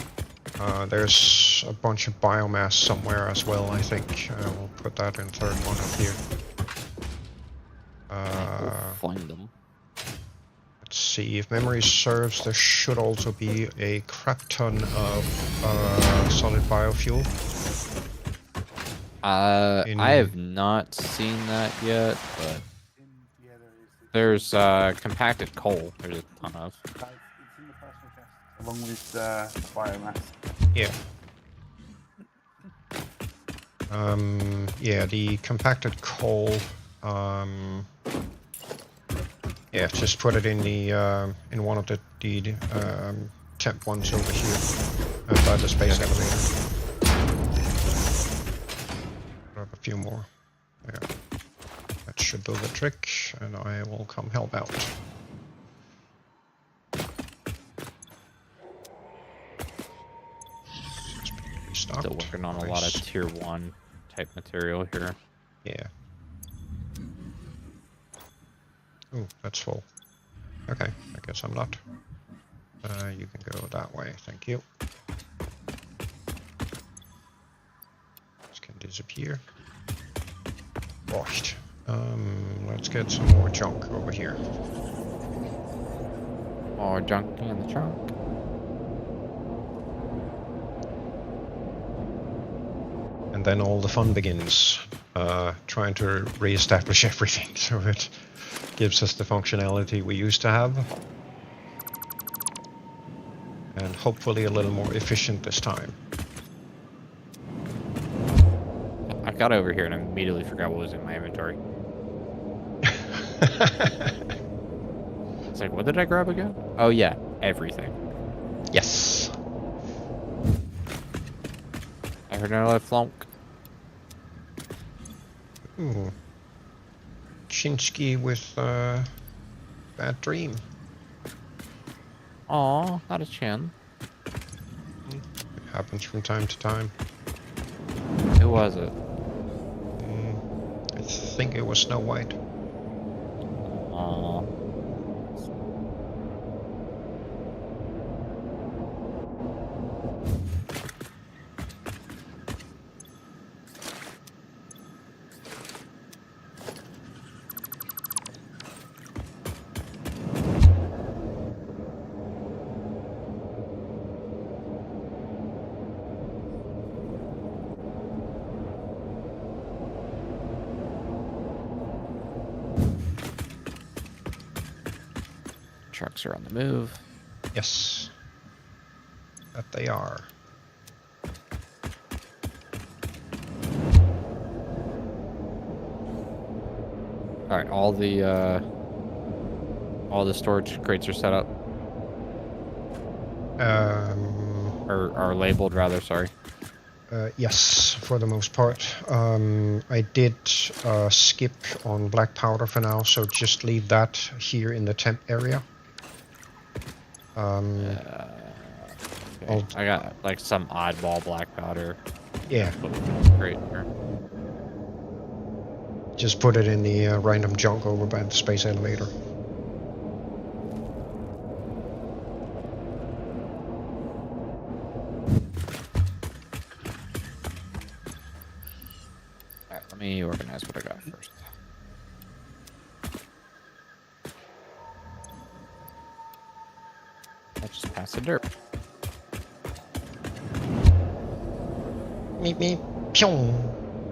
There's a bunch of biomass somewhere as well, I think. We'll put that in third one up here. We'll find them. Let's see, if memory serves, there should also be a crap ton of solid biofuel. I have not seen that yet, but Yeah, there is. there's compacted coal. There's a ton of. It's in the personal chest, along with biomass. Yeah. Yeah, the compacted coal. Yeah, just put it in the in one of the temp ones over here by the space elevator. Grab a few more. Yeah, that should do the trick, and I will come help out. Still working on a lot of tier 1 type material here. Yeah. Oh, that's full. Okay, I guess I'm not. You can go that way, thank you. This can disappear. Washed. Let's get some more junk over here. More junk in the trunk. And then all the fun begins. Trying to re-establish everything so it gives us the functionality we used to have. And hopefully a little more efficient this time. I got over here and I immediately forgot what was in my inventory. It's like, what did I grab again? Oh yeah, everything. Yes. I heard another flunk. Ooh. Chinsky with bad dream. Aw, not a chin. It happens from time to time. Who was it? I think it was Snow White. Aw. trucks are on the move. Yes. That they are. All right, all the storage crates are set up, or are labeled rather. Sorry. Yes, for the most part. I did skip on black powder for now, so just leave that here in the temp area. Okay. I got like some oddball black powder. Yeah, Great. Here. just put it in the random junk over by the space elevator. All right, let me organize what I got first. I just passed the dirt. Meep meep. Pyong.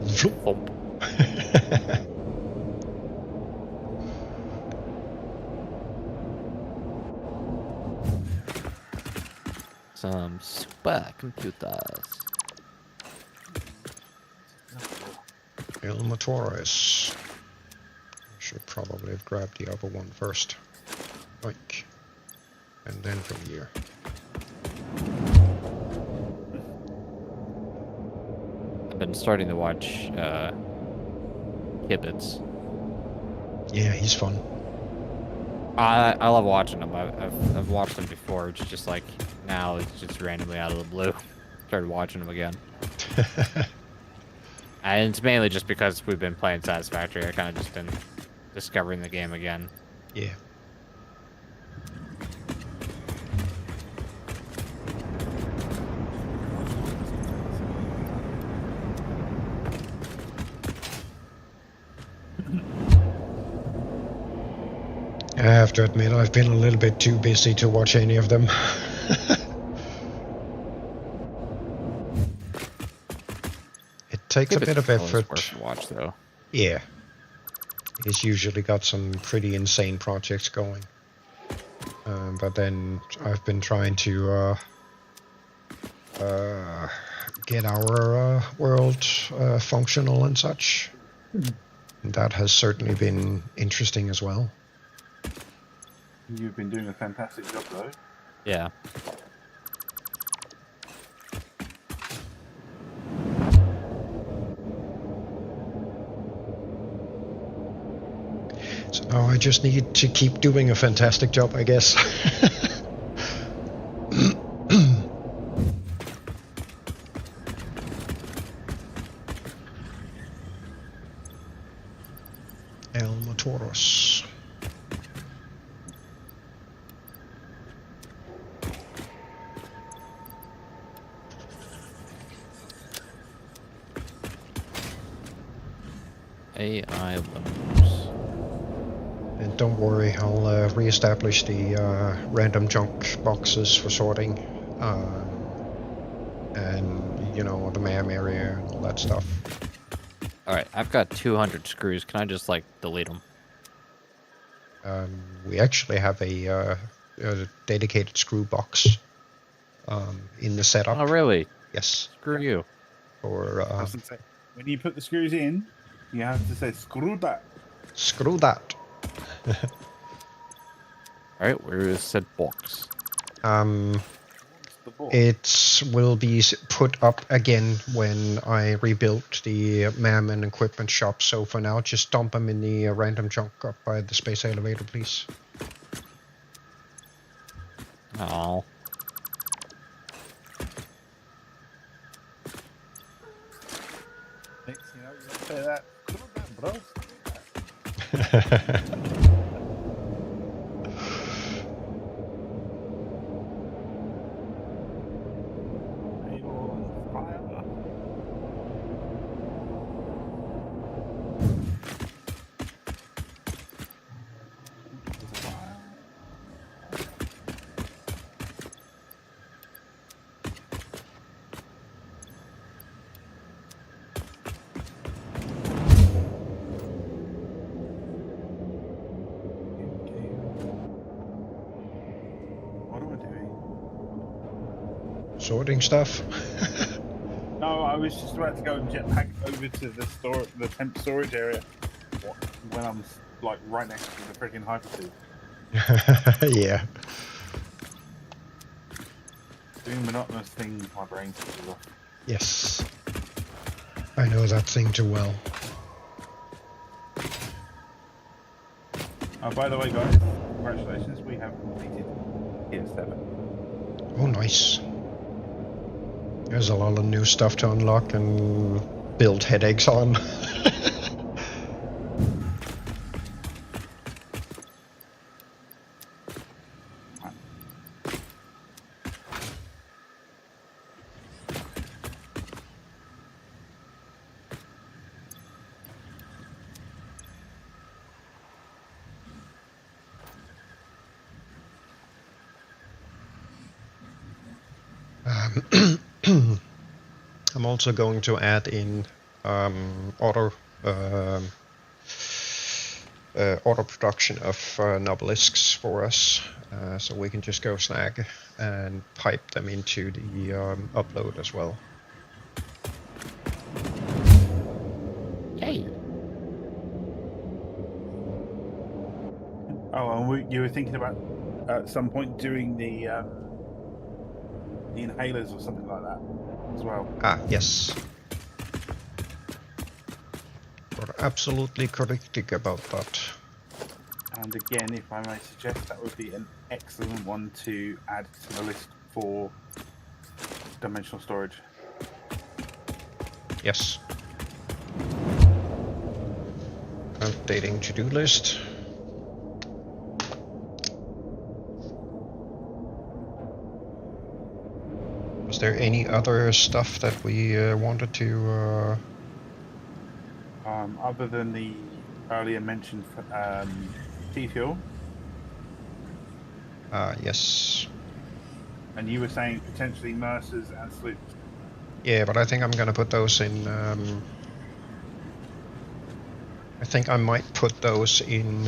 Vloep. Thump. Some supercomputers. El Motores. I should probably have grabbed the other one first. Like. And then from here. I've been starting to watch Kibitz. Yeah, he's fun. I love watching them. I've watched them before. It's just like now it's just randomly out of the blue. Started watching them again. And it's mainly just because we've been playing Satisfactory. I kind of just been discovering the game again. Yeah. I have to admit, I've been a little bit too busy to watch any of them. It takes a bit of effort. Worth to watch though. Yeah. He's usually got some pretty insane projects going. But then I've been trying to get our world functional and such. And that has certainly been interesting as well. You've been doing a fantastic job, though. Yeah. So now I just need to keep doing a fantastic job, I guess. El Motoros. AI limos. And don't worry, I'll re-establish the random junk boxes for sorting. And, you know, the MAM area and all that stuff. Alright, I've got 200 screws. Can I just, like, delete them? We actually have a dedicated screw box in the setup. Oh, really? Yes. Screw you. For I was gonna say, when you put the screws in, you have to say, screw that. screw that. Alright, where is said box? The ball. It will be put up again when I rebuild the MAM and equipment shop. So for now, just dump them in the random junk up by the space elevator, please. Oh. Nix, you know, you don't say that. Screw that, bro. Screw that. Table and file. There's a file. Sorting stuff. No, I was just about to go and jetpack over to the temp storage area when I'm like right next to the freaking hypertube. Yeah. Doing monotonous things, my brain switches off. Yes. I know that thing too well. By the way, guys, congratulations, we have completed Tier 7. Oh, nice. There's a lot of new stuff to unlock and build headaches on. I'm also going to add in auto production of nobelisks for us, so we can just go snag and pipe them into the upload as well. Yay! Oh, and you were thinking about at some point doing the inhalers or something like that as well. Ah, yes. You're absolutely correct about that. And again, if I may suggest, that would be an excellent one to add to the list for dimensional storage. Yes. Updating to-do list. Was there any other stuff that we wanted to... Other than the earlier mentioned T-fuel, yes. and you were saying potentially Mercers and sloops. Yeah, but I think I'm gonna put those in... I think I might put those in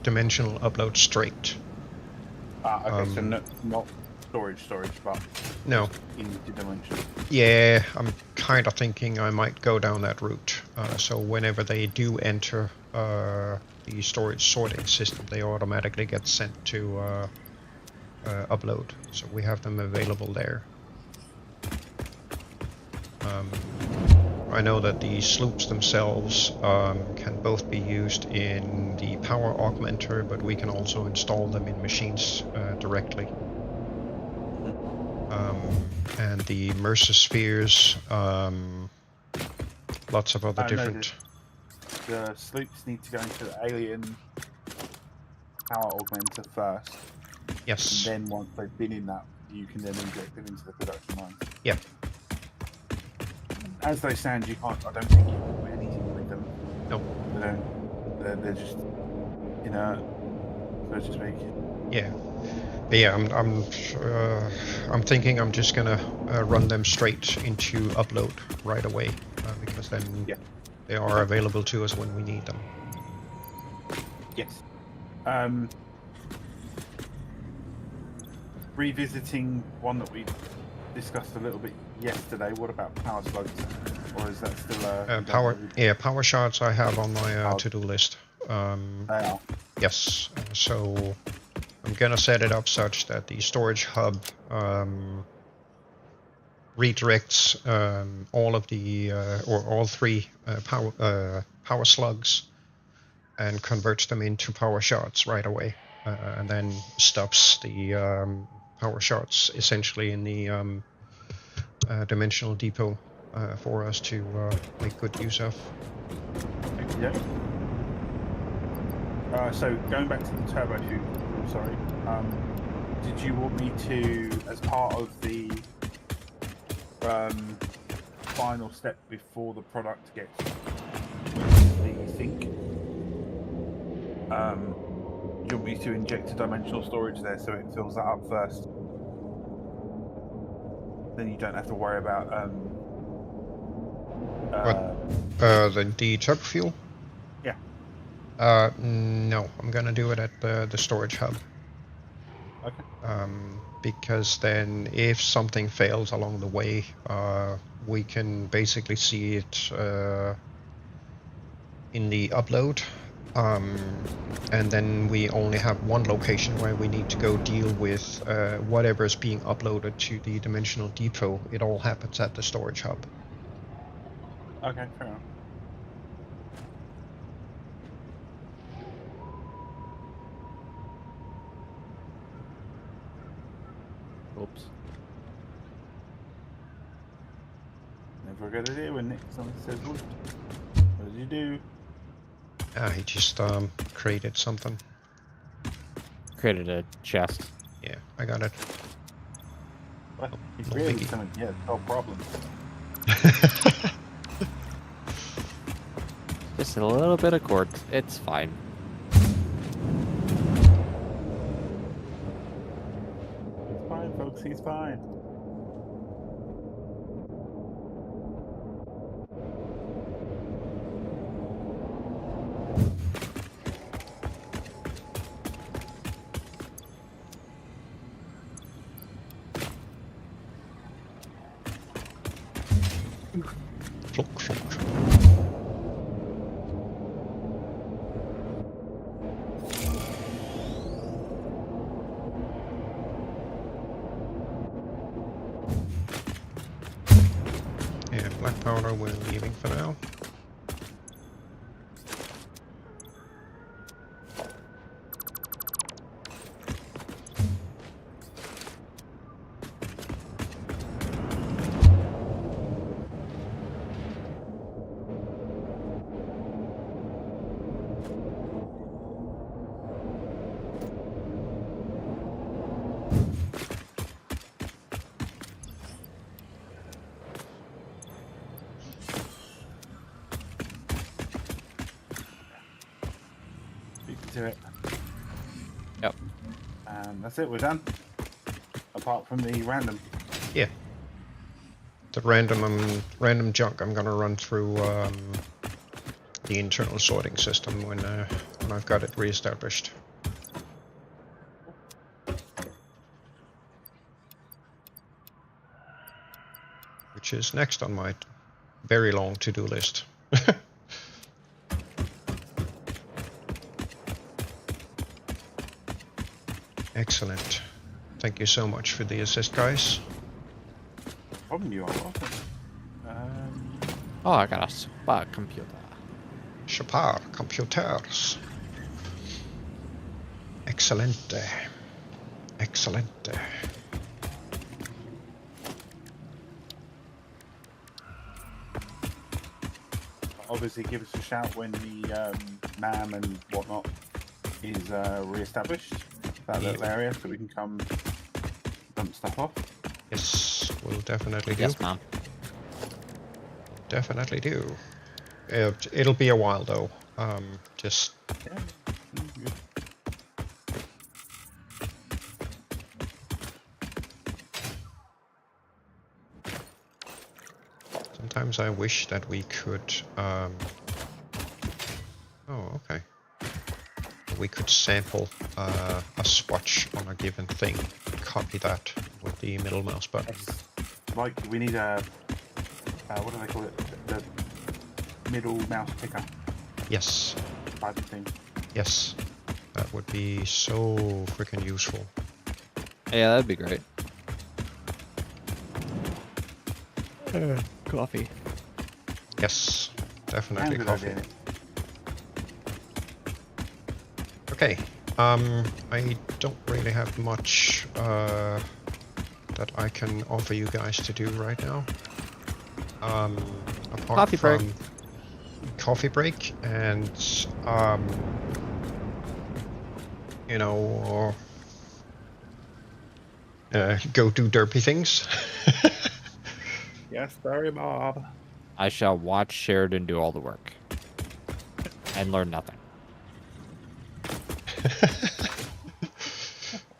dimensional upload straight. Okay, so not storage, but No. into dimension. Yeah, I'm kind of thinking I might go down that route. So whenever they do enter the storage sorting system, they automatically get sent to upload. So we have them available there. I know that the sloops themselves can both be used in the power augmenter, but we can also install them in machines directly. And the Mercer spheres, lots of other different... No, the sloops need to go into the alien power augmenter first. Yes. And then once they've been in that, you can then inject them into the production line. Yeah. As they stand, you can't. I don't think you can do anything with them. No. They don't. They're just inert, so to speak. Yeah. But yeah, I'm thinking I'm just gonna run them straight into upload right away because then they are available to us when we need them. Yes. Revisiting one that we discussed a little bit yesterday. What about power slugs? Or is that still power shards I have on my to-do list. They are. Yes. So I'm gonna set it up such that the storage hub redirects all of the or all three power slugs and converts them into power shards right away, and then stops the power shards essentially in the dimensional depot for us to make good use of. Yeah. So going back to the turbo fuel, sorry. Did you want me to, as part of the final step before the product gets the sink, you want me to inject a dimensional storage there so it fills that up first? Then you don't have to worry about the turbo fuel? Yeah. No, I'm gonna do it at the storage hub. Okay. because then if something fails along the way, we can basically see it in the upload. And then we only have one location where we need to go deal with whatever is being uploaded to the dimensional depot. It all happens at the storage hub. Okay, fair enough. Oops. Never a good idea when Nick someone says, "What did you do?" He just created something. Created a chest. Yeah, I got it. What? He's no really biggie. something. Yeah, no problem. Just a little bit of quartz. It's fine. He's fine, folks. He's fine. Flunk, flunk. Yeah, black powder we're leaving for now. To it. Yep. And that's it. We're done. Apart from the random. Yeah. The random junk I'm gonna run through the internal sorting system when I've got it reestablished. Which is next on my very long to-do list. Excellent. Thank you so much for the assist, guys. Problem you are welcome. Oh, I got a spot computer. Chapar computers. Excelente. Excelente. Obviously, give us a shout when the MAM and whatnot is re-established. That little area, so we can come dump stuff off. Yes, we'll definitely do. Yes, ma'am. Definitely do. It'll be a while though. Just Yeah. Good. sometimes I wish that we could. Oh, okay. We could sample a swatch on a given thing, copy that with the middle mouse button. Like, we need a what do they call it? The middle mouse picker Yes, type of thing. yes. That would be so freaking useful. Yeah, that'd be great. Coffee. Yes, definitely Good coffee. idea. Okay, I don't really have much that I can offer you guys to do right now. Apart Coffee break. from coffee break and you know, go do derpy things. Yes, sorry, Bob. I shall watch Sheridan do all the work. And learn nothing.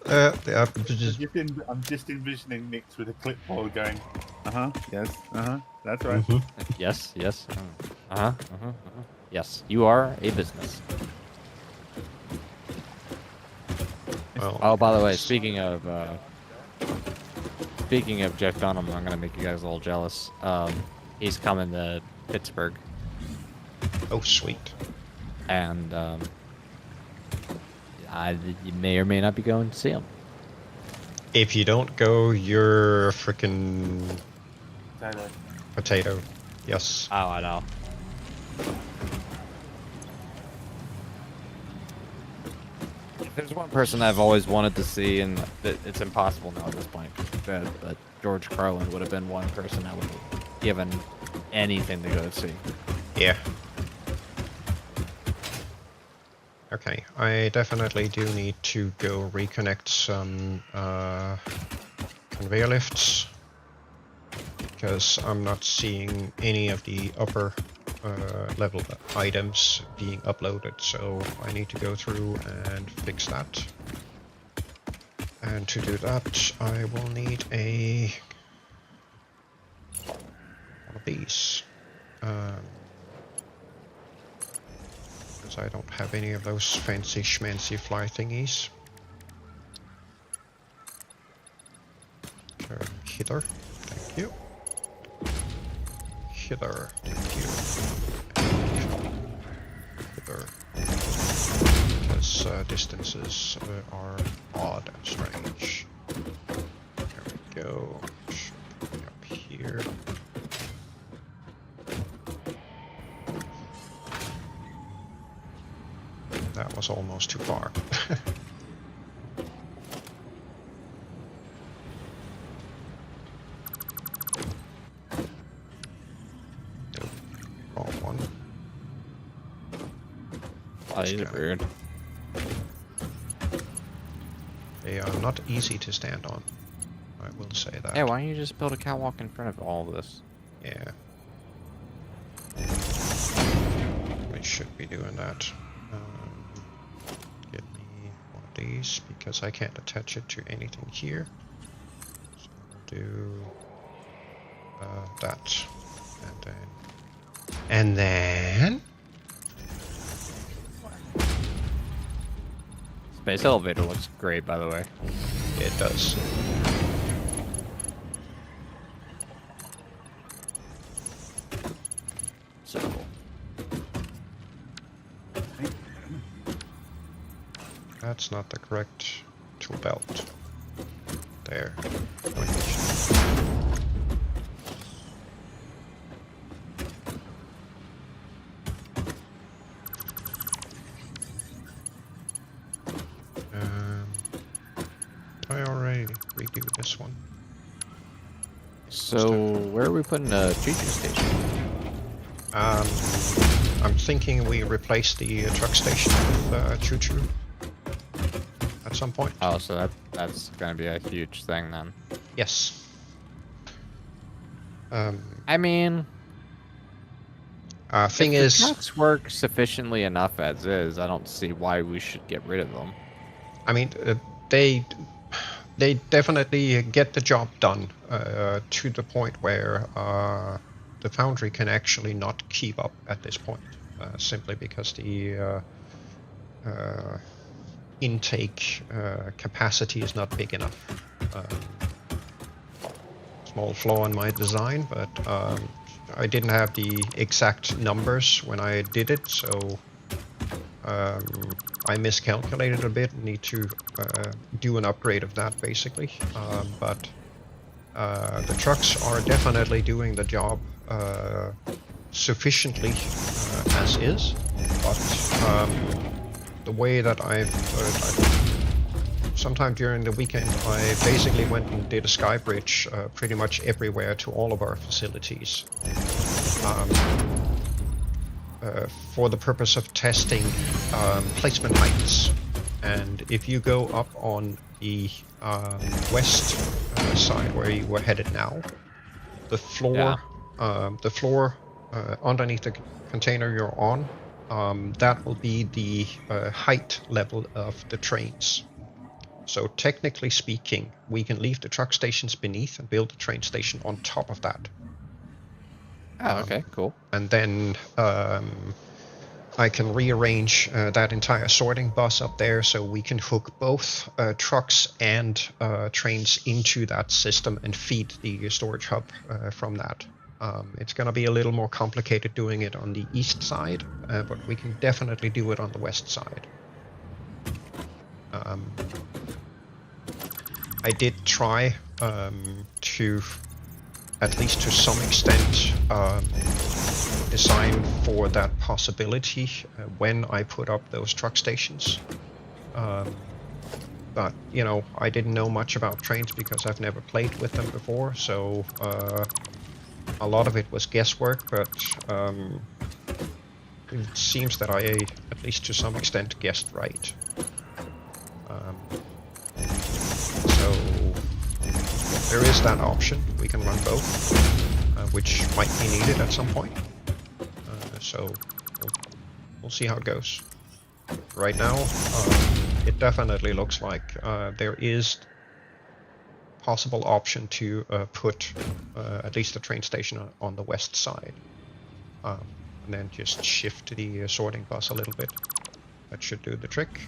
I'm just envisioning Nix with a clipboard going, yes, that's right. Yes, yes. Yes, you are a business. Well, Oh, by the way, speaking of speaking of Jeff Dunham, I'm gonna make you guys a little jealous. He's coming to Pittsburgh, Oh, sweet. and you may or may not be going to see him. If you don't go, you're a freaking Taylor. potato. Yes. Oh, I know. If there's one person I've always wanted to see, and it's impossible now at this point, but George Carlin would have been one person I would have given anything to go see. Yeah. Okay, I definitely do need to go reconnect some conveyor lifts, because I'm not seeing any of the upper level items being uploaded, so I need to go through and fix that. And to do that, I will need one of these. Because I don't have any of those fancy schmancy fly thingies. Turn hither, thank you. Hither, thank you. Hither. Because distances are odd and strange. There we go. Should be up here. That was almost too far. Nope, wrong one. Oh, these are weird. They are not easy to stand on. I will say that. Yeah, why don't you just build a catwalk in front of all of this? Yeah. We should be doing that. Get me one of these because I can't attach it to anything here. So we'll do that, and then Space elevator looks great, by the way. it does. So cool. That's not the correct tool belt. There. I already redo this one. So, where are we putting a choo-choo station? I'm thinking we replace the truck station with choo-choo at some point. Oh, so that's gonna be a huge thing then. Yes. I mean, Thing if the is, trucks work sufficiently enough as is, I don't see why we should get rid of them. I mean, they definitely get the job done to the point where the foundry can actually not keep up at this point, simply because the intake capacity is not big enough. Small flaw in my design, but I didn't have the exact numbers when I did it, so I miscalculated a bit and need to do an upgrade of that basically. But the trucks are definitely doing the job sufficiently as is, but the way that I've sometime during the weekend I basically went and did a sky bridge pretty much everywhere to all of our facilities. For the purpose of testing placement heights. And if you go up on the west side where you were headed now, the floor, underneath the container you're on, that will be the height level of the trains. So technically speaking, we can leave the truck stations beneath and build the train station on top of that. Oh, okay, cool. And then I can rearrange that entire sorting bus up there so we can hook both trucks and trains into that system and feed the storage hub from that. It's going to be a little more complicated doing it on the east side, but we can definitely do it on the west side. I did try to, at least to some extent, design for that possibility when I put up those truck stations. But, you know, I didn't know much about trains because I've never played with them before, so a lot of it was guesswork, but it seems that I, at least to some extent, guessed right. So there is that option. We can run both, which might be needed at some point. So we'll see how it goes. Right now, it definitely looks like there is possible option to put at least the train station on the west side, and then just shift the sorting bus a little bit. That should do the trick.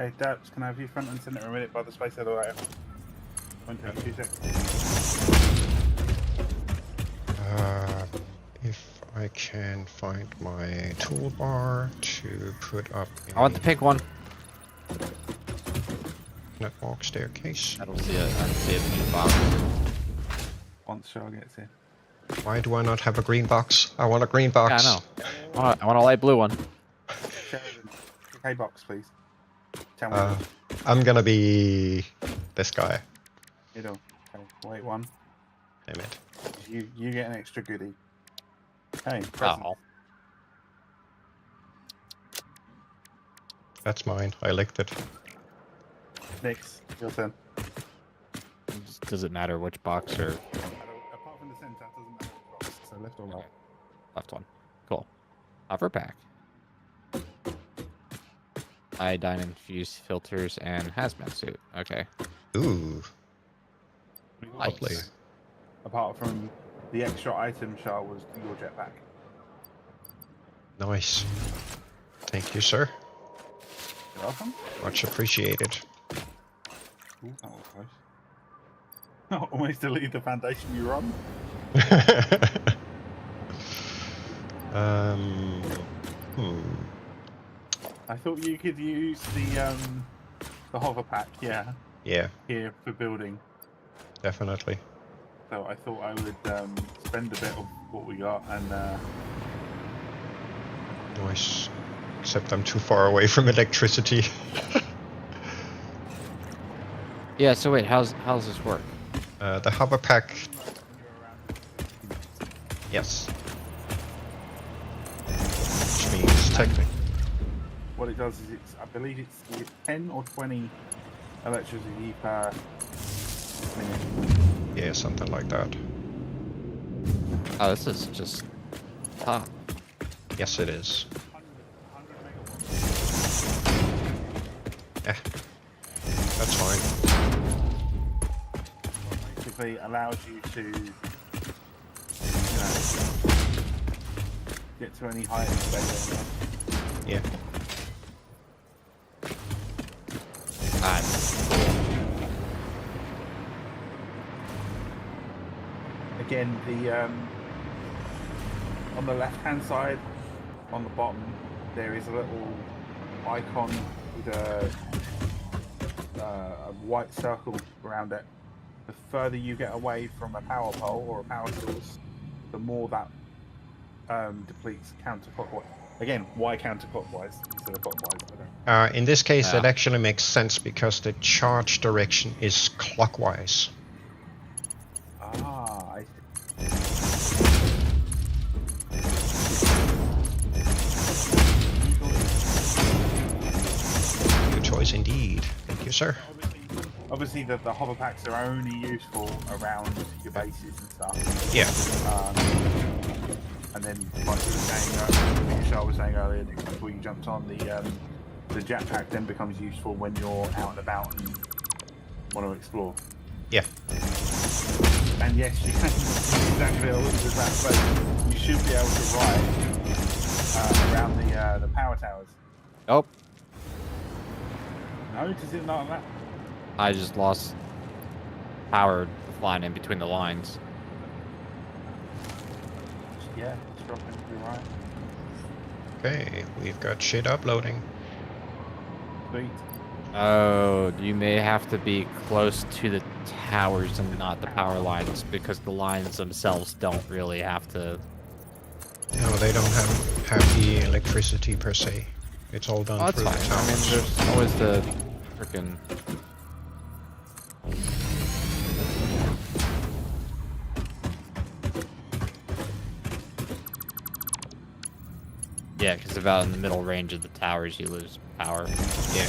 Okay, derps, can I have you front and centre a minute by the space elevator? 2 seconds. If I can find my toolbar to put up I want the pink one. network staircase. I don't see a pink box. Once Char gets here. Why do I not have a green box? I want a green box. Yeah, I know. I want a light blue one. Sheridan, K box, please. Tell me. I'm gonna be this guy. You know. Okay, wait one. Damn it. You get an extra goodie. Hey, present. Oh. That's mine. I licked it. Nix, your turn. Does it matter which box or Apart from the centre, it doesn't matter which box. So left or right. left one? Cool. Hover pack. Iodine infused filters and hazmat suit. Okay. Ooh. Lovely. Apart from the extra item, Char, was your jetpack. Nice. Thank you, sir. You're welcome. Much appreciated. Ooh, that was close. Almost deleted the foundation you were on. I thought you could use the hover pack, yeah, Yeah, here for building. definitely. So I thought I would spend a bit of what we got and Nice. Except I'm too far away from electricity. Yeah. So wait, how's this work? The hover pack. Yes. Which means technically. what it does is I believe it's 10 or 20 electricity per minute. Yeah, something like that. Oh, this is just top. Yes, it is. 100 megawatts. Yeah. That's fine. Basically allows you to get to any height and stay there. Yeah. Again, the on the left-hand side, on the bottom, there is a little icon with a white circle around it. The further you get away from a power pole or a power source, the more that depletes counterclockwise. Again, why counterclockwise instead of clockwise? I don't. In this case, it Yeah. actually makes sense because the charge direction is clockwise. Ah, I Good choice indeed. Thank you, sir. obviously the hover packs are only useful around your bases and stuff. Yeah. And then, like you were saying, Michelle was saying earlier, before you jumped on, the jetpack then becomes useful when you're out and about and want to explore. Yeah. And yes, you can exactly what was about to say. You should be able to ride around the power towers. Oh, No, does it not that? I just lost power line in between the lines. Yeah, it's dropping to the right. Okay, we've got shit uploading. Sweet. Oh, you may have to be close to the towers and not the power lines because the lines themselves don't really have to. No, they don't have the electricity per se. It's all done Oh, that's through fine. the I mean, towers. there's always the freaking. Yeah, because about in the middle range of the towers, you lose power. Yeah.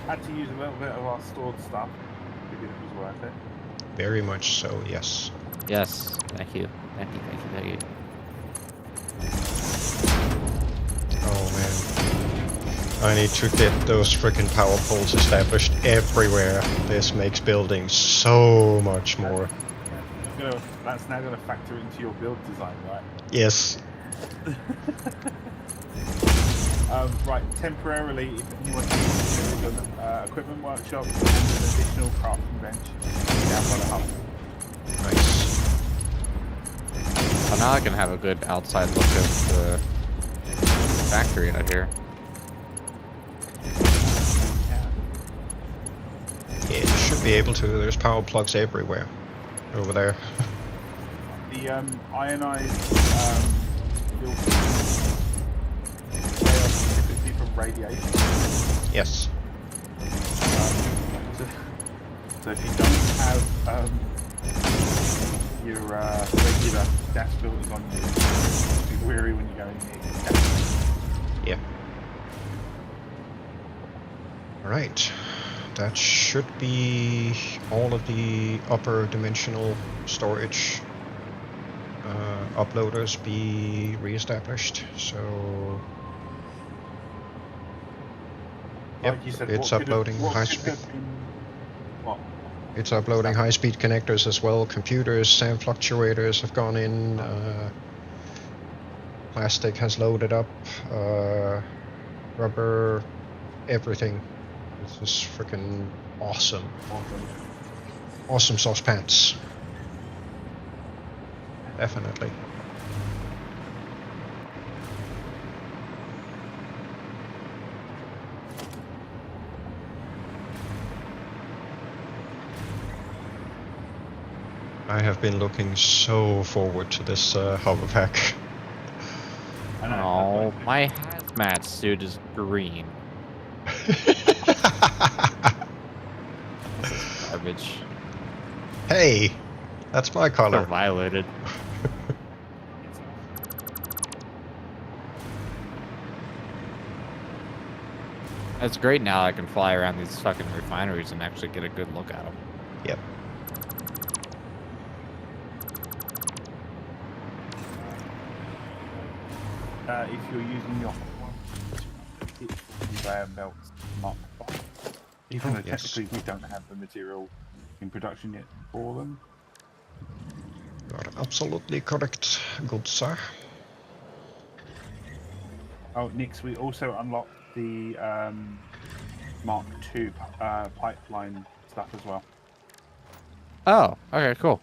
Had to use a little bit of our stored stuff because it was worth it. Very much so, yes. Yes, thank you. Thank you, thank you, thank you. Oh man. I need to get those freaking power poles established everywhere. This makes building so much more. That's now going to factor into your build design, right? Yes. Right, temporarily, if anyone needs an equipment workshop and an additional crafting bench down by the hub. Nice. So now I can have a good outside look of the factory out here. Yeah, you should be able to. There's power plugs everywhere. Over there. The ionized filters, they are specifically for radiation. Yes. So if you don't have your regular gas filters on you, just be wary when you're going near gas. Yeah. Alright. That should be all of the upper dimensional storage uploaders be reestablished. So yep, Like you said, it's what could uploading have- what high could speed. have been- What? It's uploading high-speed connectors as well. Computers, SAM fluctuators have gone in. Plastic has loaded up. Rubber, everything. This is freaking awesome. Awesome sauce pants. Definitely. I have been looking so forward to this hover pack. I know, Oh, that's my hazmat suit is green. Garbage. Hey, that's my So color. violated. It's great now I can fly around these fucking refineries and actually get a good look at them. Yep. if you're using your conveyor belts, Mark 5. Even though yes. technically we don't have the material in production yet for them. You are absolutely correct, good sir. Oh, Nix, we also unlocked the Mark II pipeline stuff as well. Oh, okay, cool.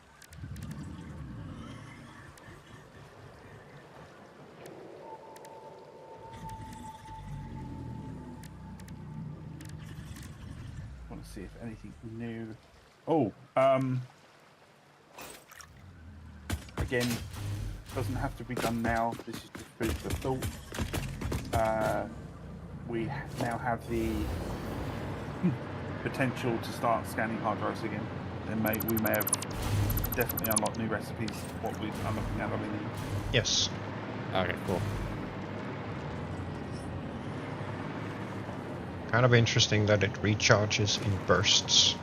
I want to see new. Oh, again, doesn't have to be done now. This is just food for thought. We now have the potential to start scanning hard drives again, and we may have definitely unlocked new recipes. What we're unlocking out of it. Yes. Okay, cool. Kind of interesting that it recharges in bursts.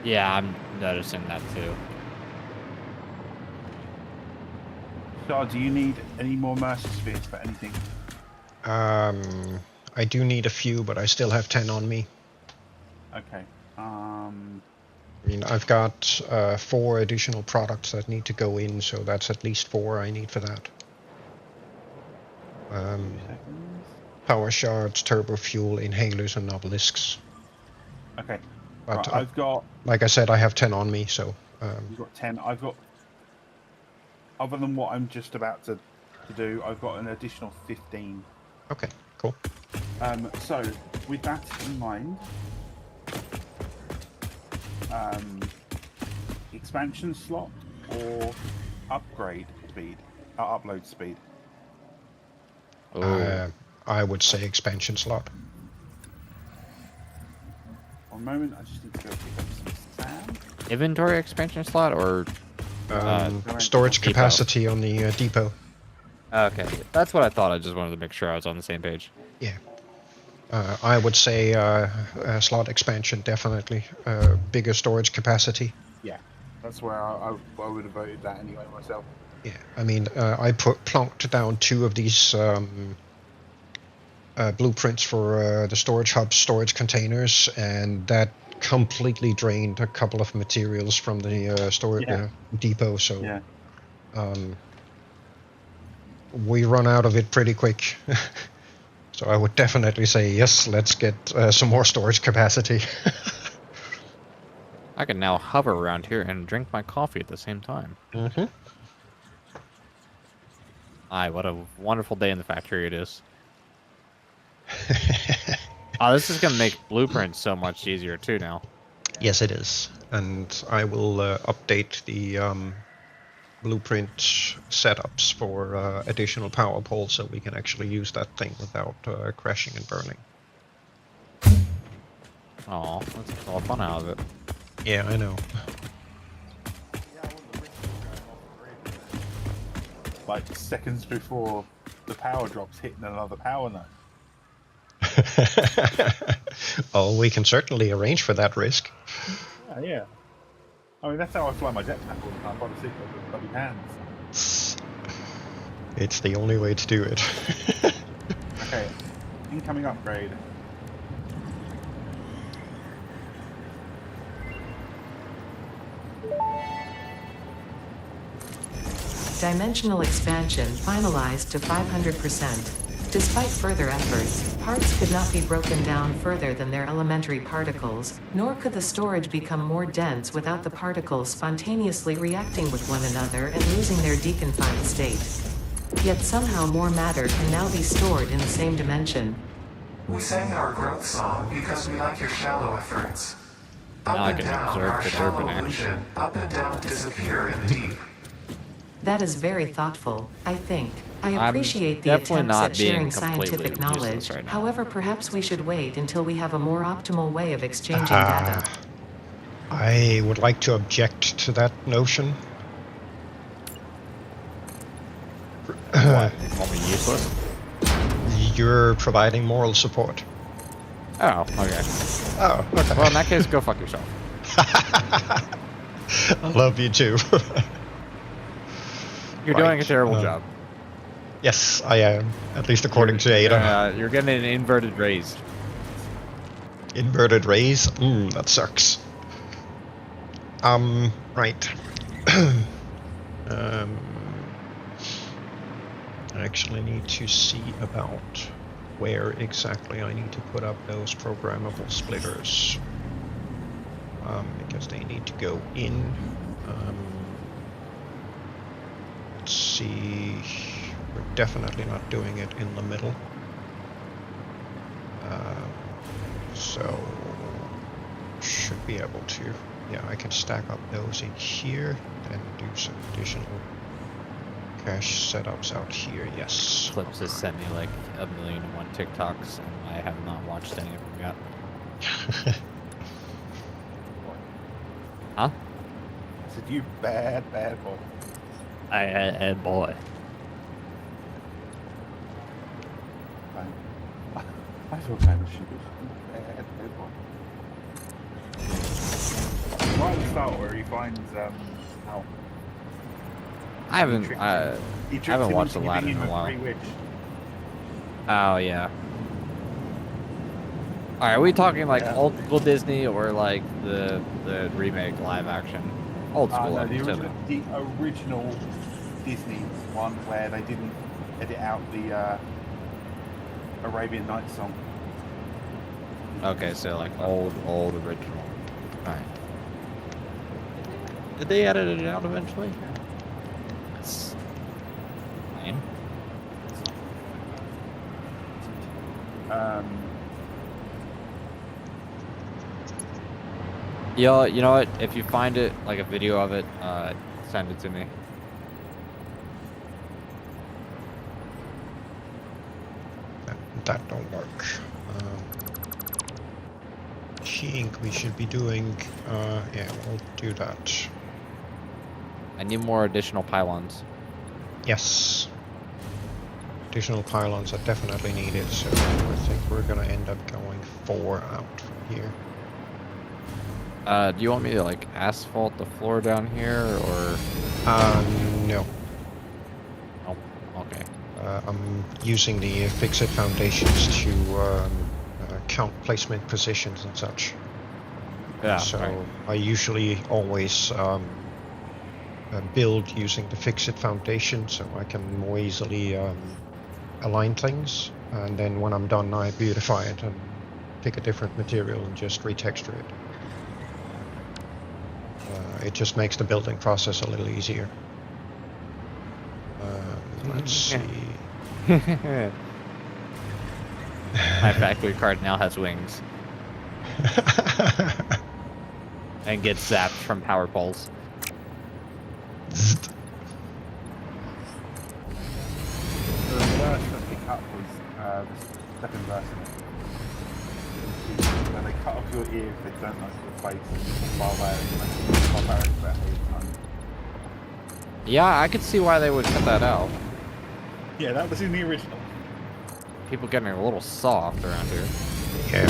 Yeah, I'm noticing that too. So, do you need any more Mercy Spheres for anything? I do need a few, but I still have 10 on me. Okay. I mean, I've got 4 additional products that need to go in, so that's at least 4 I need for that. Power shards, turbo fuel, inhalers, and obelisks. Okay. But Right, I've got. like I said, I have 10 on me, so. You've got 10. I've got. Other than what I'm just about to do, I've got an additional 15. Okay, cool. So, with that in mind, expansion slot or upgrade speed, upload speed. I would say expansion slot. One moment, I just need to go pick up some sand. Inventory expansion slot or Storage depot. capacity on the depot. Okay, that's what I thought. I just wanted to make sure I was on the same page. Yeah. I would say slot expansion, definitely. Bigger storage capacity. Yeah, that's where I would have voted that anyway myself. Yeah, I mean, I plonked down 2 of these blueprints for the storage hubs, storage containers, and that completely drained a couple of materials from the storage depot. So Yeah. We run out of it pretty quick. So I would definitely say yes. Let's get some more storage capacity. I can now hover around here and drink my coffee at the same time. Mm-hmm. Aye, what a wonderful day in the factory it is. Oh, this is going to make blueprints so much easier too now. Yes, it is. And I will update the blueprint setups for additional power poles so we can actually use that thing without crashing and burning. Oh, let's all fun out of it. Yeah, I know. Like seconds before the power drops, hitting another power node. Oh, we can certainly arrange for that risk. Yeah. I mean, that's how I fly my jetpack all the time, by the seat with bloody hands. It's the only way to do it. Okay, incoming upgrade. Dimensional expansion finalized to 500%. Despite further efforts, parts could not be broken down further than their elementary particles, nor could the storage become more dense without the particles spontaneously reacting with one another and losing their deconfined state. Yet somehow more matter can now be stored in the same dimension. We sang our growth song because we like your shallow efforts. Up Now I and can down observe our the shallow derp in illusion, up and down disappear in the deep. That is very thoughtful, I think. I I'm appreciate the definitely attempts not at being sharing completely scientific useless knowledge. right now. However, perhaps we should wait until we have a more optimal way of exchanging data. I would like to object to that notion. What? They call me useless? You're providing moral support. Oh, okay. Oh, okay. Well, in that case, go fuck yourself. I love you too. You're Right, doing a terrible job. Yes, I am. At least according to Ada. You're getting an inverted raise. Inverted raise? That sucks. Right. I actually need to see about where exactly I need to put up those programmable splitters. Because they need to go in. Let's see. We're definitely not doing it in the middle. So should be able to. Yeah, I can stack up those in here and do some additional cache setups out here. Yes. Clips has sent me like 1,000,001 TikToks, and I have not watched any of them yet. Huh? I said, you bad boy. Boy. I feel kind of stupid. Bad boy. Right at the start where he finds Al. I haven't He I tricks haven't him watched into The Ladder giving in him a while. free wish. Oh yeah. All right, are we talking like Yeah. old school Disney or like the remake live action? Old school, No, understood. the original Disney one where they didn't edit out the Arabian Nights song. Okay, so like old original. All right. Did they edit it out eventually? That's fine. Yo, you know what? If you find it, like a video of it, send it to me. That don't work. Think we should be doing. Yeah, we'll do that. I need more additional pylons. Yes. Additional pylons are definitely needed, so I think we're gonna end up going 4 out from here. Do you want me to like asphalt the floor down here, or? No. Oh, okay. I'm using the fixed foundations to count placement positions and such. Yeah. So right. I usually always build using the fixed foundation, so I can more easily align things. And then when I'm done, I beautify it and pick a different material and just retexture it. It just makes the building process a little easier. Let's see. My factory card now has wings and gets zapped from power poles. The verse that they cut was the second verse. When they cut off your ear if they don't like your face, barbaric about 8 times. Yeah, I could see why they would cut that out. Yeah, that was in the original. People getting a little soft around here. Yeah.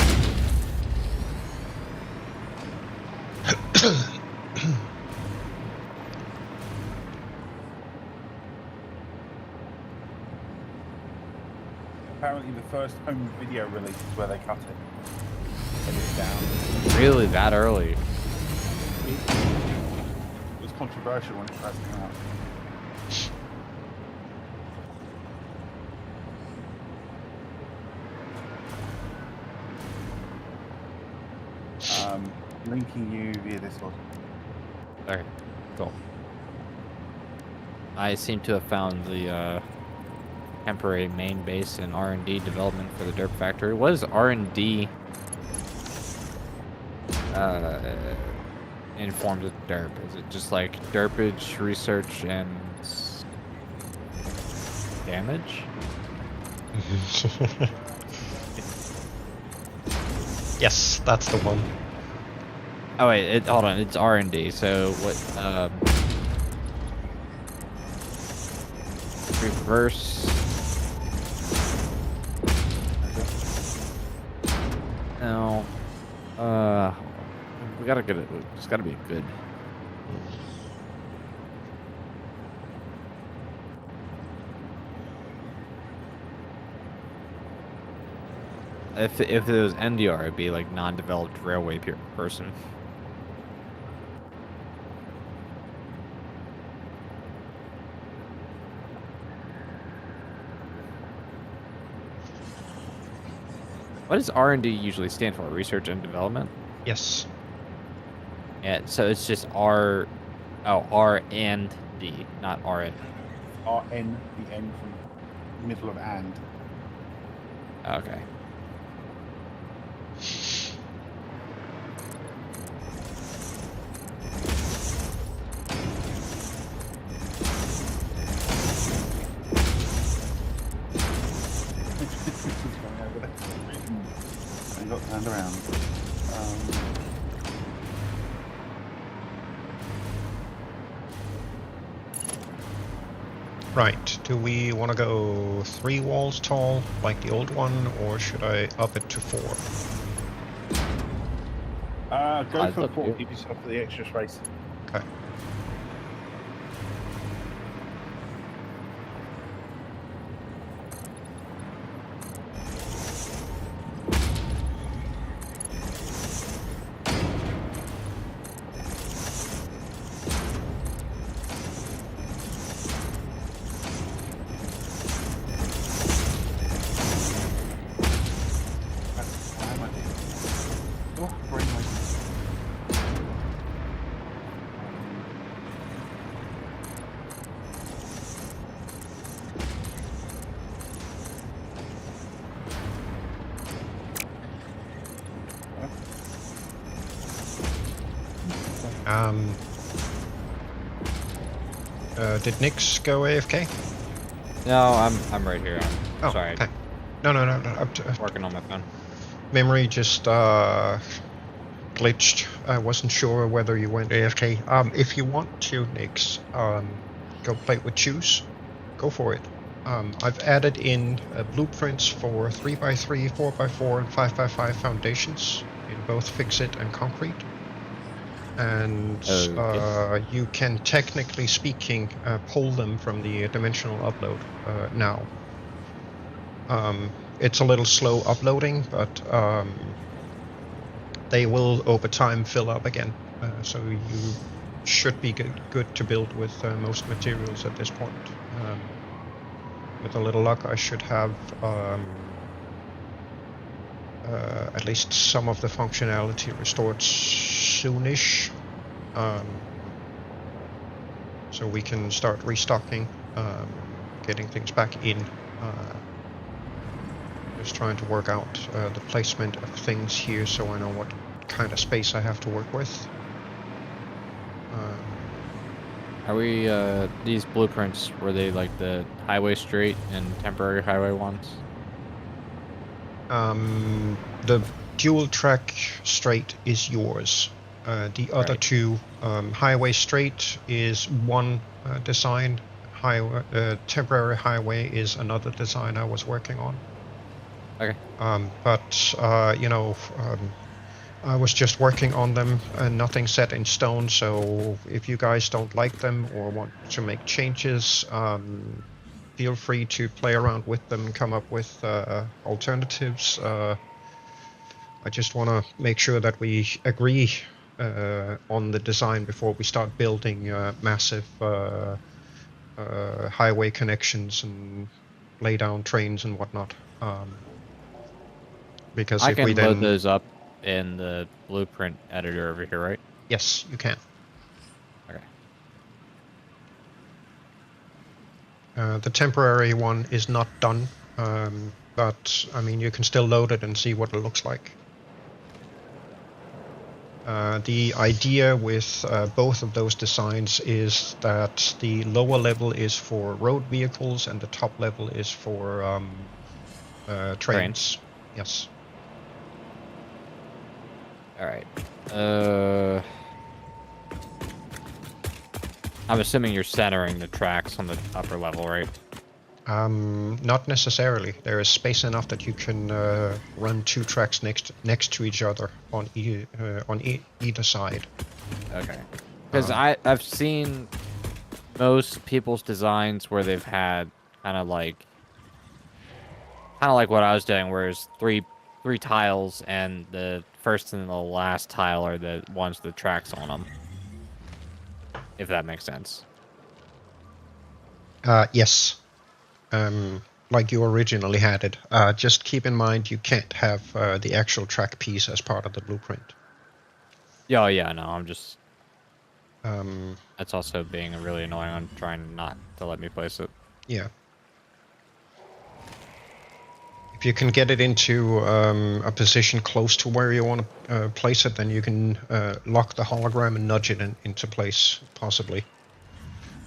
Apparently the first home video release is where they cut it. Edit it down. Really, that early? It was controversial when it first came out. Linking you via Discord. Okay, cool. I seem to have found the temporary main base and R&D development for the derp factory. What is R&D informed with derp? Is it just like derpage, research, and damage? Yes, that's the one. Oh wait, hold on, it's R&D. So what? Reverse. No. We gotta get it. It's gotta be good. If it was NDR, it'd be like non-developed railway person. What does R&D usually stand for? Research and development? Yes. Yeah, so it's just R and D, not RN. RN, the N from middle of and. Okay. Right. Do we want to go 3 walls tall like the old one, or should I up it to 4? Go I'd for love 4. to. Give yourself the extra space. Okay. Why am I doing? Oh, brain waste. Um. Did Nix go AFK? No, I'm right here. I'm Oh, sorry. okay. No. Working on my phone. Memory just glitched. I wasn't sure whether you went AFK. If you want to, Nix, go play with Choose. Go for it. I've added in blueprints for 3x3, 4x4, and 5x5 foundations in both fix-it and concrete. And Okay. you can, technically speaking, pull them from the dimensional upload now. It's a little slow uploading, but they will over time fill up again. So you should be good to build with most materials at this point. With a little luck, I should have at least some of the functionality restored soonish. So we can start restocking, getting things back in. Just trying to work out the placement of things here so I know what kind of space I have to work with. Are we these blueprints, were they like the highway straight and temporary highway ones? The dual track straight is yours. The other Right. two, highway straight is one design. Temporary highway is another design I was working on. Okay. But you know, I was just working on them and nothing set in stone. So if you guys don't like them or want to make changes, feel free to play around with them and come up with alternatives. I just want to make sure that we agree on the design before we start building massive highway connections and lay down trains and whatnot. Because I if we can load then... those up in the blueprint editor over here, right? Yes, you can. Okay. The temporary one is not done, but I mean you can still load it and see what it looks like. The idea with both of those designs is that the lower level is for road vehicles and the top level is for trains. Yes. All right. I'm assuming you're centering the tracks on the upper level, right? Not necessarily. There is space enough that you can run 2 tracks next to each other on either side. Okay. Because I've seen most people's designs where they've had kind of like what I was doing, where it's three tiles and the first and the last tile are the ones with the tracks on them. If that makes sense. Yes. Like you originally had it. Just keep in mind you can't have the actual track piece as part of the blueprint. Yeah, no, I'm just... Um, That's also being really annoying on trying not to let me place it. yeah. If you can get it into a position close to where you want to place it, then you can lock the hologram and nudge it into place, possibly.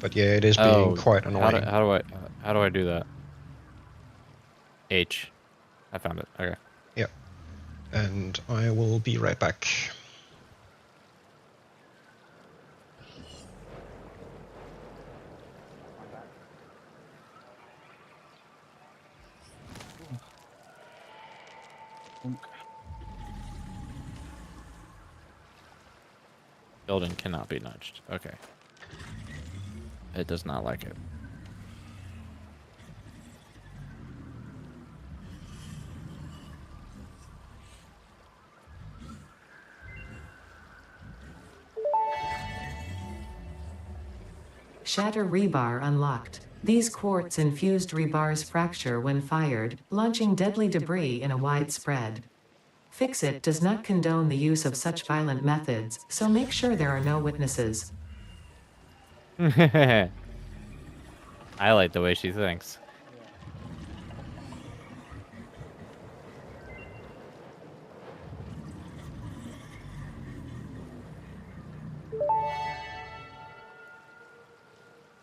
But yeah, it is being quite annoying. How do I do that? H. I found it. Okay. Yeah. And I will be right back. Building cannot be nudged. Okay. It does not like it. Shatter rebar unlocked. These quartz-infused rebars fracture when fired, launching deadly debris in a wide spread. Fix-It does not condone the use of such violent methods, so make sure there are no witnesses. I like the way she thinks.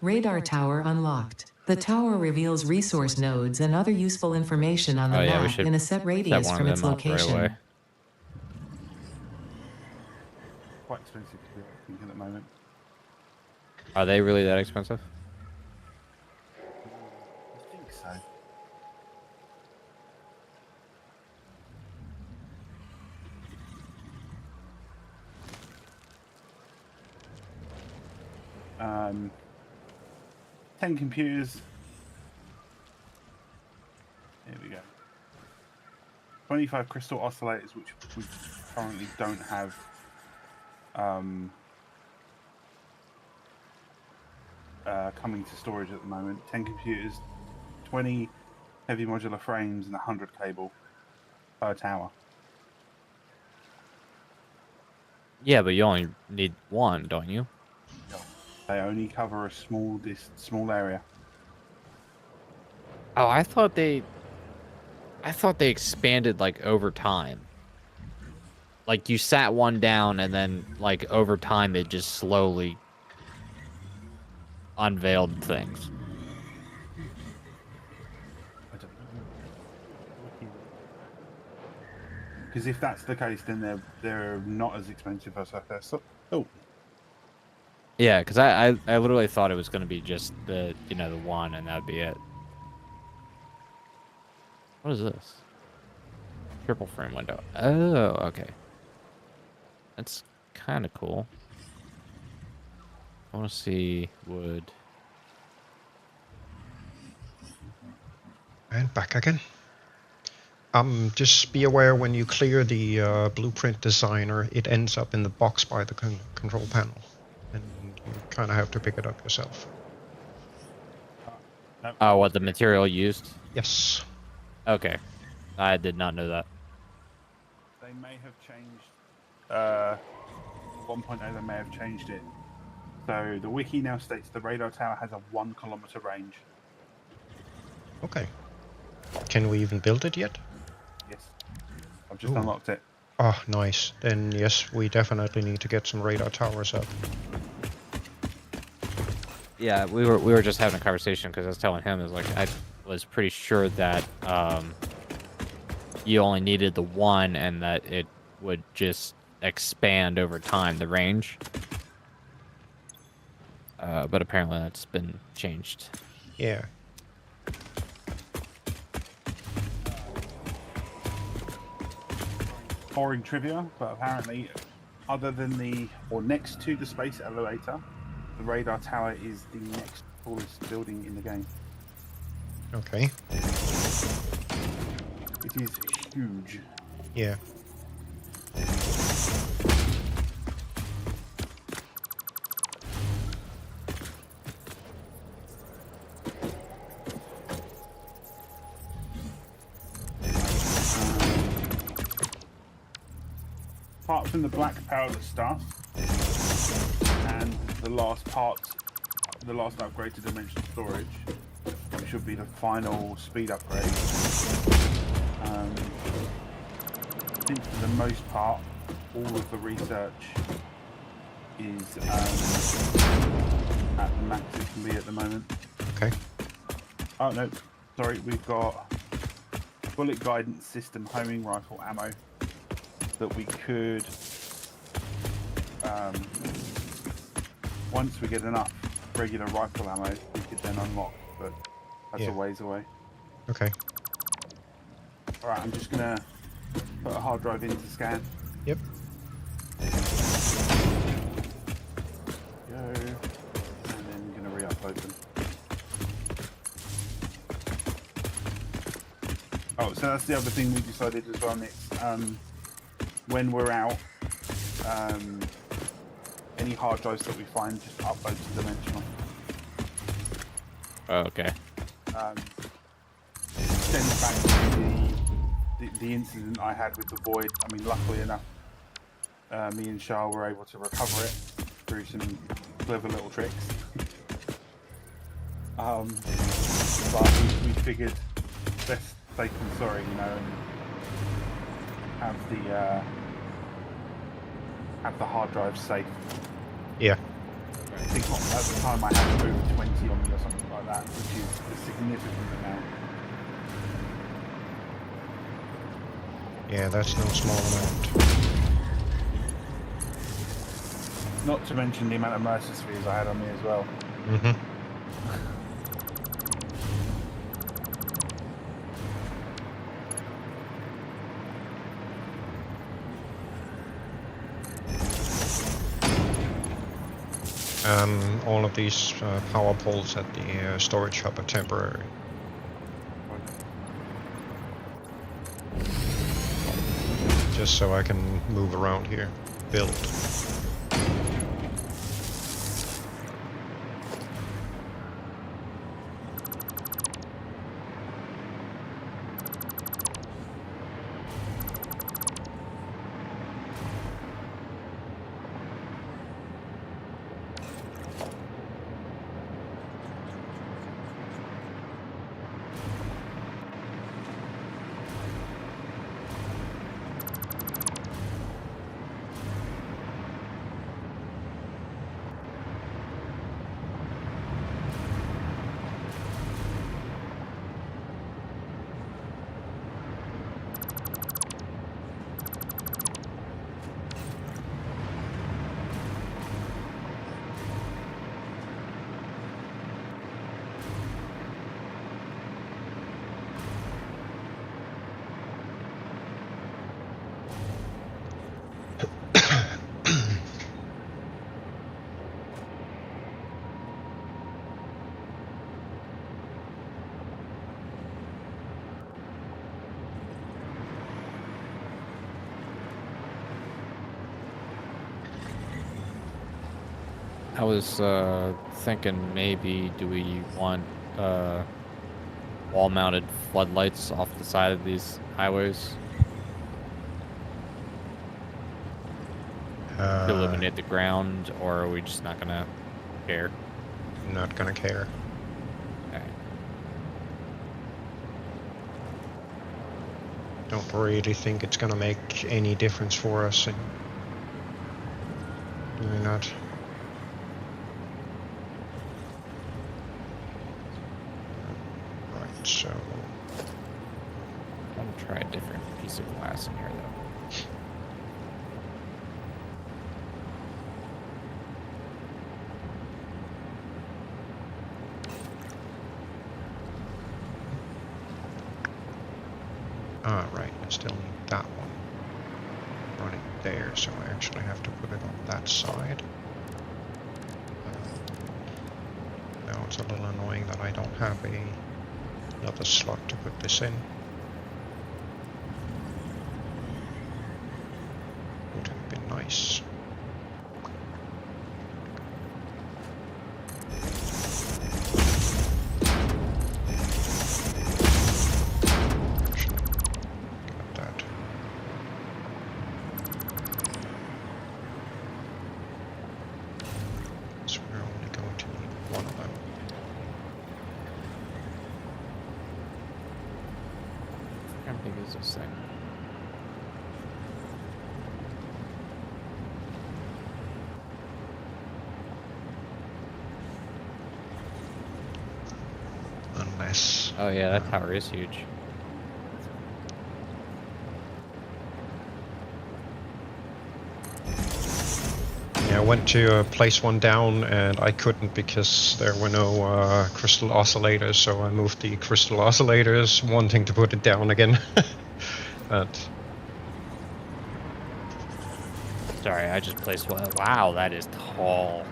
Radar tower unlocked. The tower reveals resource nodes and other useful information on the Oh, yeah, we map should in a set radius one from of its them up right location. away. Quite expensive to do, I think, at the moment. Are they really that expensive? I think so. Um, 10 computers. Here we go. 25 crystal oscillators, which we currently don't have. Coming to storage at the moment. 10 computers, 20 heavy modular frames, and 100 cable per tower. Yeah, but you only need one, don't you? They only cover a small area. Oh, I thought they expanded like over time. Like you sat one down and then like over time it just slowly unveiled things. I don't know. Because if that's the case, then they're not as expensive as I thought. Oh, Yeah, because I literally thought it was going to be just the the one and that'd be it. What is this? Triple frame window. Oh, okay. That's kind of cool. I want to see wood. And back again. Just be aware when you clear the blueprint designer, it ends up in the box by the control panel, and you kind of have to pick it up yourself. no. Oh, what the material used? Yes. Okay, I did not know that. They may have changed. 1.0, they may have changed it. So the wiki now states the radar tower has a 1 kilometer range. Okay. Can we even build it yet? Yes, I've just Ooh. unlocked it. Oh, nice. Then yes, we definitely need to get some radar towers up. Yeah, we were just having a conversation because I was telling him is like I was pretty sure that you only needed the one and that it would just expand over time the range. But apparently that's been changed. Yeah. Boring trivia, but apparently, other than next to the space elevator, the radar tower is the next tallest building in the game. Okay. It is huge. Yeah. Apart from the black powder stuff and the last upgrade to dimensional storage, which should be the final speed upgrade. I think for the most part, all of the research is at the max it can be at the moment. Okay. Oh no, sorry, we've got bullet guidance system homing rifle ammo that we could, once we get enough regular rifle ammo, we could then unlock, but that's a ways away. Okay. Alright, I'm just gonna put a hard drive in to scan. Yep. Oh, so that's the other thing we decided as well, Nick. When we're out, any hard drives that we find, just upload to Dimensional. Oh, okay. Send back to the incident I had with the Void. I mean, luckily enough, me and Shah were able to recover it through some clever little tricks. But we figured best safe than sorry, you know, and have the hard drive safe. Yeah. I think at the time I had over 20 on me or something like that, which is a significant amount. Yeah, that's no small amount. Not to mention the amount of Mercer spheres I had on me as well. Mm-hmm. All of these power poles at the storage hub are temporary. Just so I can move around here, build. I was thinking maybe do we want wall-mounted floodlights off the side of these highways to illuminate the ground, or are we just not gonna care? Not gonna care. Okay. Don't really think it's gonna make any difference for us in doing that. Right, so I'm gonna try a different piece of glass in here though. ah, right, I still need that one running there, so I actually have to put it on that side. Now it's a little annoying that I don't have another slot to put this in. Would have been nice. Got that. So we're only going to need one of them. How big is this thing? Unless... Oh yeah, that tower is huge. Yeah, I went to place one down and I couldn't because there were no crystal oscillators, so I moved the crystal oscillators, wanting to put it down again. But Sorry, I just placed one. Wow, that is tall.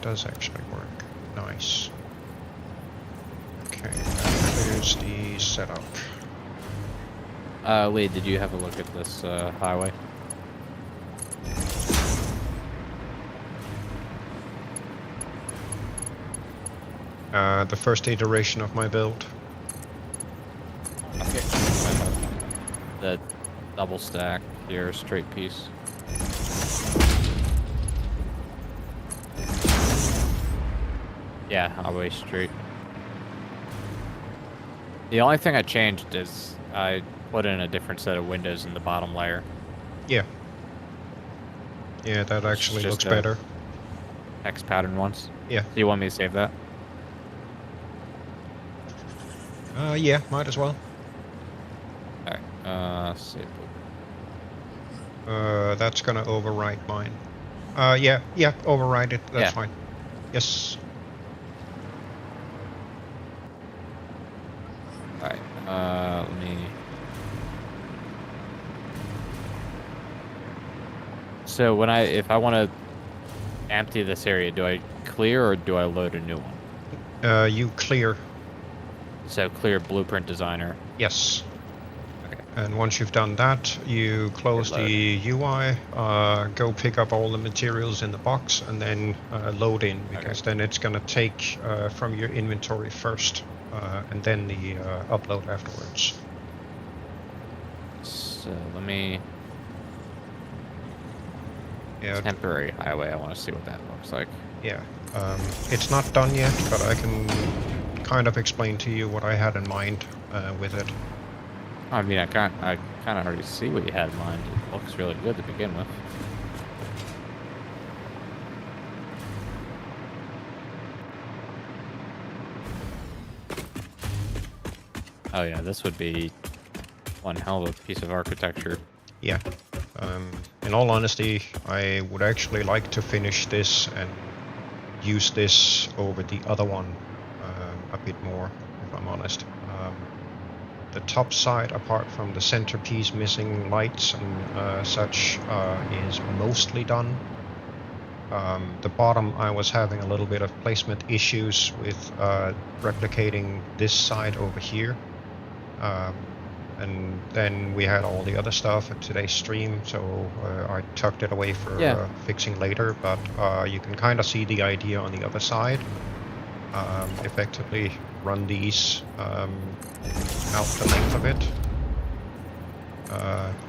does actually work. Nice. Okay, that clears the setup. Lee, did you have a look at this highway? The first iteration of my build. Okay. The double stack here, straight piece. Yeah, highway straight. The only thing I changed is I put in a different set of windows in the bottom layer. Yeah. Yeah, that actually just looks a- better. X pattern ones. Yeah. Do you want me to save that? Yeah, might as well. Alright, save. That's gonna overwrite mine. Yeah, override it. That's Yeah. fine. Yes. Alright, let me... So if I want to empty this area, do I clear or do I load a new one? You clear. So clear blueprint designer. Yes. Okay. And once you've done that, you close the UI, go pick up all the materials in the box, and then load in, because then it's gonna take from your inventory first, and then the upload afterwards. So let me... Yeah. Temporary highway, I want to see what that looks like. Yeah. It's not done yet, but I can kind of explain to you what I had in mind with it. I mean, I kind of already see what you had in mind. It looks really good to begin with. Oh yeah, this would be one hell of a piece of architecture. Yeah. In all honesty, I would actually like to finish this and use this over the other one a bit more, if I'm honest. The top side, apart from the centerpiece missing lights and such, is mostly done. The bottom, I was having a little bit of placement issues with replicating this side over here. And then we had all the other stuff at today's stream, so I tucked it away for fixing later, but you can kind of see the idea on the other side. Effectively run these out the length of it,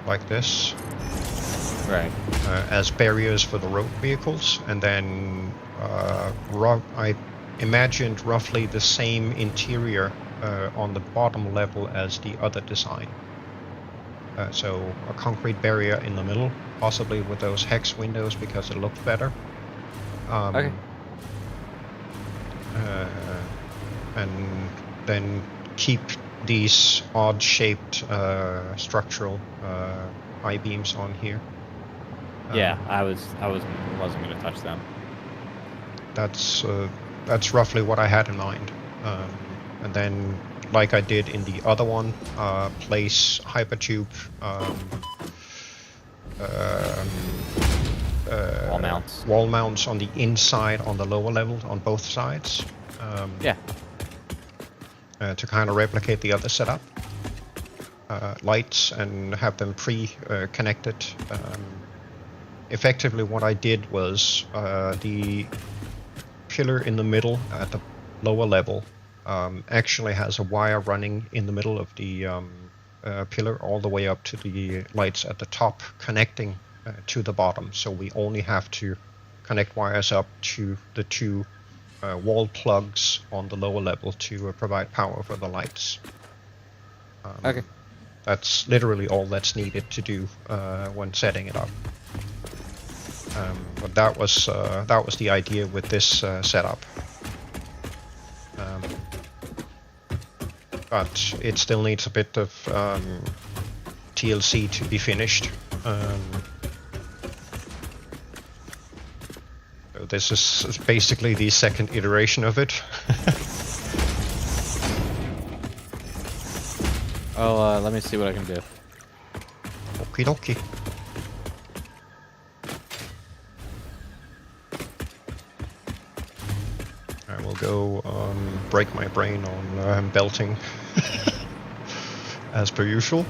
like this. Right. As barriers for the road vehicles, and then I imagined roughly the same interior on the bottom level as the other design. So a concrete barrier in the middle, possibly with those hex windows because it looked better. Okay. And then keep these odd-shaped structural I-beams on here. Yeah, I wasn't gonna touch them. That's roughly what I had in mind. And then, like I did in the other one, place hypertube wall mounts on the inside, on the lower level, on both sides. To kind of replicate the other setup. Lights and have them pre-connected. Effectively, what I did was the pillar in the middle at the lower level actually has a wire running in the middle of the pillar all the way up to the lights at the top, connecting to the bottom. So we only have to connect wires up to the two wall plugs on the lower level to provide power for the lights. Okay. That's literally all that's needed to do when setting it up. But that was the idea with this setup. But it still needs a bit of TLC to be finished. So this is basically the second iteration of it. Oh, let me see what I can do. Okie dokie. go break my brain on belting as per usual.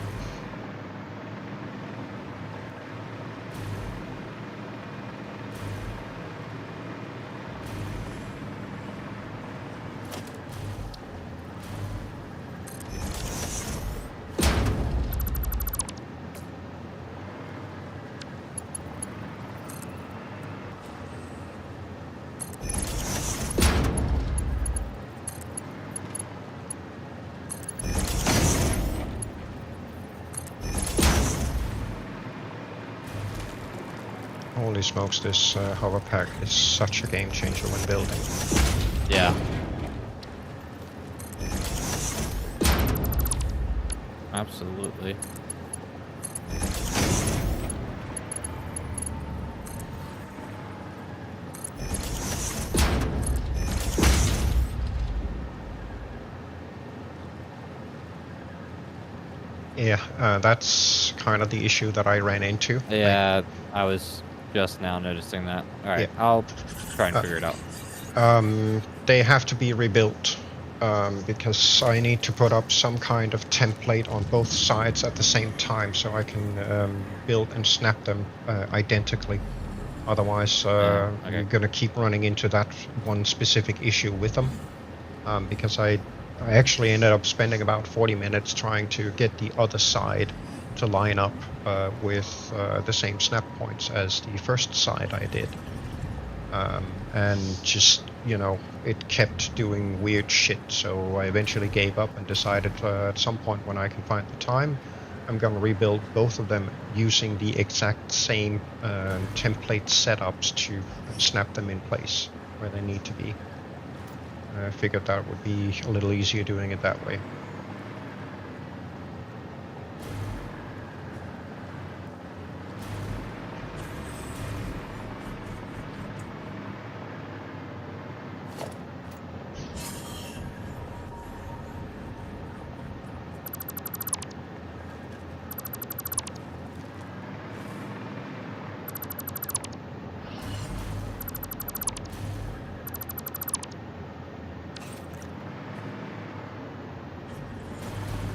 Holy smokes, this hover pack is such a game changer when building. Yeah. Absolutely. Yeah, that's kind of the issue that I ran into. Yeah, I was just now noticing that. All right, Yeah. I'll try and figure it out. They have to be rebuilt because I need to put up some kind of template on both sides at the same time so I can build and snap them identically. Otherwise, okay. you're gonna keep running into that one specific issue with them. Because I actually ended up spending about 40 minutes trying to get the other side to line up with the same snap points as the first side I did. And just, you know, it kept doing weird shit, so I eventually gave up and decided at some point when I can find the time, I'm gonna rebuild both of them using the exact same template setups to snap them in place where they need to be. I figured that would be a little easier doing it that way.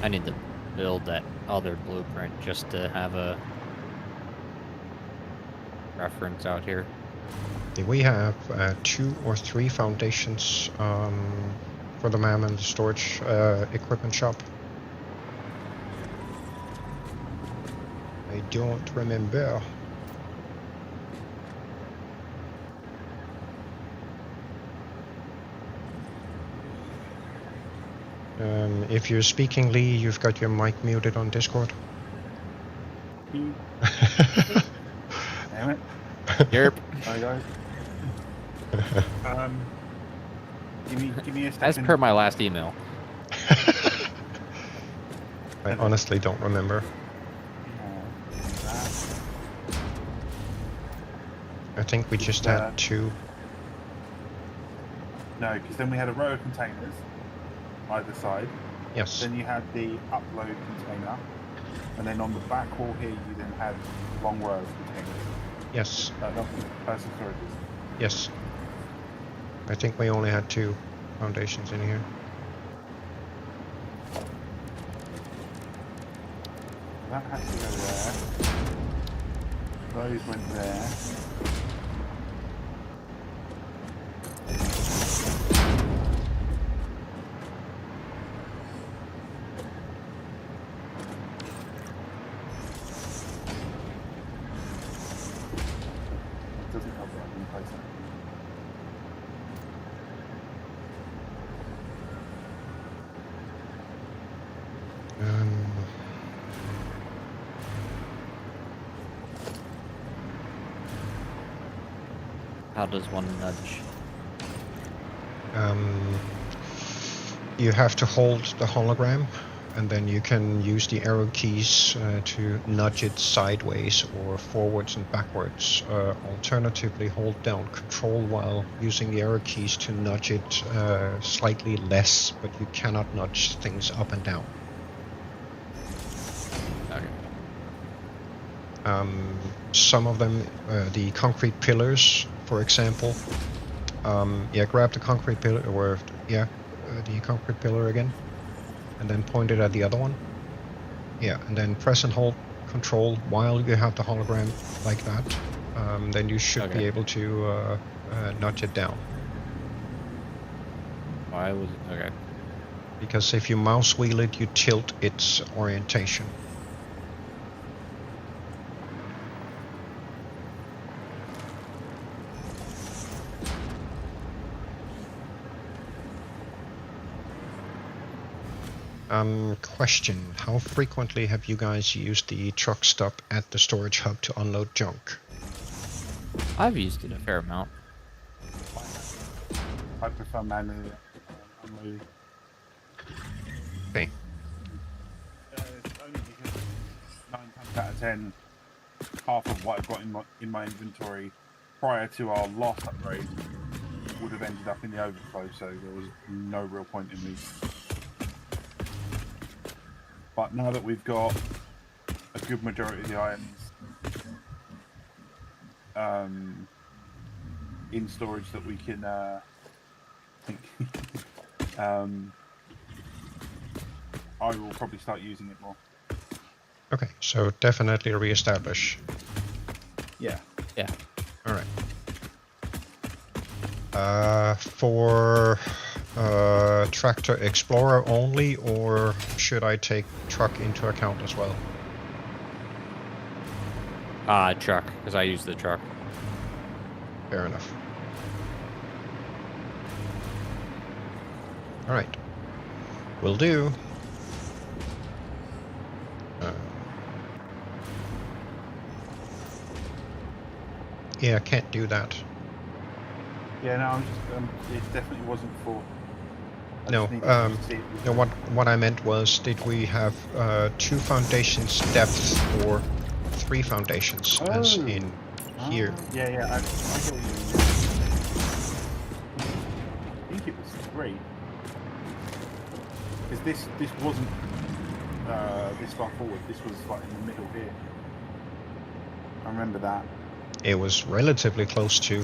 I need to build that other blueprint just to have a reference out here. We have 2 or 3 foundations for the MAM and the storage equipment shop. I don't remember. If you're speaking, Lee, you've got your mic muted on Discord. Damn it. Yerp. Hi guys. Give me a second. As per my last email. I honestly don't remember. I think we just had 2. No, because then we had a row of containers either side. Yes. Then you had the upload container, and then on the back wall here you then had a long row of containers. Yes. Not personal storages. Yes. I think we only had 2 foundations in here. That has to go there. Those went there. Doesn't help that in place. How does one nudge? You have to hold the hologram, and then you can use the arrow keys to nudge it sideways or forwards and backwards. Alternatively, hold down Control while using the arrow keys to nudge it slightly less, but you cannot nudge things up and down. Okay. Some of them, the concrete pillars, for example, Yeah, grab the concrete pillar, or yeah, the concrete pillar again, and then point it at the other one. Yeah, and then press and hold control while you have the hologram like that. Then you should be Okay. able to nudge it down. Why was it? Okay. Because if you mouse wheel it, you tilt its orientation. Question. How frequently have you guys used the truck stop at the storage hub to unload junk? I've used it a fair amount. I prefer manually unloading. Okay. It's only because 9 times out of 10, half of what I've got in my inventory prior to our last upgrade would have ended up in the overflow, so there was no real point in me. But now that we've got a good majority of the items in storage that we can I will probably start using it more. Okay, so definitely reestablish. Yeah. Yeah. All right. For Tractor Explorer only, or should I take truck into account as well? Truck, because I use the truck. Fair enough. All right. Will do. Yeah, I can't do that. Yeah, no, I'm just, it definitely wasn't for... I No, just needed to see it no. What I meant was, did we have 2 foundations depth or 3 foundations, as Oh. in here? Yeah, I get what you mean. I think it was 3. Because this wasn't this far forward. This was like in the middle here. I remember that. It was relatively close to.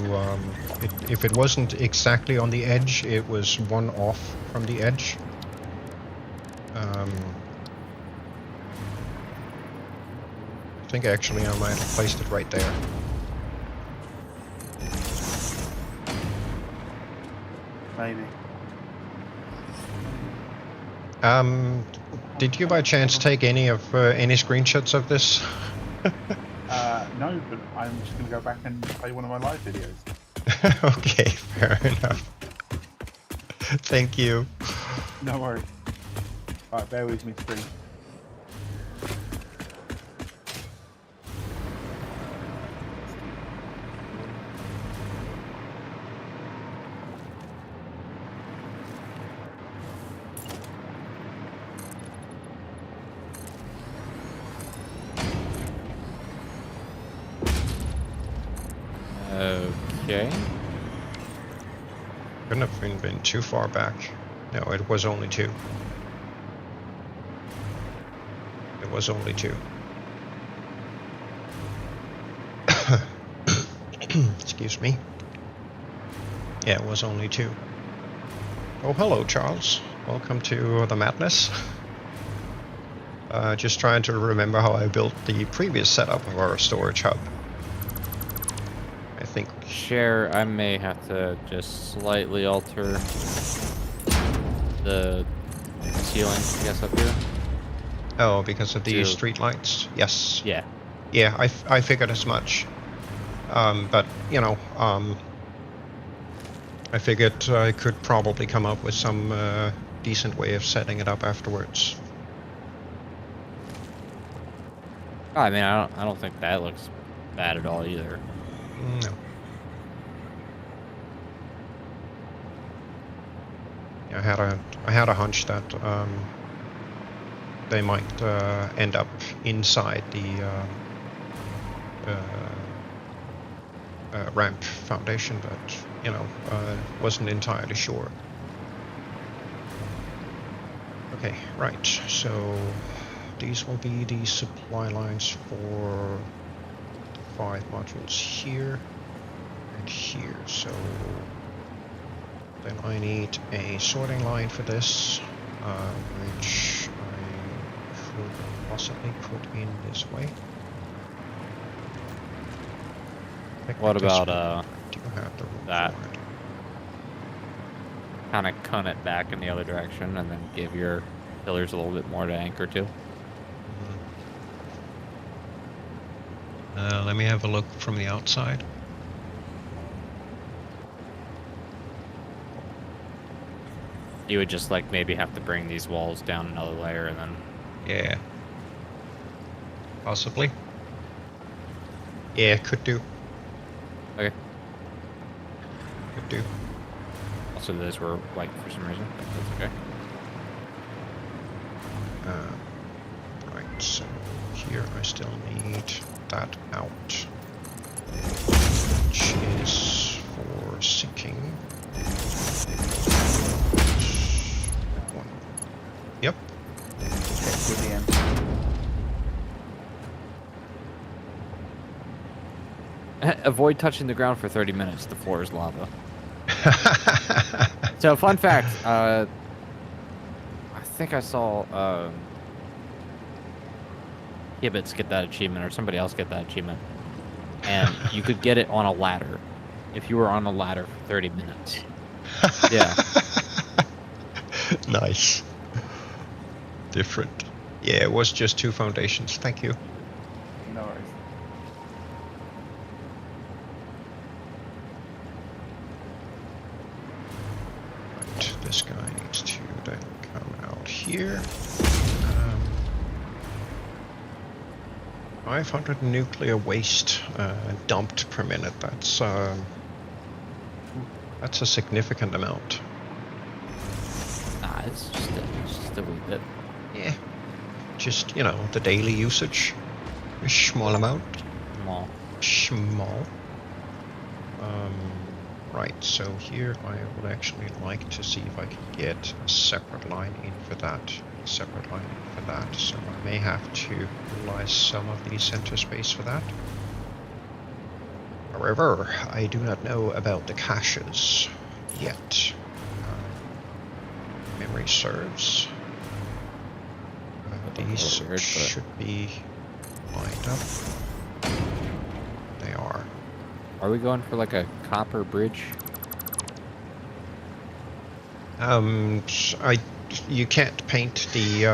If it wasn't exactly on the edge, it was 1 off from the edge. I think actually I might have placed it right there. Maybe. Did you by chance take any screenshots of this? No, but I'm just going to go back and play one of my live videos. Okay, fair enough. Thank you. No worries. Alright, bear with me, screen. Okay. Couldn't have been too far back. No, it was only 2. It was only 2. Excuse me. Yeah, it was only 2. Oh, hello, Charles. Welcome to the madness. Just trying to remember how I built the previous setup of our storage hub. I think. Share, I may have to just slightly alter the ceiling, I guess, up here. Oh, because of the To- street lights? Yes. Yeah. Yeah, I figured as much. But, you know, I figured I could probably come up with some decent way of setting it up afterwards. I mean, I don't think that looks bad at all either. No. I had a hunch that they might end up inside the ramp foundation, but you know, wasn't entirely sure. Okay, right. So these will be the supply lines for 5 modules here and here. So Then I need a sorting line for this, which I could possibly put in this way. What about Do you have the room that? for it? Kind of cunt it back in the other direction, and then give your pillars a little bit more to anchor to. Let me have a look from the outside. You would just like maybe have to bring these walls down another layer, and then Yeah. Possibly. Yeah, could do. okay. Could do. Also, those were white for some reason. That's okay. Right, so here I still need that out, which is for sinking. One. Yep. Check with the end. Avoid touching the ground for 30 minutes. The floor is lava. So, fun fact. I think I saw Gibbets get that achievement, or somebody else get that achievement, and you could get it on a ladder if you were on a ladder for 30 minutes. Yeah. Nice. Different. Yeah, it was just 2 foundations. Thank you. No worries. Right, this guy needs to then come out here. 500 nuclear waste dumped per minute. That's a significant amount. Nah, it's just a wee bit. Yeah. Just, you know, the daily usage. A small amount. Small. Small. Right, so here I would actually like to see if I can get a separate line in for that. A separate line in for that. So I may have to utilize some of the center space for that. However, I do not know about the caches yet. Memory serves. These weird, but- should be lined up. They are. Are we going for like a copper bridge? You can't paint the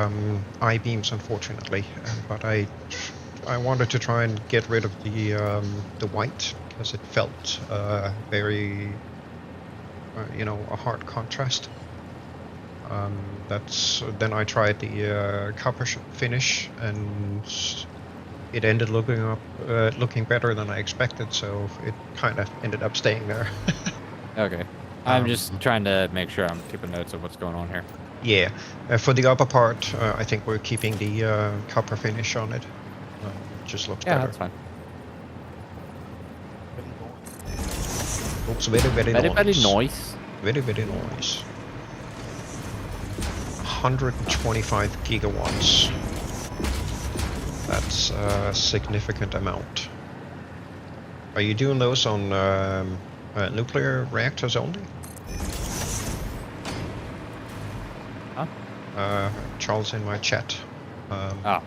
I-beams, unfortunately, but I wanted to try and get rid of the white because it felt very, a hard contrast. Then I tried the copper finish, and it ended looking better than I expected. So it kind of ended up staying there. Okay. I'm just trying to make sure I'm keeping notes of what's going on here. Yeah, for the upper part, I think we're keeping the copper finish on it. Just looks Yeah, better. that's fine. Looks very, very, Very, nice. very nice. Very, very nice. 125 gigawatts. That's a significant amount. Are you doing those on nuclear reactors only? Huh? Charles in my chat. Oh.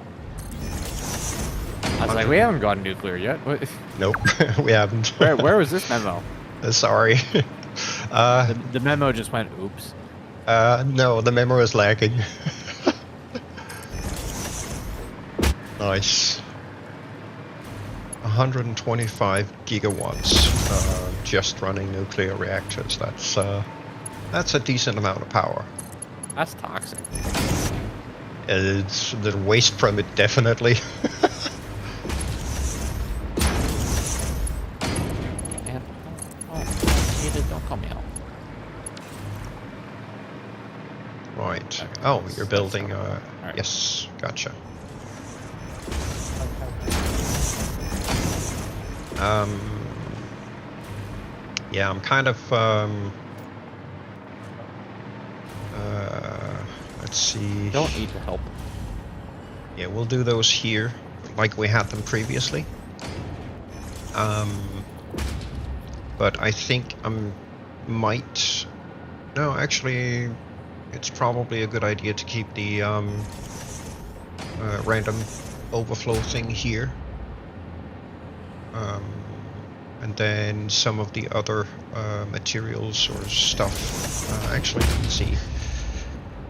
I was like, we haven't gone nuclear yet. What? Nope, we haven't. Where was this memo? Sorry. The memo just went, oops. No, the memo is lagging. Nice. 125 gigawatts just running nuclear reactors. That's a decent amount of power. That's toxic. It's the waste from it, definitely. Man, don't call me out. Right. Okay, Oh, that's- you're building. that's Alright. Yes, gotcha. Yeah, I'm kind of. Let's see. Don't need to help. Yeah, we'll do those here, like we had them previously. But I think I might No, actually, it's probably a good idea to keep the random overflow thing here. And then some of the other materials or stuff. Actually, let's see.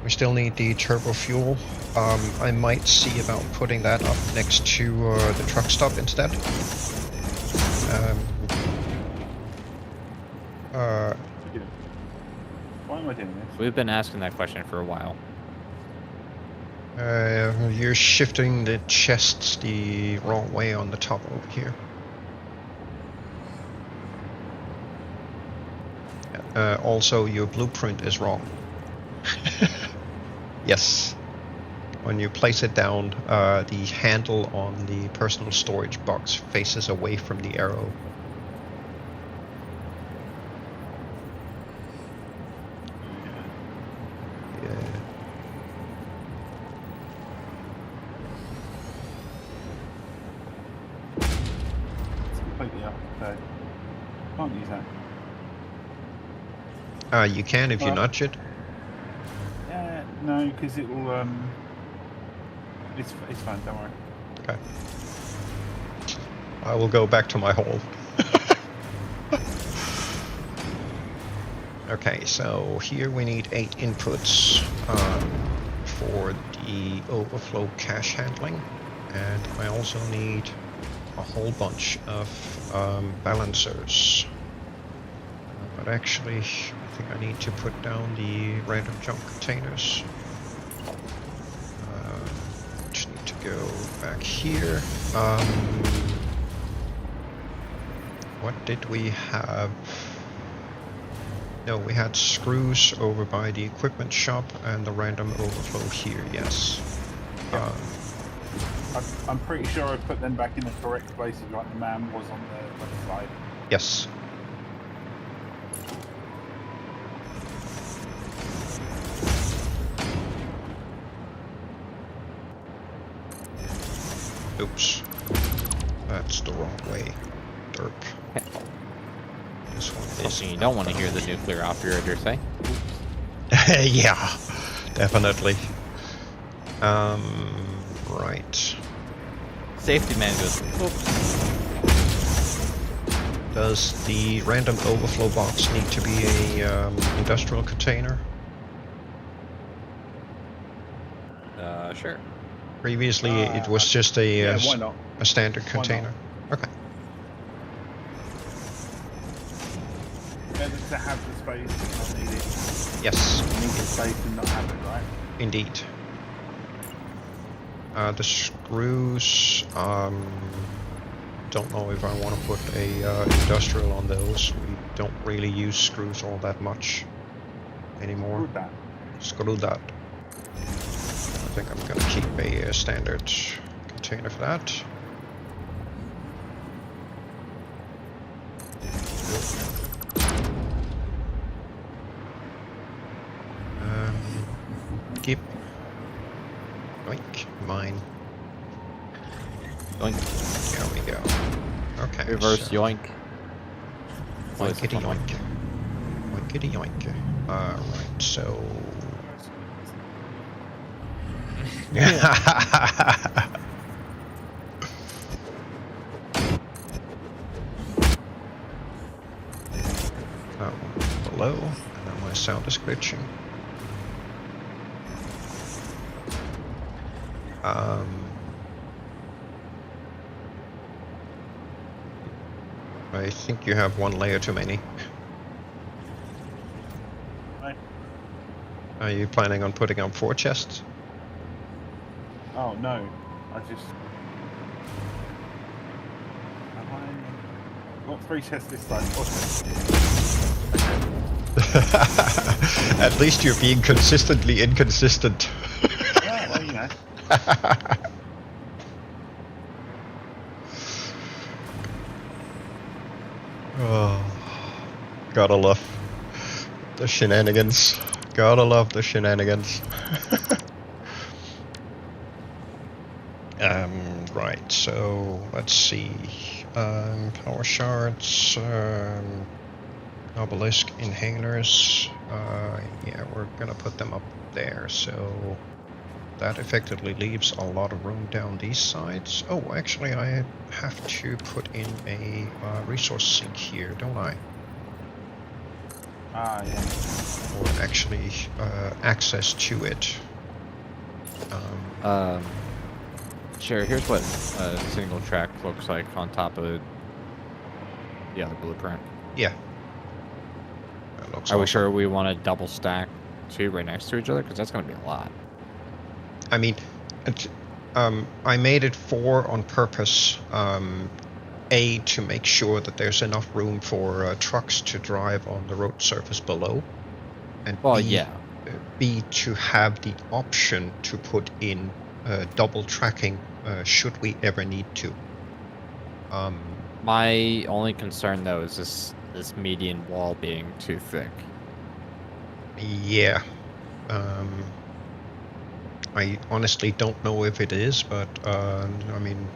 We still need the turbo fuel. I might see about putting that up next to the truck stop instead. Why am I doing this? We've been asking that question for a while. You're shifting the chests the wrong way on the top over here. Also, your blueprint is wrong. Yes. When you place it down, the handle on the personal storage box faces away from the arrow. Yeah. It's completely up. So can't use that. You can if you nudge it. Yeah, no, because it will. It's fine. Don't worry. Okay. I will go back to my hole. Okay, so here we need 8 inputs for the overflow cache handling, and I also need a whole bunch of balancers. But actually, I think I need to put down the random junk containers. Just need to go back here. What did we have? No, we had screws over by the equipment shop and the random overflow here, yes. I'm pretty sure I put them back in the correct places, like the man was on the left side. Yes. Oops. That's the wrong way. Derp. This one is. Something you don't want to hear the nuclear operator say. Yeah, definitely. Right. Safety man goes, oops. Does the random overflow box need to be a industrial container? Sure. Previously, it was just a why not? a standard Why container. Okay. Better to have the space and not need it. Yes. Need the space and not have it, right? Indeed. The screws, don't know if I want to put a industrial on those. We don't really use screws all that much anymore. Screw that. Screw that. I think I'm gonna keep a standard container for that. Keep. Yoink. Mine. Yoink. There we go. Okay. Reverse so yoink. Yoinkity yoink. Yoinkity yoink. Right, so. That one below, and then my sound is glitching. I think you have one layer too many. Right. Are you planning on putting up 4 chests? Oh no, I just. Have I got 3 chests this time? Okay. At least you're being consistently inconsistent. Yeah, well, you know. Oh, gotta love the shenanigans. Gotta love the shenanigans. Right, so let's see. Power shards. obelisk inhalers. Yeah, we're gonna put them up there, so that effectively leaves a lot of room down these sides. Oh, actually, I have to put in a resource sink here, don't I? Ah, yeah. Or actually, access to it. Sure, here's what a single track looks like on top of the other blueprint. Yeah. That looks Are we awesome. sure we want to double stack two right next to each other? Because that's going to be a lot. I mean, I made it 4 on purpose. A, to make sure that there's enough room for trucks to drive on the road surface below, and Well, yeah. B, to have the option to put in double tracking should we ever need to. My only concern though is this median wall being too thick. Yeah. I honestly don't know if it is, but I mean,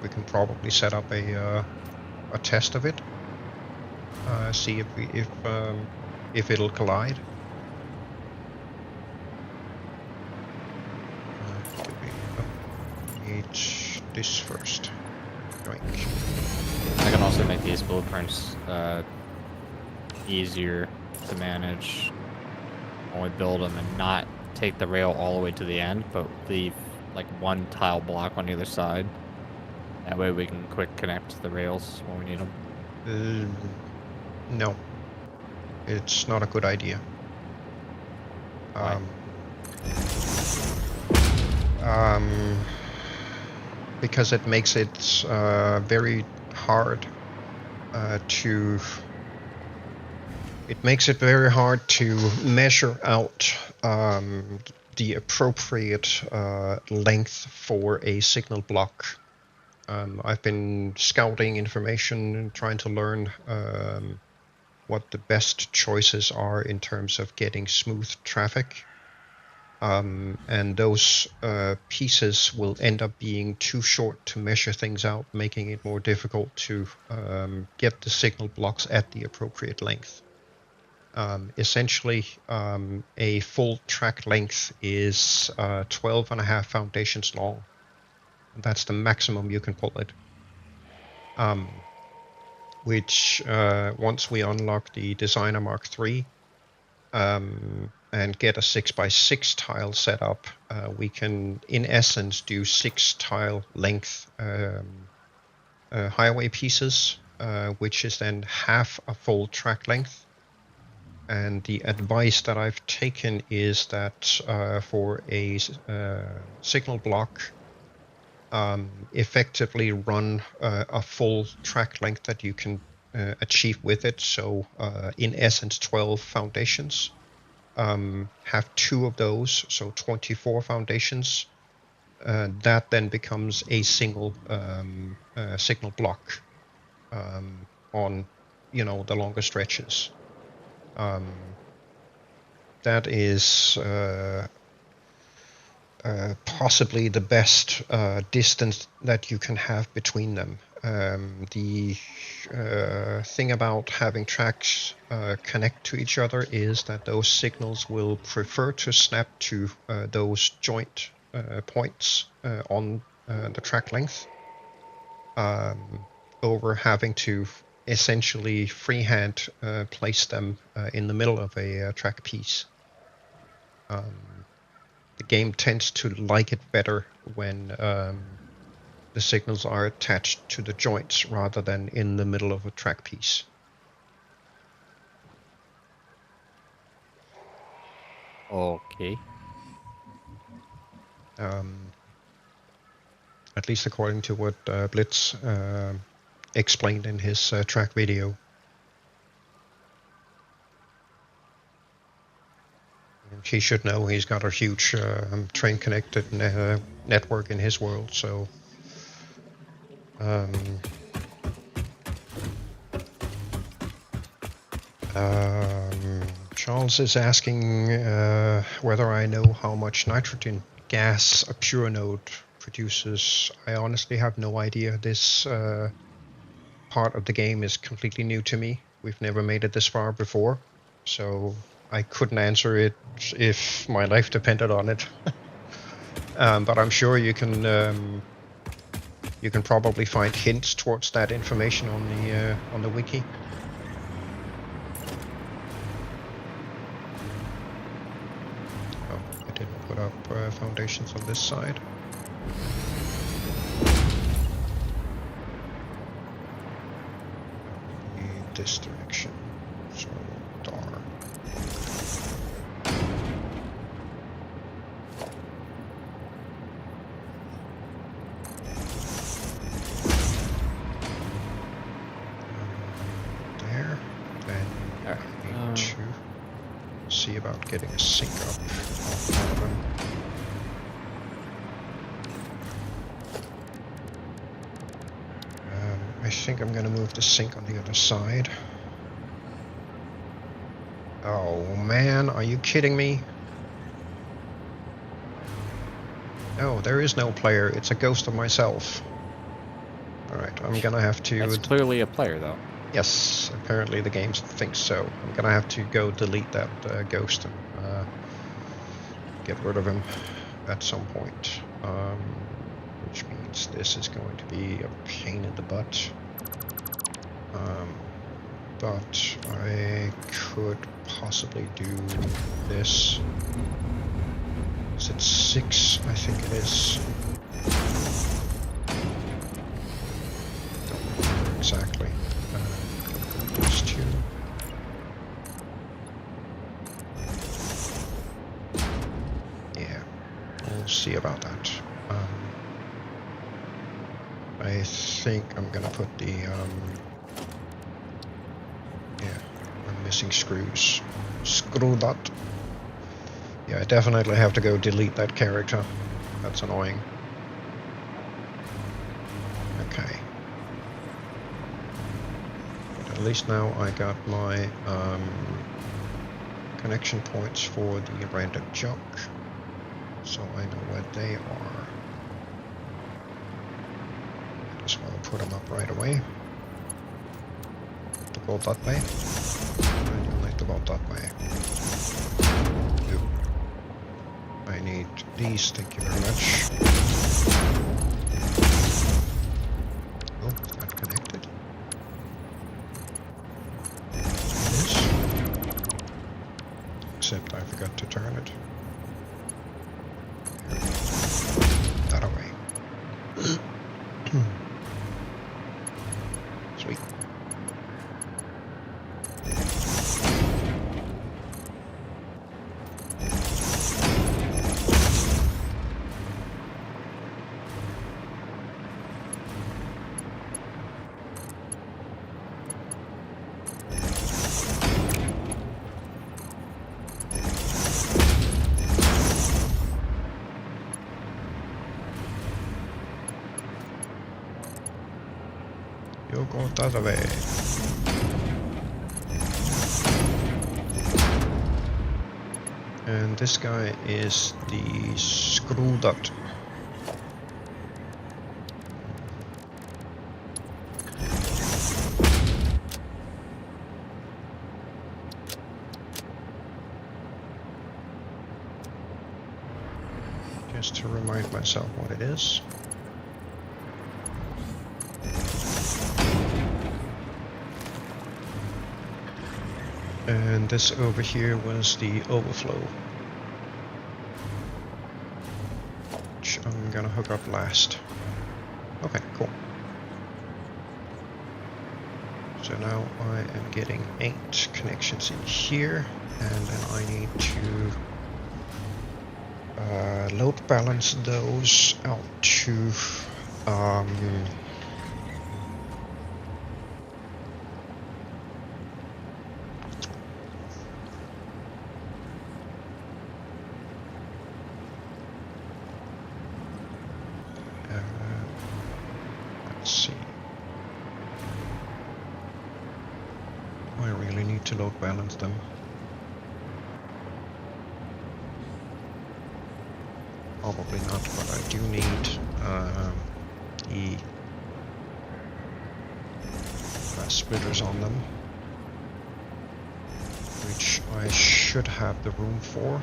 we can probably set up a test of it. See if it'll collide. Need this first. Yoink. I can also make these blueprints easier to manage when we build them and not take the rail all the way to the end, but leave like one tile block on either side. That way we can quick connect the rails when we need them. No, it's not a good idea. Why? Because it makes it very hard to. It makes it very hard to measure out the appropriate length for a signal block. I've been scouting information and trying to learn what the best choices are in terms of getting smooth traffic. And those pieces will end up being too short to measure things out, making it more difficult to get the signal blocks at the appropriate length. Essentially, a full track length is 12.5 foundations long. That's the maximum you can pull it. Which, once we unlock the Designer Mark III and get a 6x6 tile set up, we can, in essence, do 6 tile length highway pieces, which is then half a full track length. And the advice that I've taken is that for a signal block, effectively run a full track length that you can achieve with it. So in essence, 12 foundations. Have 2 of those, so 24 foundations. That then becomes a single signal block on, the longer stretches. That is possibly the best distance that you can have between them. The thing about having tracks connect to each other is that those signals will prefer to snap to those joint points on the track length over having to essentially freehand place them in the middle of a track piece. The game tends to like it better when the signals are attached to the joints rather than in the middle of a track piece. Okay. At least according to what Blitz explained in his track video. He should know, he's got a huge train connected network in his world, so Charles is asking whether I know how much nitrogen gas a pure node produces. I honestly have no idea. This part of the game is completely new to me. we've never made it this far before, so I couldn't answer it if my life depended on it. But I'm sure you can probably find hints towards that information on the wiki. Oh, I didn't put up foundations on this side. This direction, so dar. There, then Alright, I need to see about getting a sink up on one of them. I think I'm gonna move the sink on the other side. Oh man, are you kidding me? No, there is no player, it's a ghost of myself. Alright, I'm gonna have to... That's clearly a player, though. Yes, apparently the game thinks so. I'm gonna have to go delete that ghost and get rid of him at some point. Which means this is going to be a pain in the butt. But I could possibly do this. Is it 6? I think it is. Don't remember exactly. These 2. Yeah, we'll see about that. I think I'm gonna put the I'm missing screws. Screw that. Yeah, I definitely have to go delete that character. That's annoying. Okay. But at least now I got my connection points for the random junk, so I know where they are. Might as well put them up right away. To go that way. I don't like to go that way. Nope. I need these, thank you very much. Oh, it's not connected. It is. Except I forgot to turn it. That away. Sweet. You go the other way. And this guy is the screw dot. Just to remind myself what it is. And this over here was the overflow, which I'm gonna hook up last. Okay, cool. So now I am getting 8 connections in here, and then I need to load balance those out to let's see. I really need to load balance them. Probably not, but I do need the splitters on them. which I should have the room for.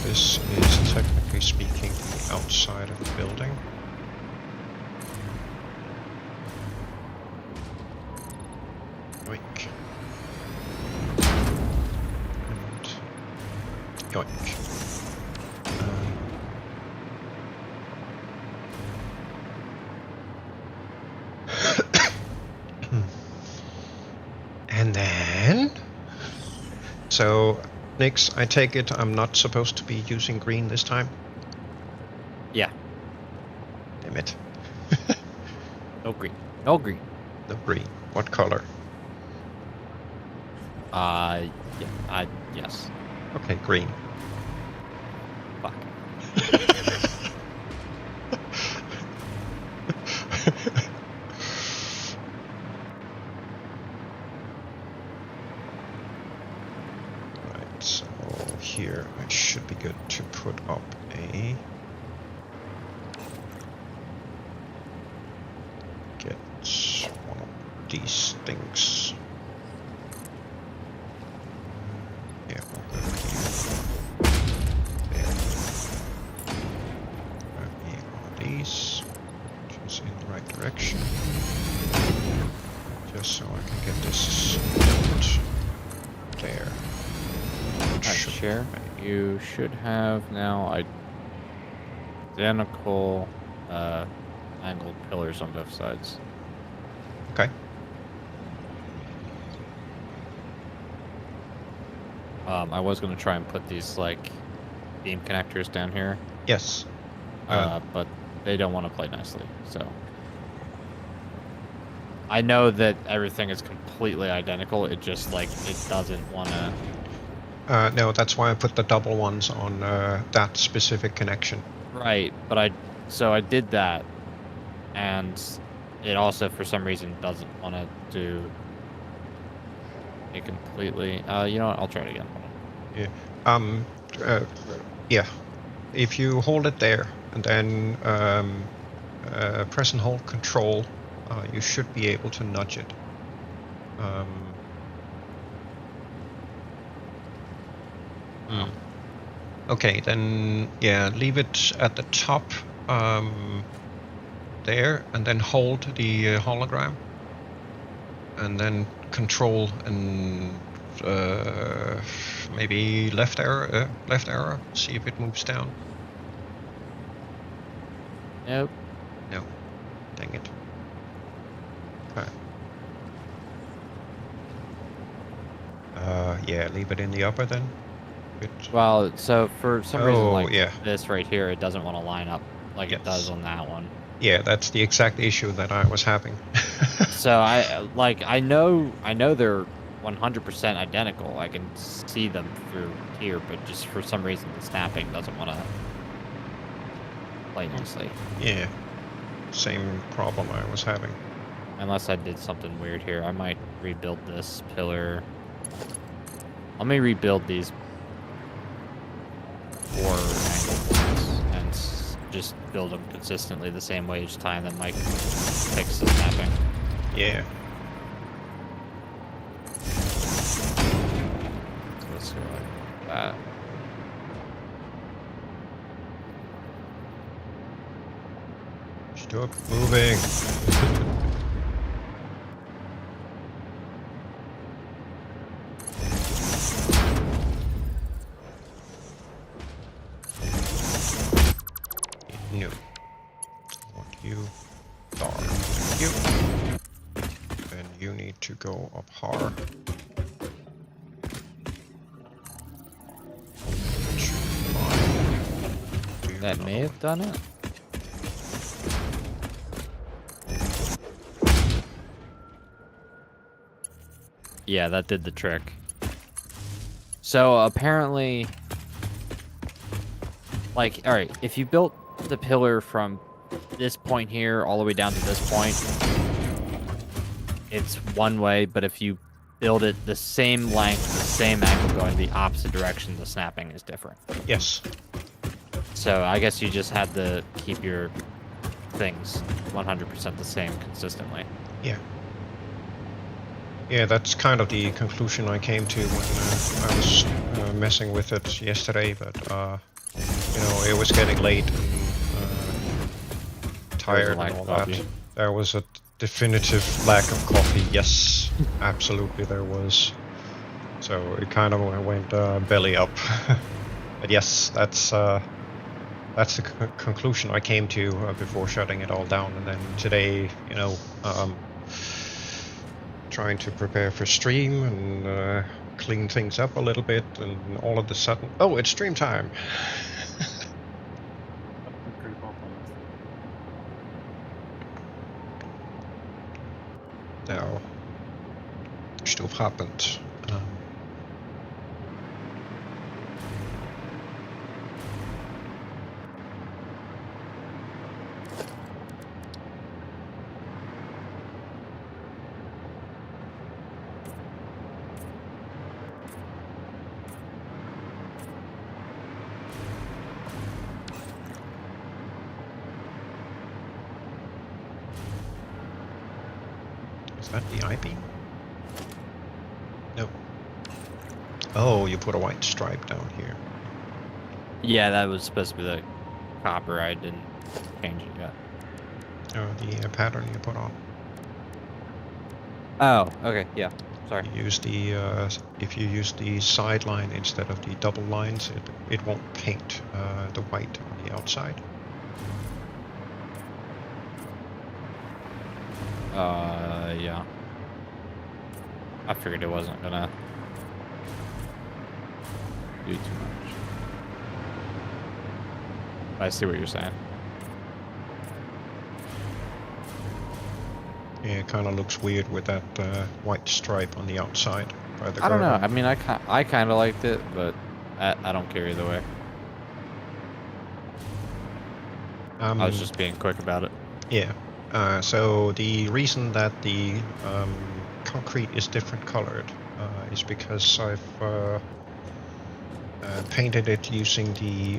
This is technically speaking the outside of the building. Yoink. And yoink. And then... So... Nix, I take it I'm not supposed to be using green this time? Yeah. Damn it. No green. No green. No green. What color? Yeah, yes. Okay, green. Fuck. Right, so here I should be good to put up a... Get one of these things. Yeah, we'll go here. There. Grab me one of these, which is in the right direction. Just so I can get this built there. Alright, share. You should have now identical angled pillars on both sides. Okay. I was gonna try and put these like beam connectors down here, Yes. but they don't want to play nicely. So I know that everything is completely identical. It just like it doesn't want to. No, that's why I put the double ones on that specific connection. Right, but I did that, and it also for some reason doesn't want to do it completely. You know what? I'll try it again. Yeah. Yeah. If you hold it there and then press and hold Control, you should be able to nudge it. Okay, then yeah, leave it at the top there, and then hold the hologram, and then Control and maybe left arrow, see if it moves down. Nope. No, dang it. Okay. Yeah, leave it in the upper then. Well, so for some reason, like yeah. this right here, it doesn't want to line up like Yes. it does on that one. Yeah, that's the exact issue that I was having. So I know they're 100% identical. I can see them through here, but just for some reason the snapping doesn't want to play nicely. Yeah, same problem I was having. Unless I did something weird here, I might rebuild this pillar. Let me rebuild these 4 angled ones and just build them consistently the same way each time. That might fix the snapping. Yeah. So let's go like that. Stop moving. No. What you are. You. Then you need to go up higher. That may have done it. Yeah, that did the trick. So apparently, like, all right, if you built the pillar from this point here all the way down to this point, it's one way, but if you build it the same length, the same angle going the opposite direction, the snapping is different. Yes. So I guess you just had to keep your things 100% the same consistently. Yeah. Yeah, that's kind of the conclusion I came to when I was messing with it yesterday, but you know, it was getting late and tired lack and all of that. coffee. There was a definitive lack of coffee. Yes, absolutely there was. So it kind of went belly up. But yes, that's the conclusion I came to before shutting it all down. And then today, you know, trying to prepare for stream and clean things up a little bit, and all of a sudden, oh, it's stream time. Now, stuff happened. Is that the I-beam? No. Oh, you put a white stripe down here. Yeah, that was supposed to be the copper. I didn't change it yet. Oh, the pattern you put on. Oh, okay, yeah. Sorry. You use the if you use the side line instead of the double lines, it won't paint the white on the outside. Yeah. I figured it wasn't gonna do too much. I see what you're saying. Yeah, it kind of looks weird with that white stripe on the outside by the I don't know. girdle. I mean, I kind of liked it, but I don't care either way. I was just being quick about it. Yeah. So the reason that the concrete is different colored is because I've painted it using the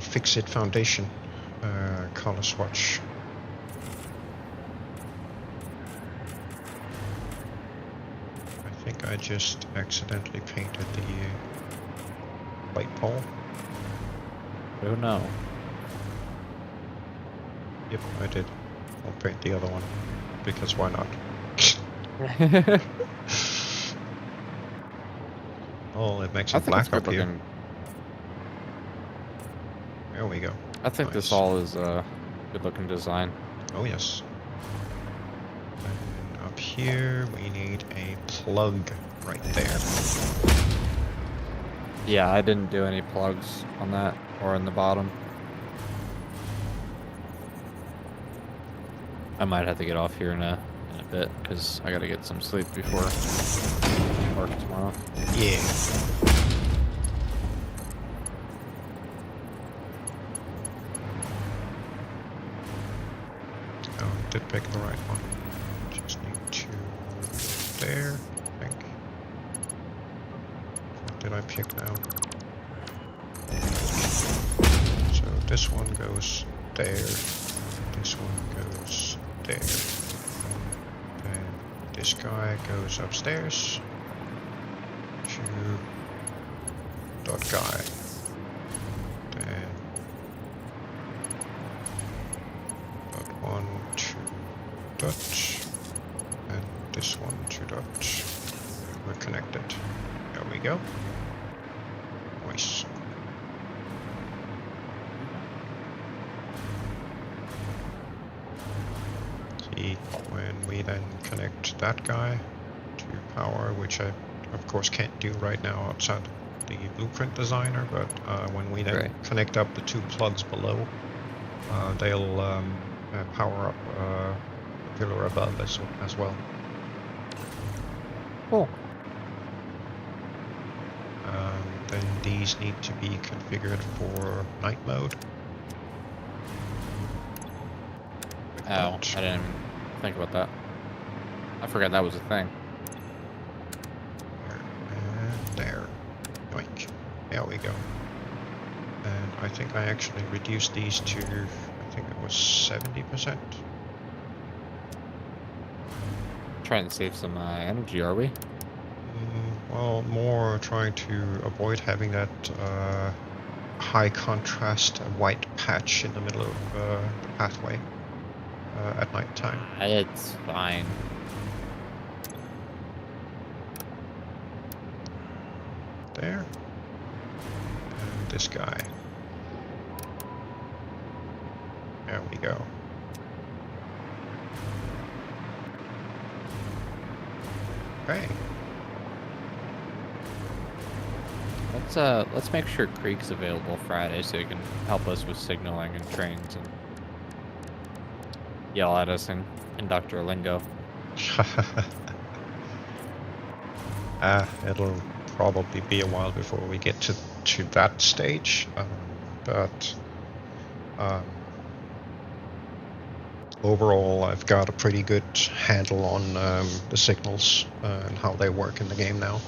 Fix-It Foundation color swatch. I think I just accidentally painted the white pole. Oh no. Yep, I did. I'll paint the other one, because why not? Oh, it makes I it think it's black up good here. looking. There we go. I think this Nice. all is good looking design. Oh yes. And up here we need a plug right there. Yeah, I didn't do any plugs on that or in the bottom. I might have to get off here in a bit because I gotta get some sleep before work tomorrow. Yeah. Oh, I did pick the right one. Just need to there, I think. What did I pick now? So this one goes there. This one goes there. And this guy goes upstairs to dot guy. Then dot one to dot, and this one to dot. We're connected. There we go. Nice. See, when we then connect that guy to power, which I of course can't do right now outside the blueprint designer, but when we then Right. connect up the two plugs below, they'll power up the pillar above as well. Cool. Then these need to be configured for night mode. Like Oh, that. I didn't even think about that. I forgot that was a thing. And There we go. And I think I actually reduced these to, I think it was 70%. Trying to save some energy, are we? Well, more trying to avoid having that high contrast white patch in the middle of the pathway at night time. It's fine. There. And this guy. There we go. Okay. Let's make sure Creek's available Friday so he can help us with signaling and trains and yell at us in conductor lingo. It'll probably be a while before we get to that stage, but overall I've got a pretty good handle on the signals and how they work in the game now.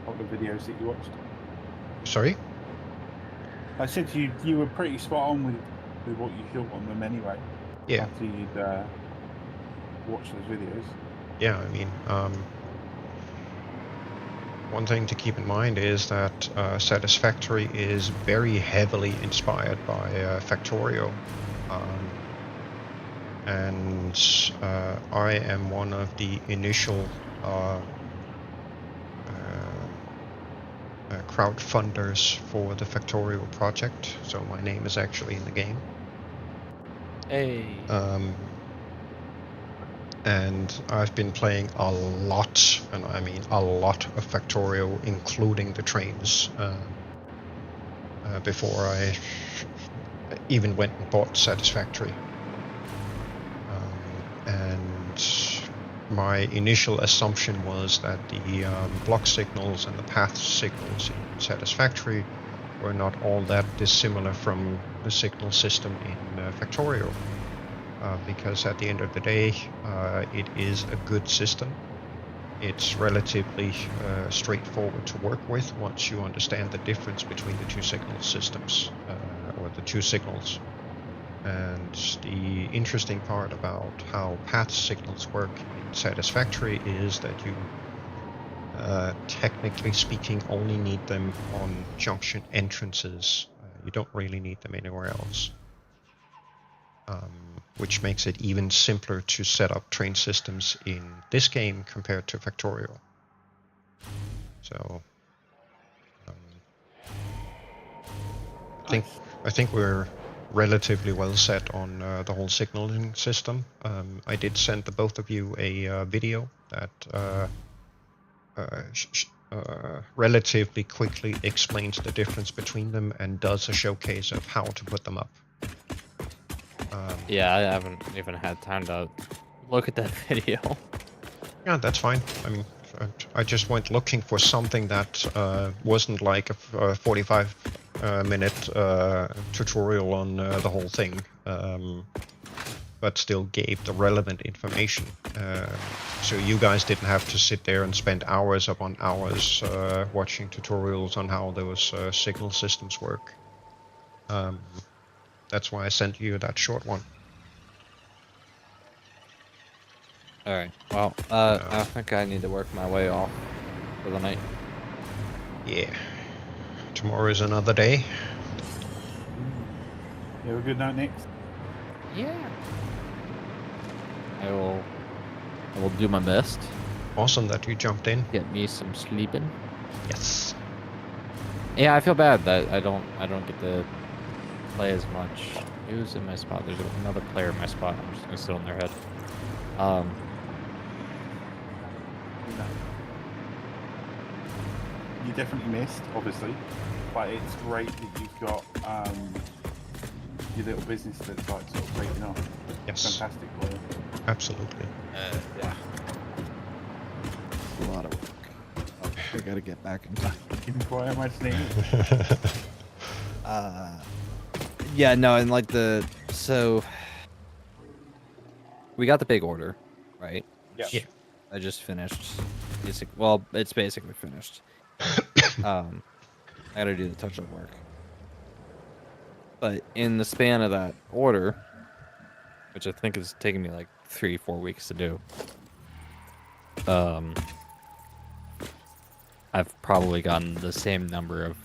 All the videos that you watched. Sorry? I said you were pretty spot on with what you thought on them anyway. Yeah. After you'd watched those videos. Yeah, I mean, one thing to keep in mind is that Satisfactory is very heavily inspired by Factorio. And I am one of the initial crowdfunders for the Factorio project, so my name is actually in the game. Hey. And I've been playing a lot, and I mean a lot of Factorio, including the trains, before I even went and bought Satisfactory. And my initial assumption was that the block signals and the path signals in Satisfactory were not all that dissimilar from the signal system in Factorio. Because at the end of the day, it is a good system. It's relatively straightforward to work with once you understand the difference between the two signal systems, or the two signals. And the interesting part about how path signals work in Satisfactory is that you, technically speaking, only need them on junction entrances. You don't really need them anywhere else. Which makes it even simpler to set up train systems in this game compared to Factorio. So, I think we're relatively well set on the whole signaling system. I did send the both of you a video that relatively quickly explains the difference between them and does a showcase of how to put them up. Yeah, I haven't even had time to look at that video. Yeah, that's fine. I mean, I just went looking for something that wasn't like a 45-minute tutorial on the whole thing, but still gave the relevant information. So you guys didn't have to sit there and spend hours upon hours watching tutorials on how those signal systems work. That's why I sent you that short one. Alright, well, I think I need to work my way off for the night. Yeah. Tomorrow is another day. You have a good night, Nix? Yeah. I will do my best. Awesome that you jumped in. Get me some sleeping. Yes. Yeah, I feel bad that I don't get to play as much. Who's in my spot? There's another player in my spot. I'm just gonna sit on their head. You definitely missed, obviously, but it's great that you've got your little business that's like sort of breaking off. Yes. Fantastic for you. Absolutely. Yeah. A lot of work. I gotta get back in time. Even quiet, my sneeze. Yeah, no, and like so we got the big order, right? Yep. Yeah. I just finished. Well, it's basically finished. I gotta do the touch-up work. But in the span of that order, which I think is taking me like 3-4 weeks to do, I've probably gotten the same number of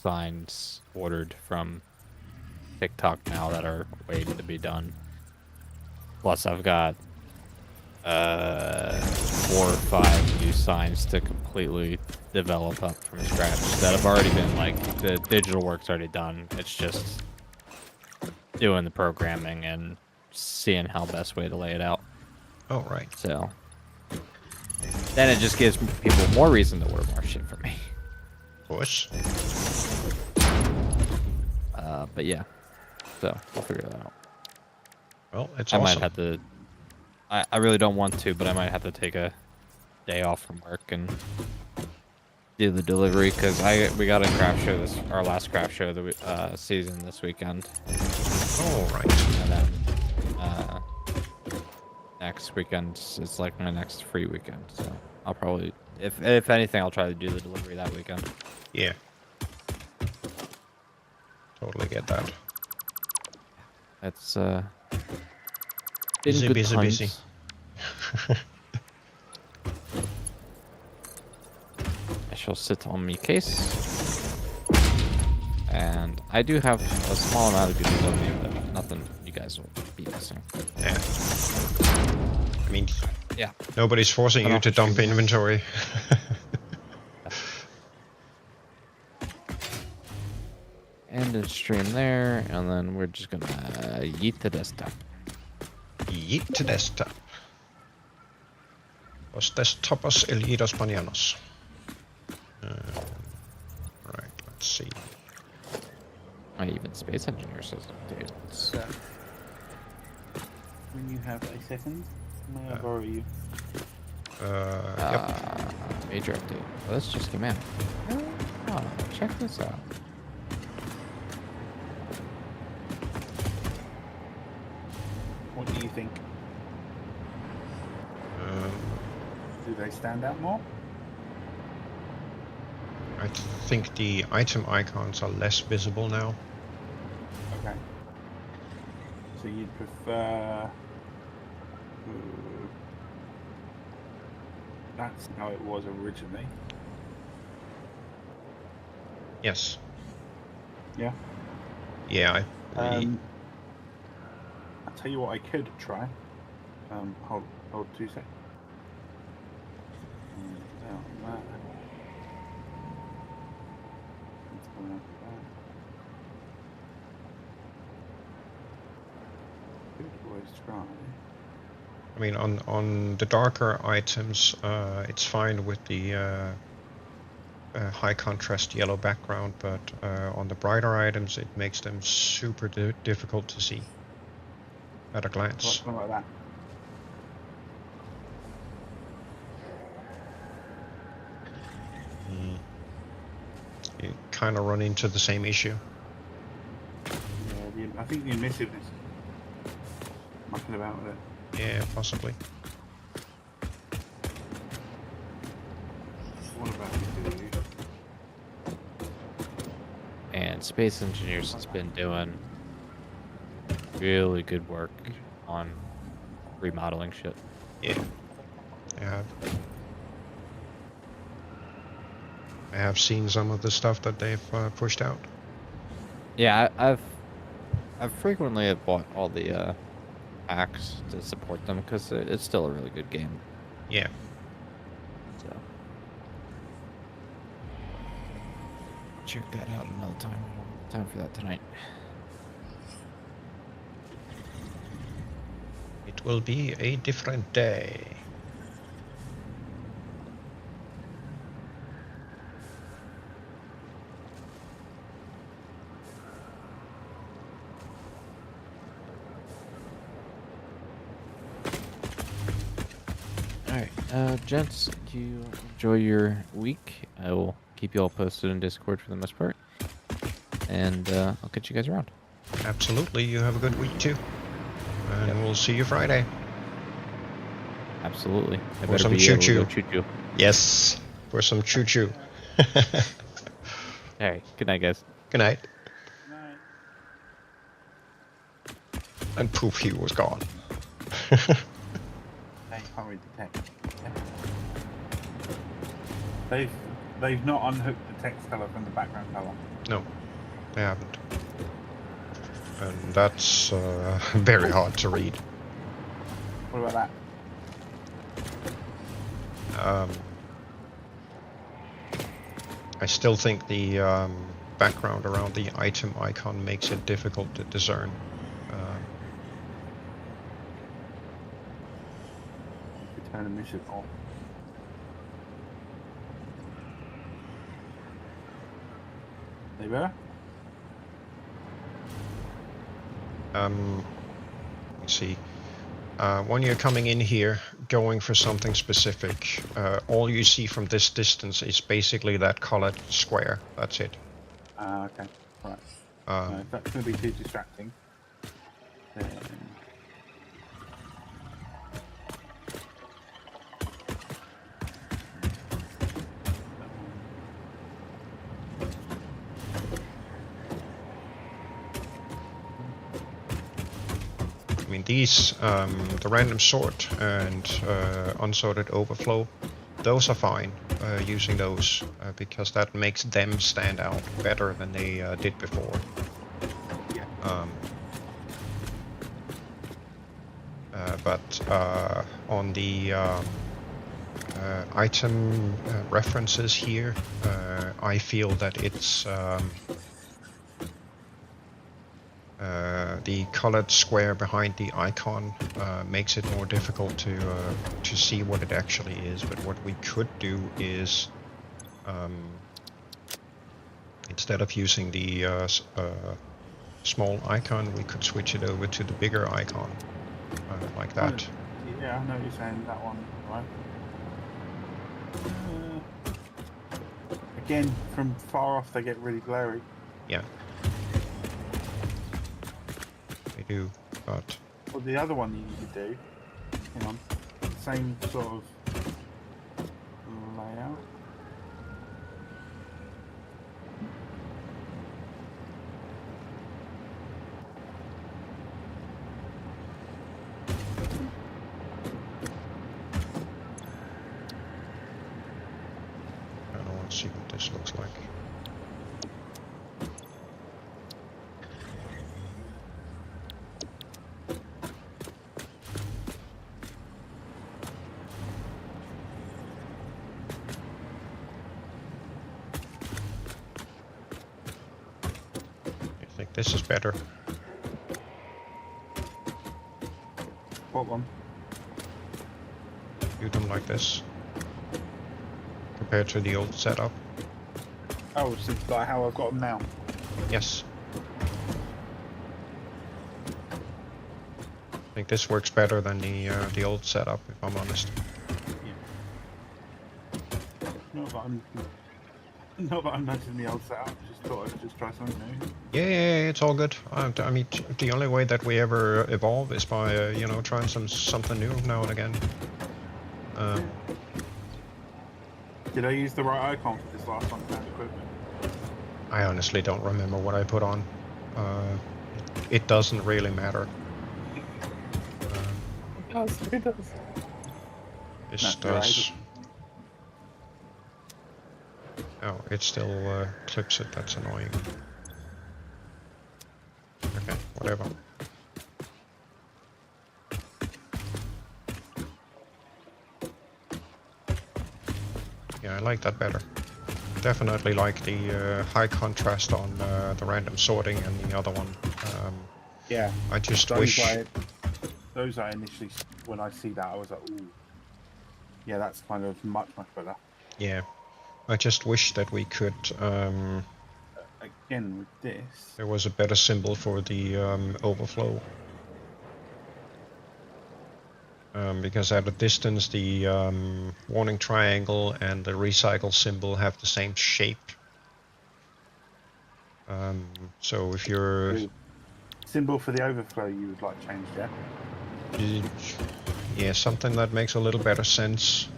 signs ordered from TikTok now that are waiting to be done. Plus, I've got 4 or 5 new signs to completely develop up from scratch that have already been, like, the digital work's already done. It's just doing the programming and seeing how best way to lay it out. Oh, right. So then it just gives people more reason to order more shit from me. Of course. But yeah, so I'll figure that out. Well, it's I awesome. might have to. I really don't want to, but I might have to take a day off from work and do the delivery because we got a craft show our last craft show of the season this weekend. Oh, right. And then next weekend is like my next free weekend, so I'll probably, if anything, I'll try to do the delivery that weekend. Yeah. Totally get that. It's Busy, been good busy, times. busy. I shall sit on my case, and I do have a small amount of goodies on me, but nothing you guys will be missing. Yeah. I mean, Yeah. nobody's forcing Cut you off to the dump stream. inventory. End of stream there, and then we're just gonna yeet the desktop. Yeet to desktop. Los desktopas elidos mañanos. Right, let's see. My even space engineer says update. So, when you have a second, may I borrow you? Yep. Major update. Well, this just came out. Oh, check this out. What do you think? Um, Do they stand out more? I think the item icons are less visible now. Okay. So you'd prefer... That's how it was originally. Yes. Yeah. Yeah. I'll tell you what I could try. Hold 2 seconds. That. Let's go after that. Could always try. I mean, on the darker items, it's fine with the high contrast yellow background, but on the brighter items, it makes them super difficult to see at a glance. Something like that. You kind of run into the same issue. Yeah, I think the emissiveness mucking about with it. Yeah, possibly. What about you? And Space Engineers has been doing really good work on remodeling shit. Yeah. I have seen some of the stuff that they've pushed out. Yeah, I've frequently have bought all the packs to support them because it's still a really good game. Yeah. So check that out another time. Time for that tonight. It will be a different day. Alright, gents, you enjoy your week. I will keep you all posted in Discord for the most part. And I'll catch you guys around. Absolutely. You have a good week too. And we'll see you Friday. Absolutely. I Or better some be able to go choo-choo. choo-choo. Yes, for some choo-choo. Hey, good night, guys. Good night. No. And poof, he was gone. They can't read the text. They've not unhooked the text color from the background color. No, they haven't. And that's very hard to read. What about that? I still think the background around the item icon makes it difficult to discern. Turn the mission off. They were? Let's see. When you're coming in here, going for something specific, all you see from this distance is basically that colored square. That's it. Okay. Right. No, if that's going to be too distracting, then... I mean, these, the random sort and unsorted overflow, those are fine using those because that makes them stand out better than they did before. Yeah. But on the item references here, I feel that it's the colored square behind the icon makes it more difficult to see what it actually is. But what we could do is instead of using the small icon, we could switch it over to the bigger icon like that. Yeah, I know what you're saying, that one, right? Again, from far off they get really blurry. Yeah. They do, but... Well, the other one you could do, hang on, same sort of layout. I want to see what this looks like. I think this is better. What one? Do them like this compared to the old setup. Oh, so like how I've got them now. Yes. I think this works better than the old setup, if I'm honest. Not that I'm nudging the old setup. Just thought I'd just try something new. Yeah, it's all good. I mean, the only way that we ever evolve is by you know, trying something new now and again. Did I use the right icon for this last one? Equipment? I honestly don't remember what I put on. It doesn't really matter. It does. This does. Oh, it still clips it. That's annoying. Okay, whatever. Yeah, I like that better. Definitely like the high contrast on the random sorting and the other one. Yeah. I just Those wish... those I initially, when I see that, I was like, ooh. Yeah, that's kind of much better. Yeah. I just wish that we could... Again, with this... there was a better symbol for the overflow. Because at a distance the warning triangle and the recycle symbol have the same shape. So if you're... Symbol for the overflow you would like changed, yeah? Yeah, something that makes a little better sense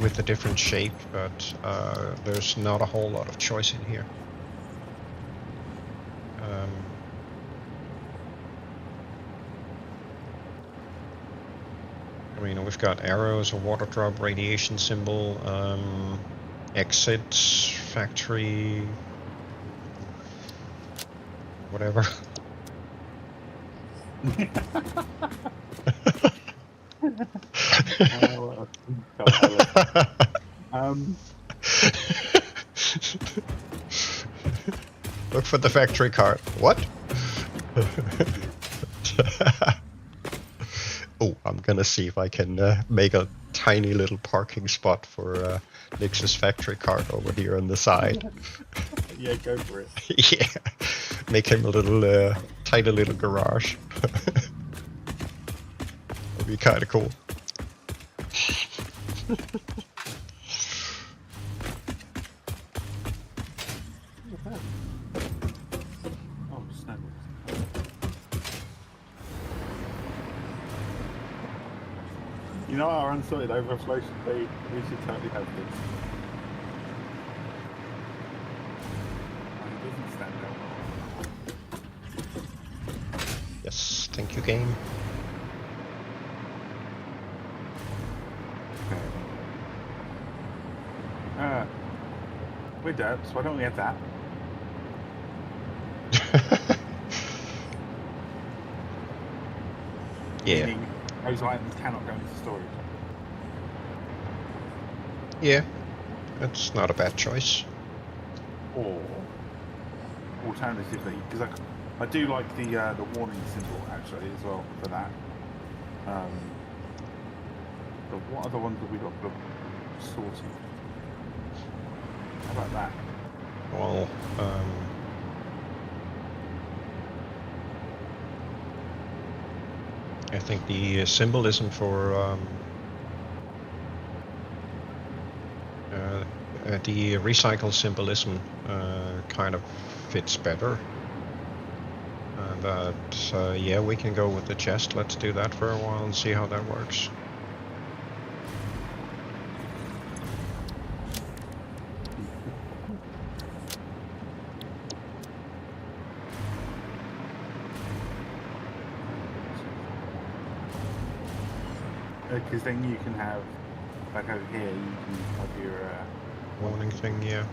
with a different shape, but there's not a whole lot of choice in here. I mean, we've got arrows, a water drop, radiation symbol, exit, factory, whatever. Look for the factory card. What? Oh, I'm gonna see if I can make a tiny little parking spot for Nix's factory cart over here on the side. Yeah, go for it. Yeah, make him a little tiny little garage. That'd be kind of cool. Oh, snap. You know our unsorted overflow should be, we should totally have this. It doesn't stand out. Yes, thank you, game. We're derps, why don't we have that? Yeah. Meaning those items cannot go into storage. Yeah, that's not a bad choice. Or alternatively, because I do like the warning symbol actually as well for that. But what other ones have we got for sorting? How about that? Well, I think the symbolism for the recycle symbolism kind of fits better. But yeah, we can go with the chest. Let's do that for a while and see how that works. Because then you can have, like over here, you can have your Warning thing, yeah.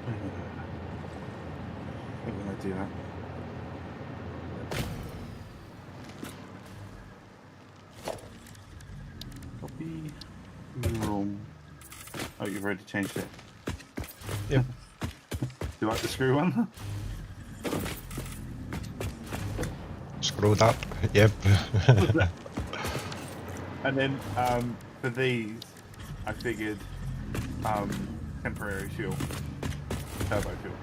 I think we're going to do that. Copy. Room. Oh, you've already changed it. Yep. Do you like the screw one? Screwed up. Yep. And then for these, I figured temporary fuel, turbo fuel,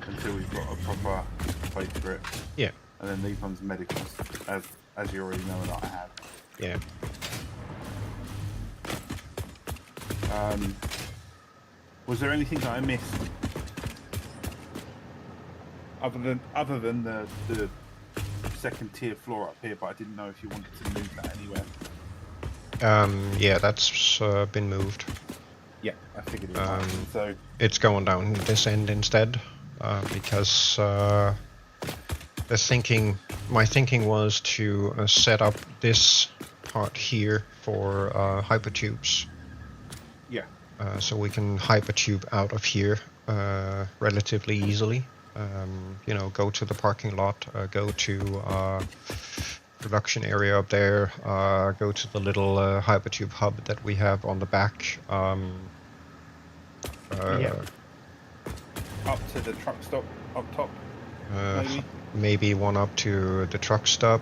until we've got a proper place for it. Yeah. And then these ones medicals, as you already know that I have. Yeah. Was there anything that I missed other than the second tier floor up here? But I didn't know if you wanted to move that anywhere. Yeah, that's been moved. Yeah, I figured it might. So It's going down this end instead, because my thinking was to set up this part here for hypertubes. yeah, So we can hypertube out of here relatively easily. You know, go to the parking lot, go to production area up there, go to the little hypertube hub that we have on the back. yeah. Up to the truck stop up top, maybe. Maybe one up to the truck stop,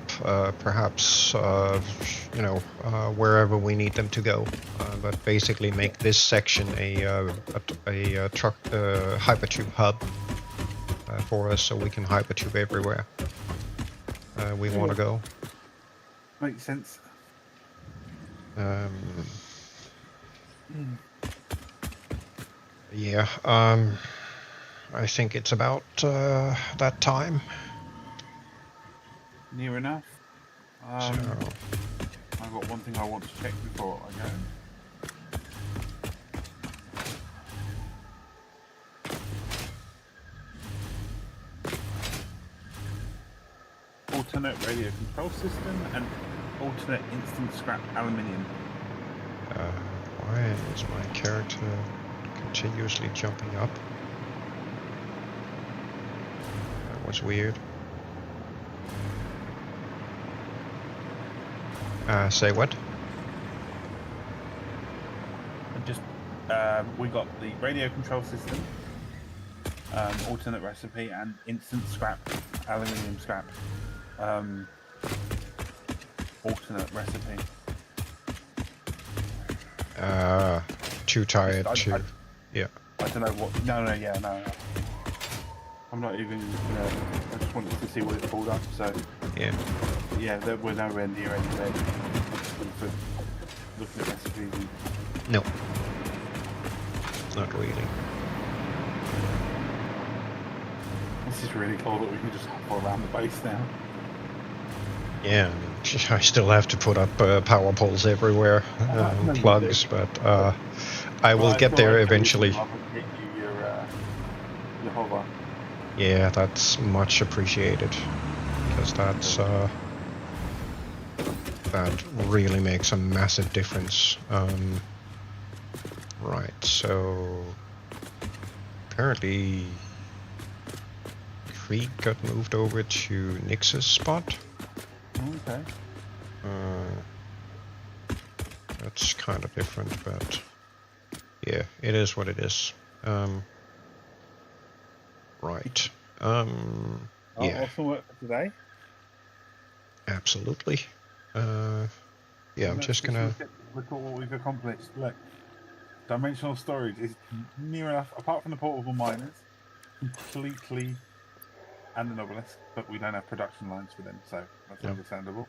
perhaps, you know, wherever we need them to go. But basically make this section a truck hypertube hub for us, so we can hypertube everywhere we want to go. Makes sense. Yeah. I think it's about that time. Near enough. So I've got one thing I want to check before I go. Alternate radio control system and alternate instant scrap aluminium. why is my character continuously jumping up? That was weird. Say what? Just we got the radio control system, alternate recipe, and instant scrap, aluminium scrap. Alternate recipe. Too tired to. Yeah. I don't know what. No. I'm not even. I just wanted to see what it pulled up. So Yeah. we're nowhere near any ready. Looking at recipes. No. Not really. This is really cool that we can just hop around the base now. Yeah, I mean, I still have to put up power poles everywhere, No, you plugs, do. but I will Well, get thought there I'd eventually. come up and get you your hover. Yeah, that's much appreciated, because that's that really makes a massive difference. Right, so apparently Krieg got moved over to Nix's spot. Okay. That's kind of different, but yeah, it is what it is. Right. Yeah, Awesome work for today. absolutely. Yeah, I'm just gonna. Look at what we've accomplished. Look, dimensional storage is near enough, apart from the portable miners, completely, and the novelist, but we don't have production lines for them, so that's Yep. understandable.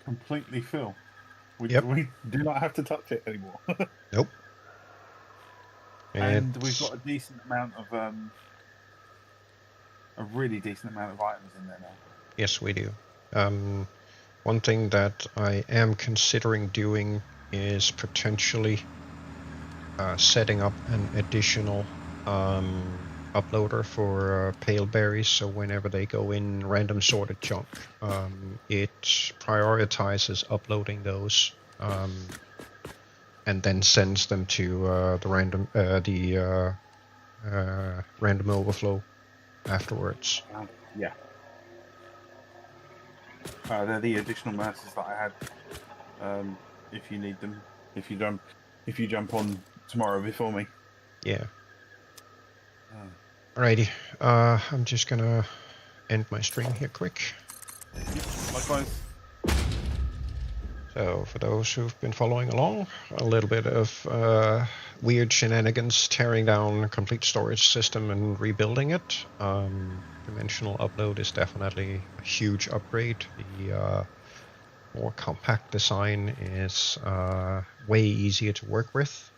Completely full. We do not have to touch it anymore. Nope. And we've It's- got a decent amount of, a really decent amount of items in there now. Yes, we do. One thing that I am considering doing is potentially setting up an additional uploader for pale berries, so whenever they go in random sorted junk, it prioritizes uploading those and then sends them to the random overflow afterwards. Yeah. They're the additional mercies that I had. If you need them, if you jump on tomorrow before me. Yeah. Alrighty. I'm just gonna end my stream here quick. Likewise. So for those who've been following along, a little bit of weird shenanigans, tearing down a complete storage system and rebuilding it. Dimensional upload is definitely a huge upgrade. The more compact design is way easier to work with.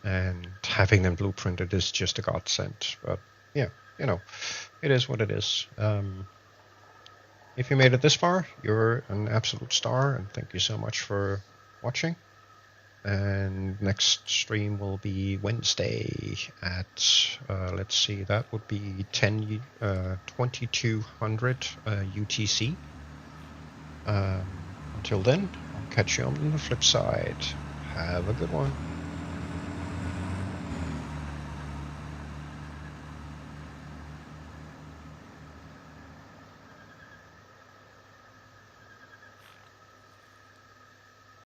And having them blueprinted is just a godsend. But yeah, you know, it is what it is. If you made it this far, you're an absolute star, and thank you so much for watching. And next stream will be Wednesday at, let's see, that would be 2200 UTC. Until then, I'll catch you on the flip side. Have a good one.